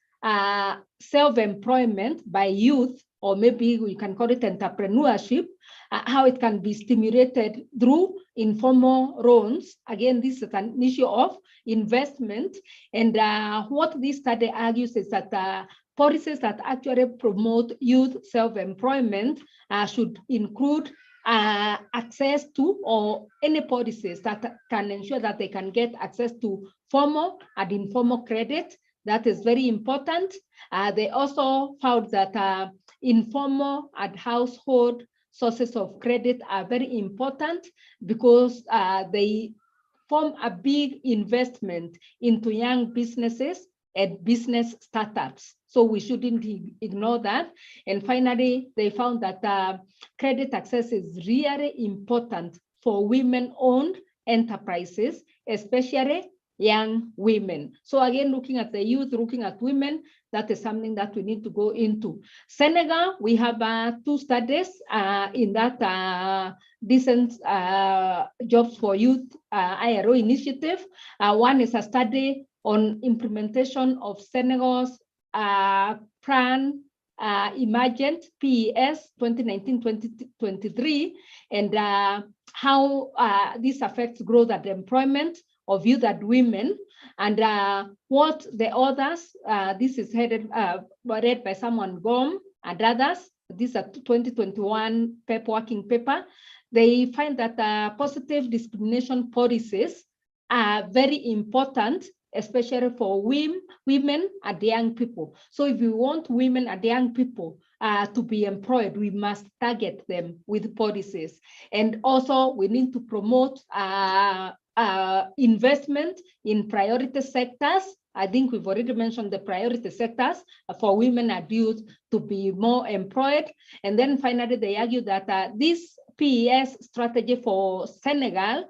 self-employment by youth, or maybe we can call it entrepreneurship, how it can be stimulated through informal loans. Again, this is an issue of investment. And what this study argues is that policies that actually promote youth self-employment should include access to, or any policies that can ensure that they can get access to formal and informal credit. That is very important. They also found that informal and household sources of credit are very important because they form a big investment into young businesses and business startups. So we shouldn't ignore that. And finally, they found that credit access is really important for women-owned enterprises, especially young women. So again, looking at the youth, looking at women, that is something that we need to go into. Senegal, we have 2 studies in that decent jobs for youth IRO initiative. One is a study on implementation of Senegal's plan Emergent PES 2019-2023, and how this affects growth and employment of youth and women, and what the others, this is read by someone Gom and others, this is a 2021 PEP working paper. They find that positive discrimination policies are very important, especially for women and young people. So if we want women and young people to be employed, we must target them with policies. And also we need to promote investment in priority sectors. I think we've already mentioned the priority sectors for women and youth to be more employed. And then finally, they argue that these PES strategy for Senegal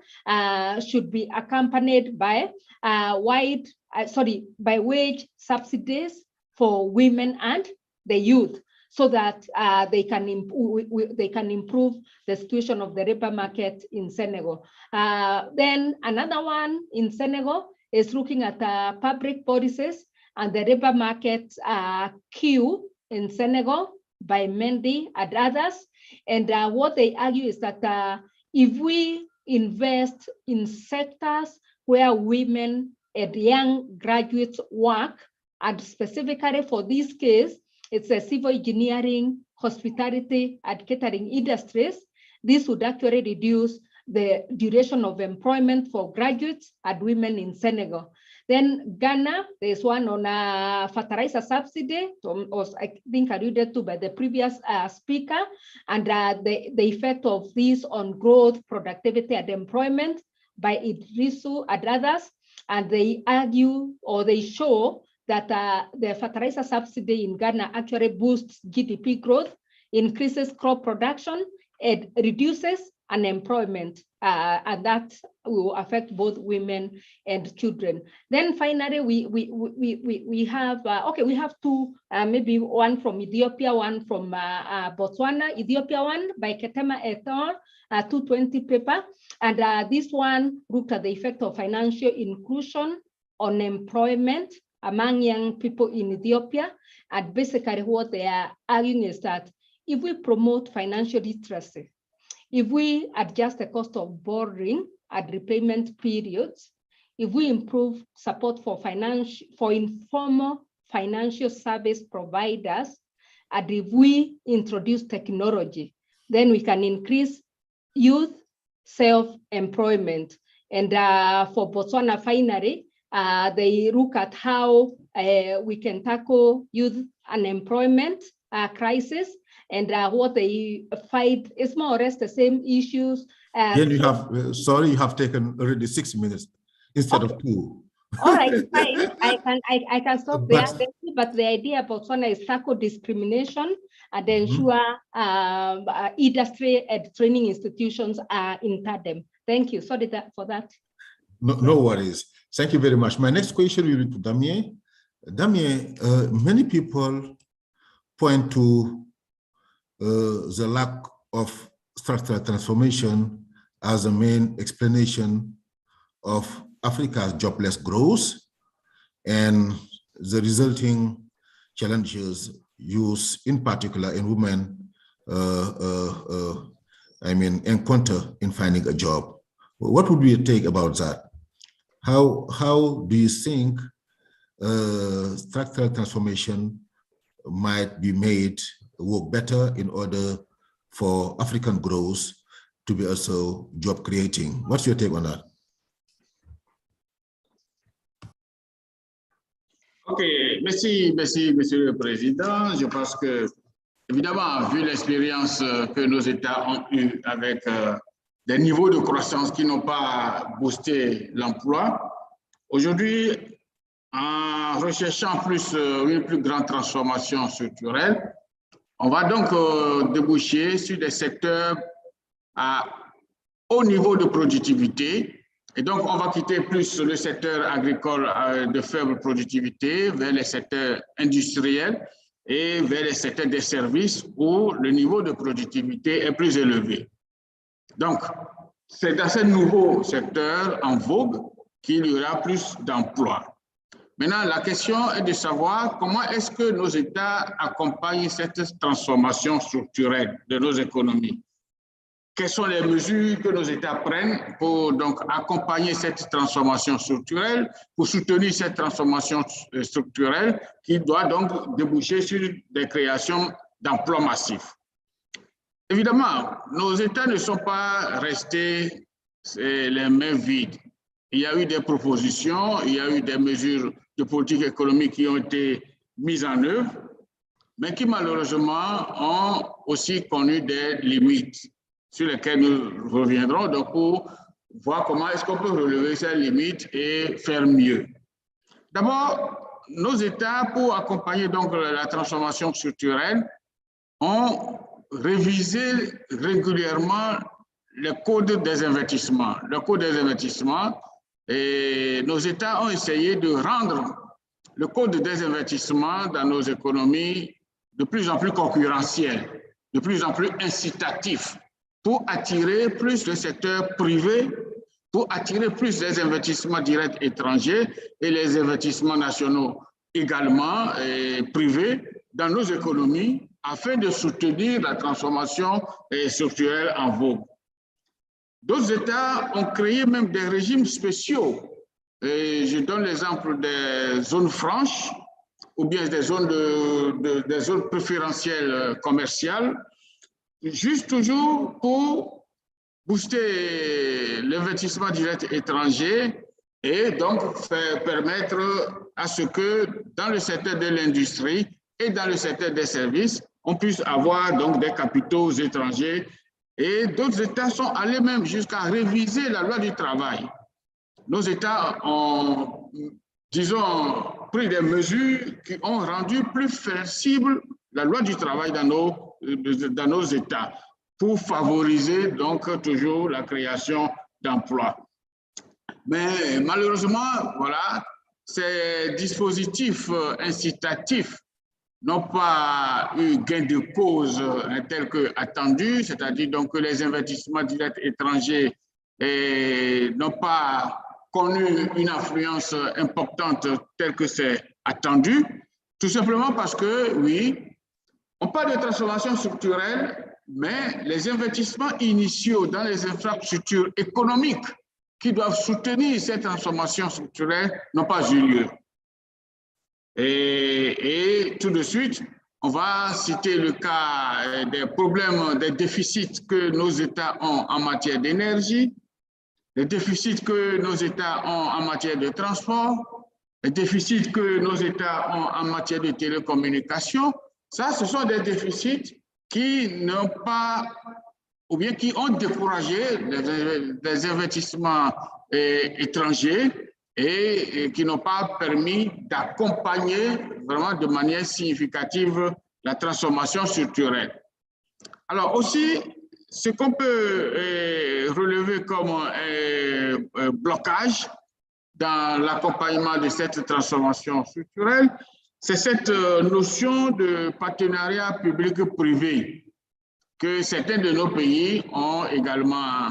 should be accompanied by by wage subsidies for women and the youth, so that they can improve the situation of the labor market in Senegal. Then another one in Senegal is looking at public policies and the labor market queue in Senegal by Mendy and others. And what they argue is that if we invest in sectors where women and young graduates work, and specifically for this case, it's a civil engineering, hospitality, and catering industries, this would actually reduce the duration of employment for graduates and women in Senegal. Then Ghana, there's one on fertilizer subsidy, was I think alluded to by the previous speaker, and the effect of this on growth, productivity, and employment by Idrisu and others. And they argue, or they show, that the fertilizer subsidy in Ghana actually boosts GDP growth, increases crop production, and reduces unemployment, and that will affect both women and children. Then finally, we have we have two, maybe one from Ethiopia, one from Botswana. Ethiopia one by Ketema et al. 220 paper, and this one looked at the effect of financial inclusion on employment among young people in Ethiopia. And basically what they are arguing is that if we promote financial literacy, if we adjust the cost of borrowing at repayment periods, if we improve support for informal financial service providers, and if we introduce technology, then we can increase youth self-employment. And for Botswana, finally, they look at how we can tackle youth unemployment crisis, and what they fight is more or less the same issues.
Then you have, sorry, you have taken already 6 minutes instead of 2.
All right, fine. I can stop there. But the idea of Botswana is tackle discrimination and ensure industry and training institutions are in tandem. Thank you. Sorry for that.
No worries. Thank you very much. My next question will be to Damien. Damien, many people point to the lack of structural transformation as a main explanation of Africa's jobless growth and the resulting challenges used in particular in women, encounter in finding a job. What would be your take about that? How do you think structural transformation might be made work better in order for African growth to be also job creating? What's your take on that?
Ok, merci, Monsieur le Président. Je pense que, évidemment, vu l'expérience que nos États ont eue avec des niveaux de croissance qui n'ont pas boosté l'emploi, aujourd'hui, en recherchant une plus grande transformation structurelle, on va donc déboucher sur des secteurs à haut niveau de productivité. Et donc, on va quitter plus le secteur agricole de faible productivité vers les secteurs industriels et vers les secteurs des services où le niveau de productivité est plus élevé. Donc, c'est dans ces nouveaux secteurs en vogue qu'il y aura plus d'emplois. Maintenant, la question est de savoir comment est-ce que nos États accompagnent cette transformation structurelle de nos économies. Quelles sont les mesures que nos États prennent pour donc accompagner cette transformation structurelle, pour soutenir cette transformation structurelle qui doit donc déboucher sur des créations d'emplois massifs. Évidemment, nos États ne sont pas restés les mains vides. Il y a eu des propositions, il y a eu des mesures de politique économique qui ont été mises en œuvre, mais qui malheureusement ont aussi connu des limites sur lesquelles nous reviendrons donc pour voir comment est-ce qu'on peut relever ces limites et faire mieux. D'abord, nos États, pour accompagner donc la transformation structurelle, ont réviser régulièrement le code des investissements. Le code des investissements, et nos États ont essayé de rendre le code des investissements dans nos économies de plus en plus concurrentiel, de plus en plus incitatif, pour attirer plus le secteur privé, pour attirer plus les investissements directs étrangers et les investissements nationaux également privés dans nos économies afin de soutenir la transformation structurelle en vogue. D'autres États ont créé même des régimes spéciaux. Et je donne l'exemple des zones franches ou bien des zones, des zones préférentielles commerciales, juste toujours pour booster l'investissement direct étranger et donc permettre à ce que dans le secteur de l'industrie et dans le secteur des services, on puisse avoir donc des capitaux étrangers. Et d'autres États sont allés même jusqu'à réviser la loi du travail. Nos États ont, disons, pris des mesures qui ont rendu plus flexible la loi du travail dans nos États pour favoriser donc toujours la création d'emplois. Mais malheureusement, voilà, ces dispositifs incitatifs n'ont pas eu gain de cause tel que attendu, c'est-à-dire donc que les investissements directs étrangers n'ont pas connu une influence importante telle que c'est attendu, tout simplement parce que, oui, on parle de transformation structurelle, mais les investissements initiaux dans les infrastructures économiques qui doivent soutenir cette transformation structurelle n'ont pas eu lieu. Et tout de suite, on va citer le cas des problèmes, des déficits que nos États ont en matière d'énergie, les déficits que nos États ont en matière de transport, les déficits que nos États ont en matière de télécommunications. Ça, ce sont des déficits qui n'ont pas, ou bien qui ont découragé les investissements étrangers et qui n'ont pas permis d'accompagner vraiment de manière significative la transformation structurelle. Alors aussi, ce qu'on peut relever comme blocage dans l'accompagnement de cette transformation structurelle, c'est cette notion de partenariat public-privé que certains de nos pays ont également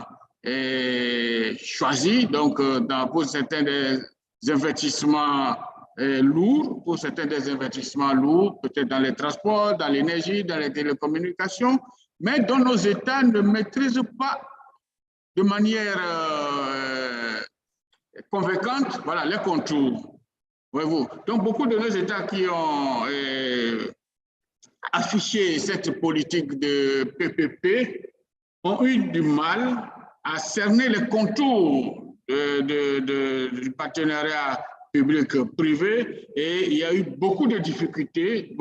choisi, donc pour certains des investissements lourds, pour certains des investissements lourds, peut-être dans les transports, dans l'énergie, dans les télécommunications, mais dont nos États ne maîtrisent pas de manière convaincante, voilà, les contours. Voyez-vous. Donc, beaucoup de nos États qui ont affiché cette politique de PPP ont eu du mal à cerner les contours du partenariat public-privé et il y a eu beaucoup de difficultés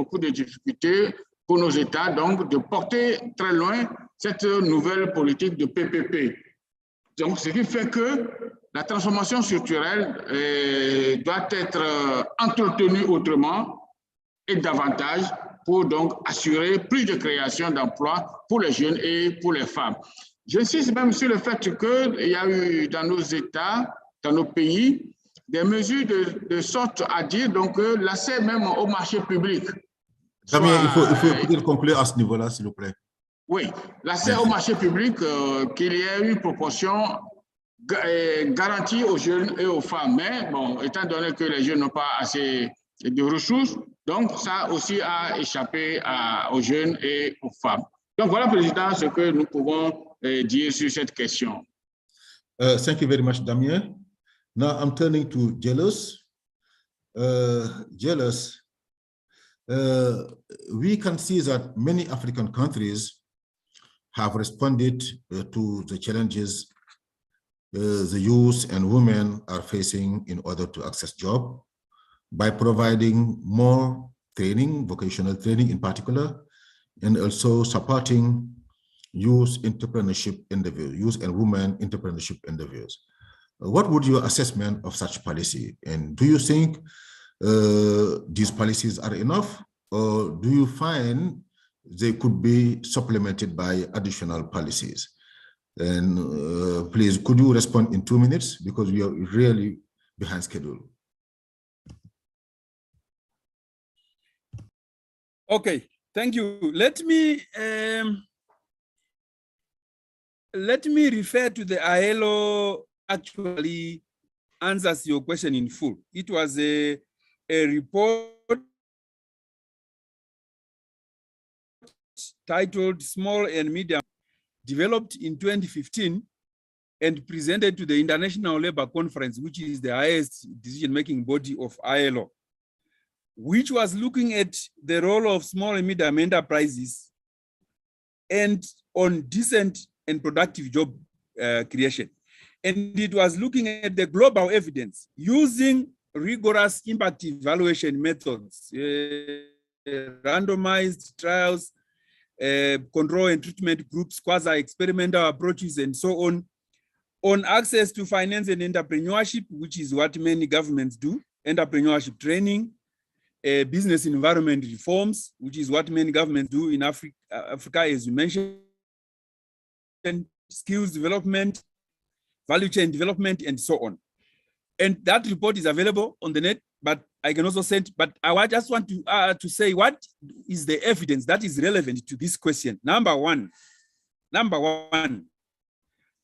pour nos États donc de porter très loin cette nouvelle politique de PPP. Donc, ce qui fait que la transformation structurelle doit être entretenue autrement et davantage pour donc assurer plus de création d'emplois pour les jeunes et pour les femmes. J'insiste même sur le fait qu'il y a eu dans nos États, dans nos pays, des mesures de sorte à dire donc l'accès même au marché public.
Damien, il faut peut-être conclure à ce niveau-là, s'il vous plaît.
Oui, l'accès au marché public, qu'il y ait une proportion garantie aux jeunes et aux femmes. Mais bon, étant donné que les jeunes n'ont pas assez de ressources, donc ça aussi a échappé aux jeunes et aux femmes. Donc voilà, Président, ce que nous pouvons dire sur cette question.
Thank you very much, Damien. Now I'm turning to Jealous. Jealous, we can see that many African countries have responded to the challenges the youth and women are facing in order to access jobs by providing more training, vocational training in particular, and also supporting youth entrepreneurship interviews, youth and women entrepreneurship interviews. What would your assessment of such policy? And do you think these policies are enough, or do you find they could be supplemented by additional policies. And please, could you respond in 2 minutes, because we are really behind schedule.
Okay, thank you. Let me refer to the ILO actually answers your question in full. It was a report titled Small and Medium, developed in 2015 and presented to the International Labour Conference, which is the highest decision-making body of ILO, which was looking at the role of small and medium enterprises and on decent and productive job creation. And it was looking at the global evidence using rigorous impact evaluation methods, randomized trials, control and treatment groups, quasi-experimental approaches, and so on access to finance and entrepreneurship, which is what many governments do, entrepreneurship training, business environment reforms, which is what many governments do in Africa, as you mentioned, skills development, value chain development, and so on. And that report is available on the net, but I can also send, but I just want to say what is the evidence that is relevant to this question. Number one,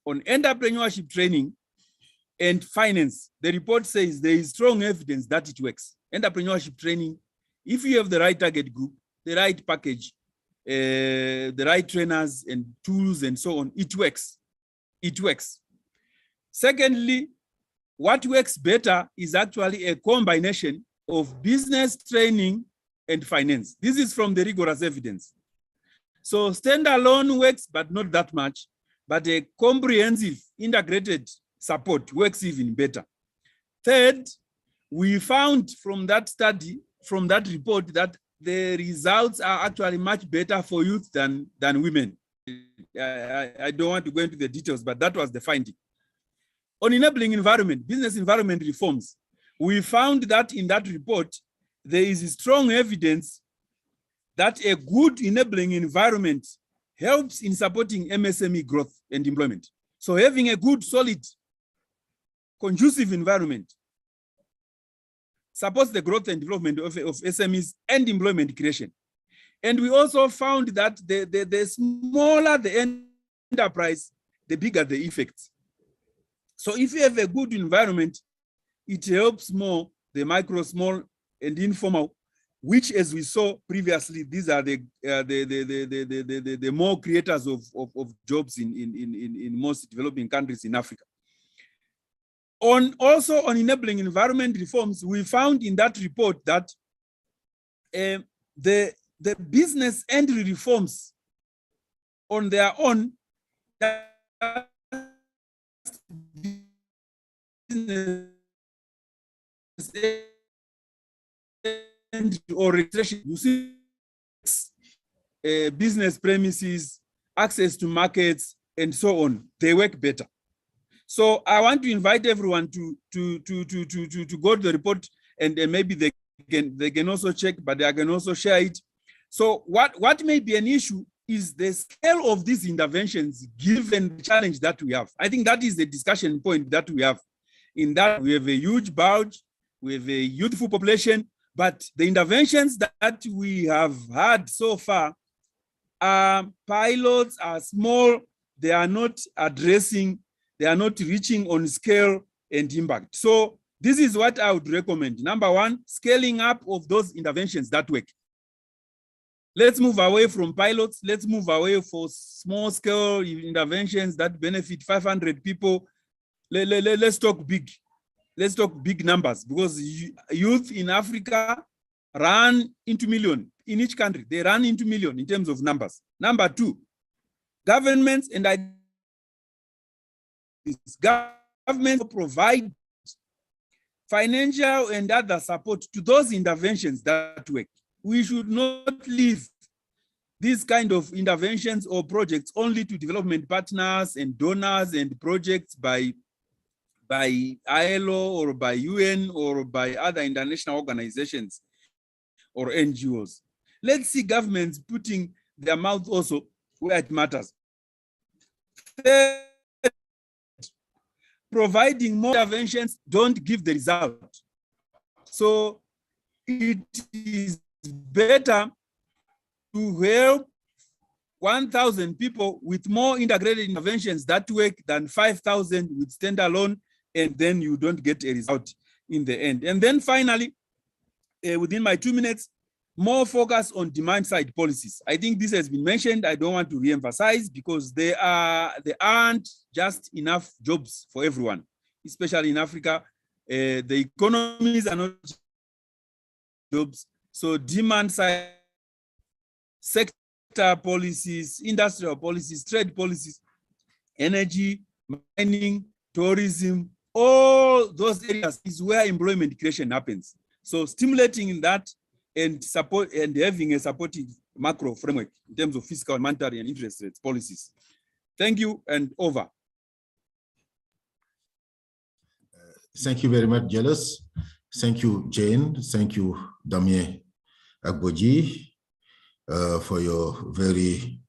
on entrepreneurship training and finance, the report says there is strong evidence that it works. Entrepreneurship training, if you have the right target group, the right package, the right trainers and tools and so on, it works. It works. Secondly, what works better is actually a combination of business training and finance. This is from the rigorous evidence. So standalone works, but not that much. But a comprehensive, integrated support works even better. Third, we found from that study, from that report, that the results are actually much better for youth than women. I don't want to go into the details, but that was the finding. On enabling environment, business environment reforms, we found that in that report, there is strong evidence that a good enabling environment helps in supporting MSME growth and employment. So having a good, solid, conducive environment supports the growth and development of SMEs and employment creation. And we also found that the smaller the enterprise, the bigger the effects. So if you have a good environment, it helps more the micro, small, and informal, which, as we saw previously, these are the more creators of jobs in most developing countries in Africa. Also on enabling environment reforms, we found in that report that the business entry reforms on their own or registration, you see business premises, access to markets, and so on, they work better. So I want to invite everyone to go to the report, and maybe they can also check, but I can also share it. So what may be an issue is the scale of these interventions given the challenge that we have. I think that is the discussion point that we have. In that we have a huge bulge, we have a youthful population, but the interventions that we have had so far are pilots, are small, they are not addressing, they are not reaching on scale and impact. So this is what I would recommend. Number one, scaling up of those interventions that work. Let's move away from pilots. Let's move away for small scale interventions that benefit 500 people. Let's talk big. Let's talk big numbers, because youth in Africa run into million in each country. They run into million in terms of numbers. Number two, governments and governments provide financial and other support to those interventions that work. We should not leave these kind of interventions or projects only to development partners and donors and projects by ILO or by UN or by other international organizations or NGOs. Let's see governments putting their mouth also where it matters. Third, providing more interventions don't give the result. So it is better to help 1,000 people with more integrated interventions that work than 5,000 with standalone, and then you don't get a result in the end. And then finally, within my 2 minutes, more focus on demand side policies. I think this has been mentioned. I don't want to re-emphasize because there aren't just enough jobs for everyone, especially in Africa. The economies are not jobs. So demand side, sector policies, industrial policies, trade policies, energy, mining, tourism, all those areas is where employment creation happens. So stimulating that and support and having a supportive macro framework in terms of fiscal, monetary, and interest rates policies. Thank you, and over.
Thank you very much, Jealous. Thank you, Jane. Thank you, Damien Agboji, for your very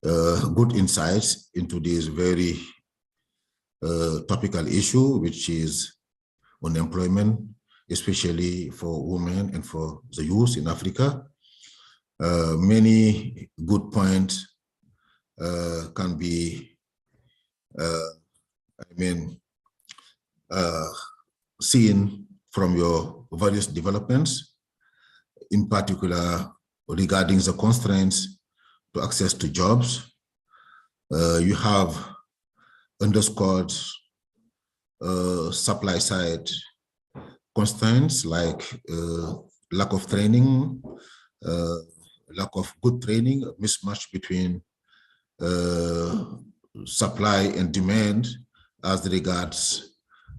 good insights into this very topical issue, which is unemployment, especially for women and for the youth in Africa. Many good points can be, seen from your various developments, in particular regarding the constraints to access to jobs. You have underscored supply side constraints like lack of training, lack of good training, a mismatch between supply and demand as regards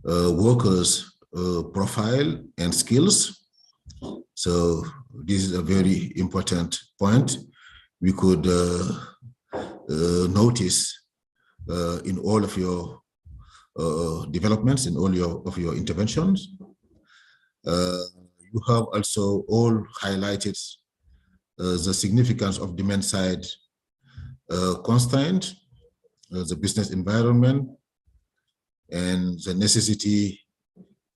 workers' profile and skills. So this is a very important point we could notice in all of your developments, in all of your interventions. You have also all highlighted the significance of demand side constraint, the business environment, and the necessity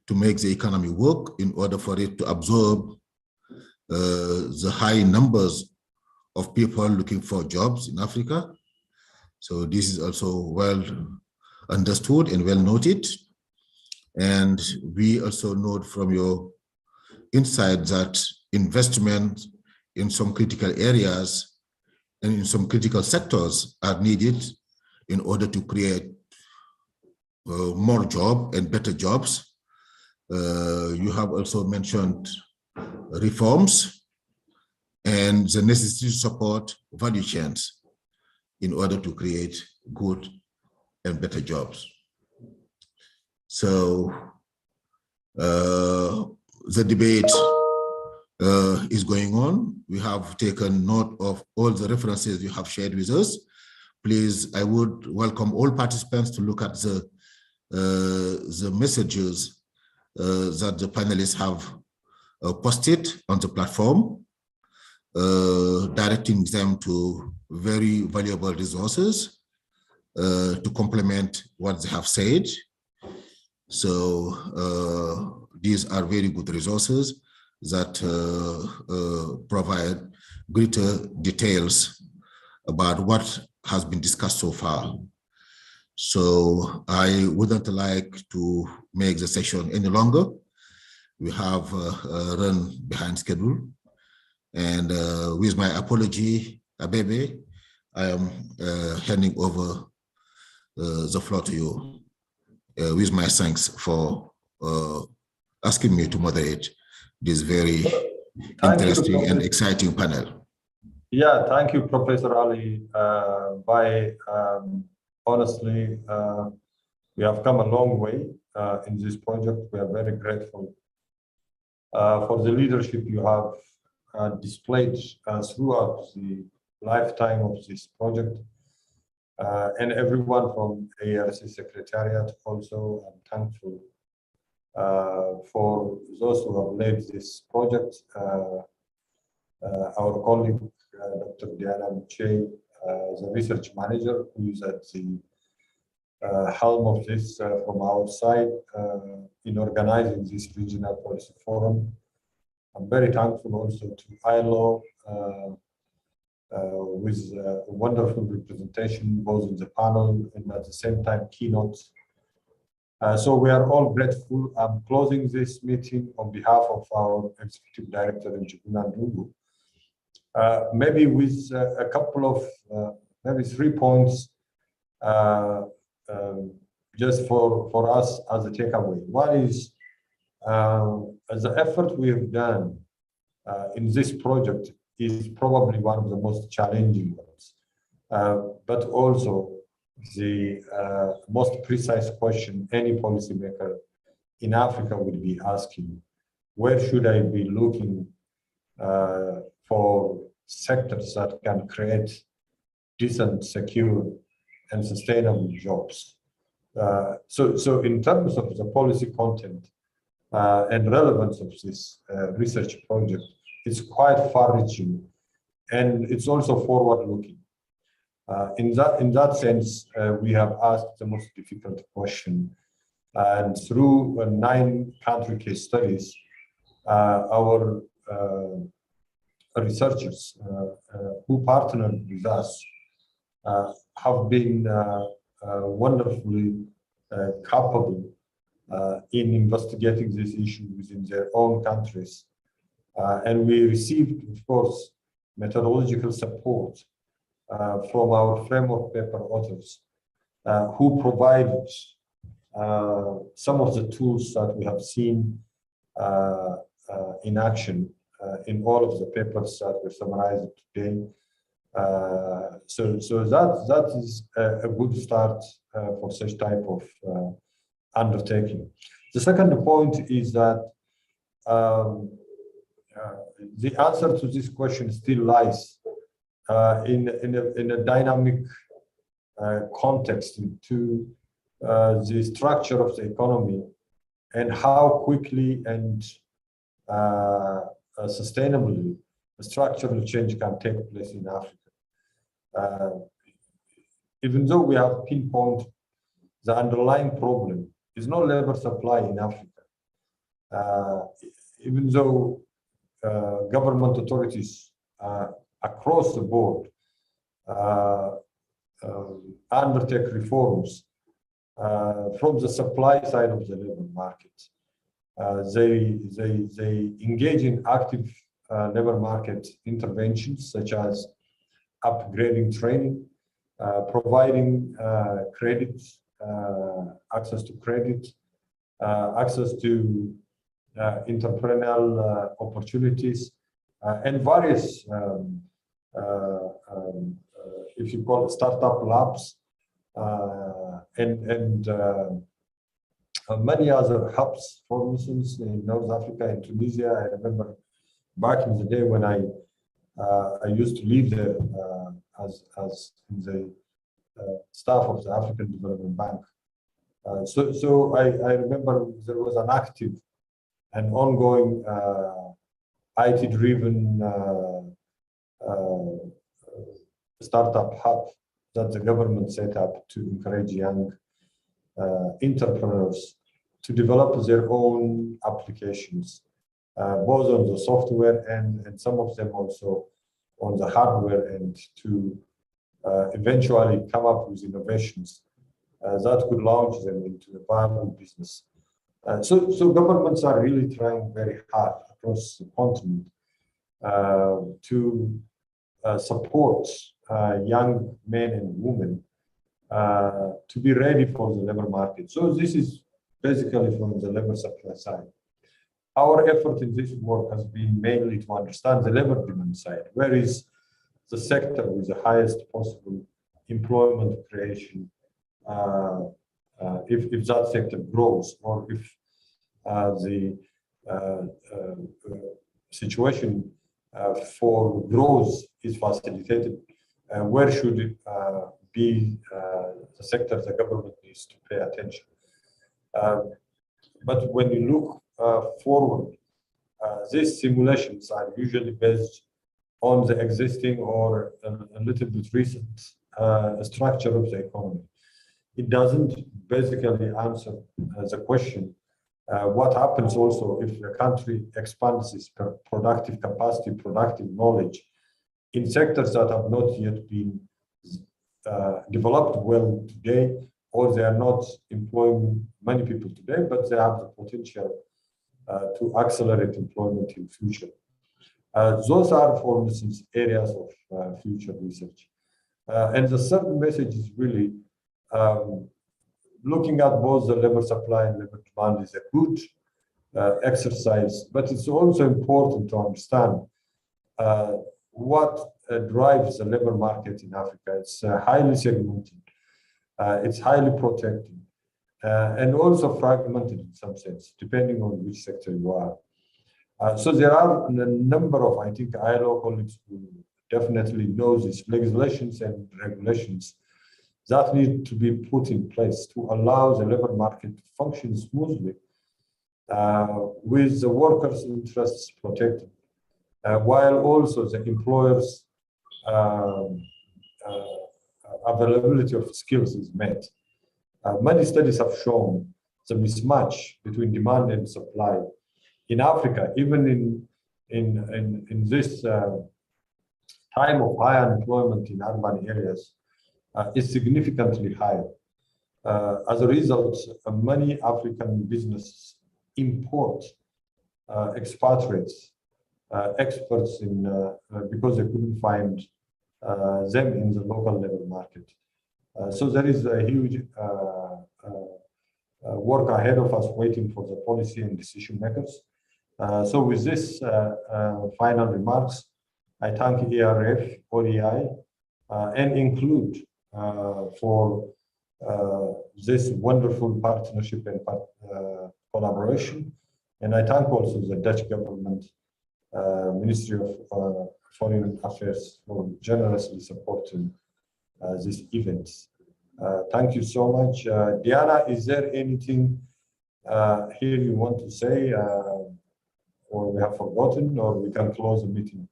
to make the economy work in order for it to absorb the high numbers of people looking for jobs in Africa. So this is also well understood and well noted. And we also note from your insight that investment in some critical areas and in some critical sectors are needed in order to create more jobs and better jobs. You have also mentioned reforms and the necessity to support value chains in order to create good and better jobs. So the debate is going on. We have taken note of all the references you have shared with us. Please, I would welcome all participants to look at the messages that the panelists have posted on the platform, directing them to very valuable resources to complement what they have said. So these are very good resources that provide greater details about what has been discussed so far. So I wouldn't like to make the session any longer. We have run behind schedule. And with my apology, Abebe, I am handing over the floor to you with my thanks for asking me to moderate this very interesting and exciting panel.
Yeah, thank you, Professor Ali. Honestly, we have come a long way in this project. We are very grateful for the leadership you have displayed throughout the lifetime of this project. And everyone from ARC Secretariat also, I'm thankful for those who have led this project our colleague, Dr. Diana Mche, the research manager, who is at the helm of this from outside in organizing this regional policy forum. I'm very thankful also to ILO with a wonderful representation both in the panel and at the same time keynotes. So we are all grateful. I'm closing this meeting on behalf of our Executive Director in Njuguna Ndungu. Maybe with a couple of, maybe 3 points just for us as a takeaway. One is the effort we have done in this project is probably one of the most challenging ones, but also the most precise question any policymaker in Africa would be asking: where should I be looking for sectors that can create decent, secure, and sustainable jobs? So in terms of the policy content and relevance of this research project, it's quite far-reaching, and it's also forward-looking. In that sense, we have asked the most difficult question, and through 9 country case studies, our researchers who partnered with us have been wonderfully capable in investigating this issue within their own countries. And we received, of course, methodological support from our framework paper authors who provided some of the tools that we have seen in action in all of the papers that were summarized today. So that is a good start for such type of undertaking. The second point is that the answer to this question still lies in a dynamic context to the structure of the economy and how quickly and sustainably the structural change can take place in Africa. Even though we have pinpointed the underlying problem is no labor supply in Africa. Even though government authorities across the board undertake reforms from the supply side of the labor market. They engage in active labor market interventions such as upgrading training, providing credit, access to credit, access to entrepreneurial opportunities, and various, if you call it, startup labs, and many other hubs, for instance, in North Africa and Tunisia. I remember back in the day when I used to live there as in the staff of the African Development Bank. So I remember there was an active and ongoing IT-driven startup hub that the government set up to encourage young entrepreneurs to develop their own applications, both on the software and some of them also on the hardware, and to eventually come up with innovations that could launch them into a viable business. So governments are really trying very hard across the continent to support young men and women to be ready for the labor market. So this is basically from the labor supply side. Our effort in this work has been mainly to understand the labor demand side. Where is the sector with the highest possible employment creation if that sector grows, or if the situation for growth is facilitated, where should it be the sector the government needs to pay attention. But when you look forward, these simulations are usually based on the existing or a little bit recent structure of the economy. It doesn't basically answer the question, what happens also if the country expands its productive capacity, productive knowledge in sectors that have not yet been developed well today, or they are not employing many people today, but they have the potential to accelerate employment in future. Those are, for instance, areas of future research. And the third message is really looking at both the labor supply and labor demand is a good exercise, but it's also important to understand what drives the labor market in Africa. It's highly segmented, it's highly protected, and also fragmented in some sense, depending on which sector you are. So there are a number of, I think, ILO colleagues who definitely know these legislations and regulations that need to be put in place to allow the labor market to function smoothly with the workers' interests protected, while also the employers' availability of skills is met. Many studies have shown the mismatch between demand and supply in Africa, even in this time of high unemployment in urban areas, is significantly higher. As a result, many African businesses import expatriates, experts in because they couldn't find them in the local labor market. So there is a huge work ahead of us waiting for the policy and decision makers. So with this final remarks, I thank ERF, ODI, and include for this wonderful partnership and collaboration. And I thank also the Dutch government, Ministry of Foreign Affairs, for generously supporting this event. Thank you so much. Diana, is there anything here you want to say, or we have forgotten, or we can close the meeting?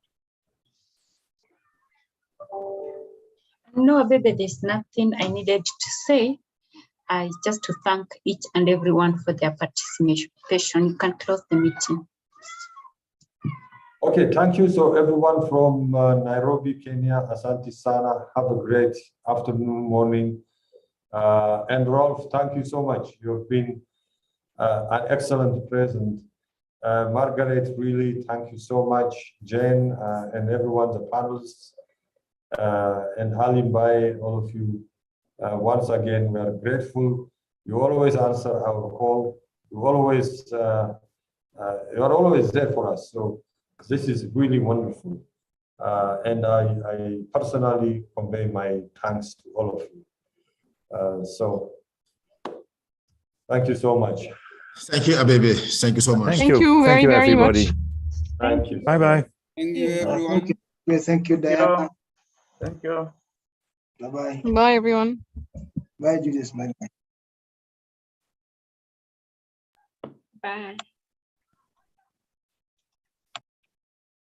No, baby, there's nothing I needed to say. Just to thank each and everyone for their participation. You can close the meeting.
Okay, thank you. So everyone from Nairobi, Kenya, Asante Sana, have a great afternoon, morning. And Rolf, thank you so much. You've been an excellent present. Margaret, really, thank you so much. Jane and everyone, the panelists, and Halim Bai, all of you. Once again, we are grateful. You always answer our call. You are always there for us. So this is really wonderful. And I personally convey my thanks to all of you. So thank you so much.
Thank you, Abebe. Thank you so much.
Thank you very, very
everybody.
much.
Thank you.
Bye-bye.
Thank you, everyone.
Thank you, Diana.
Thank you.
Bye-bye.
Bye, everyone.
Bye, Julius. Bye.
Bye.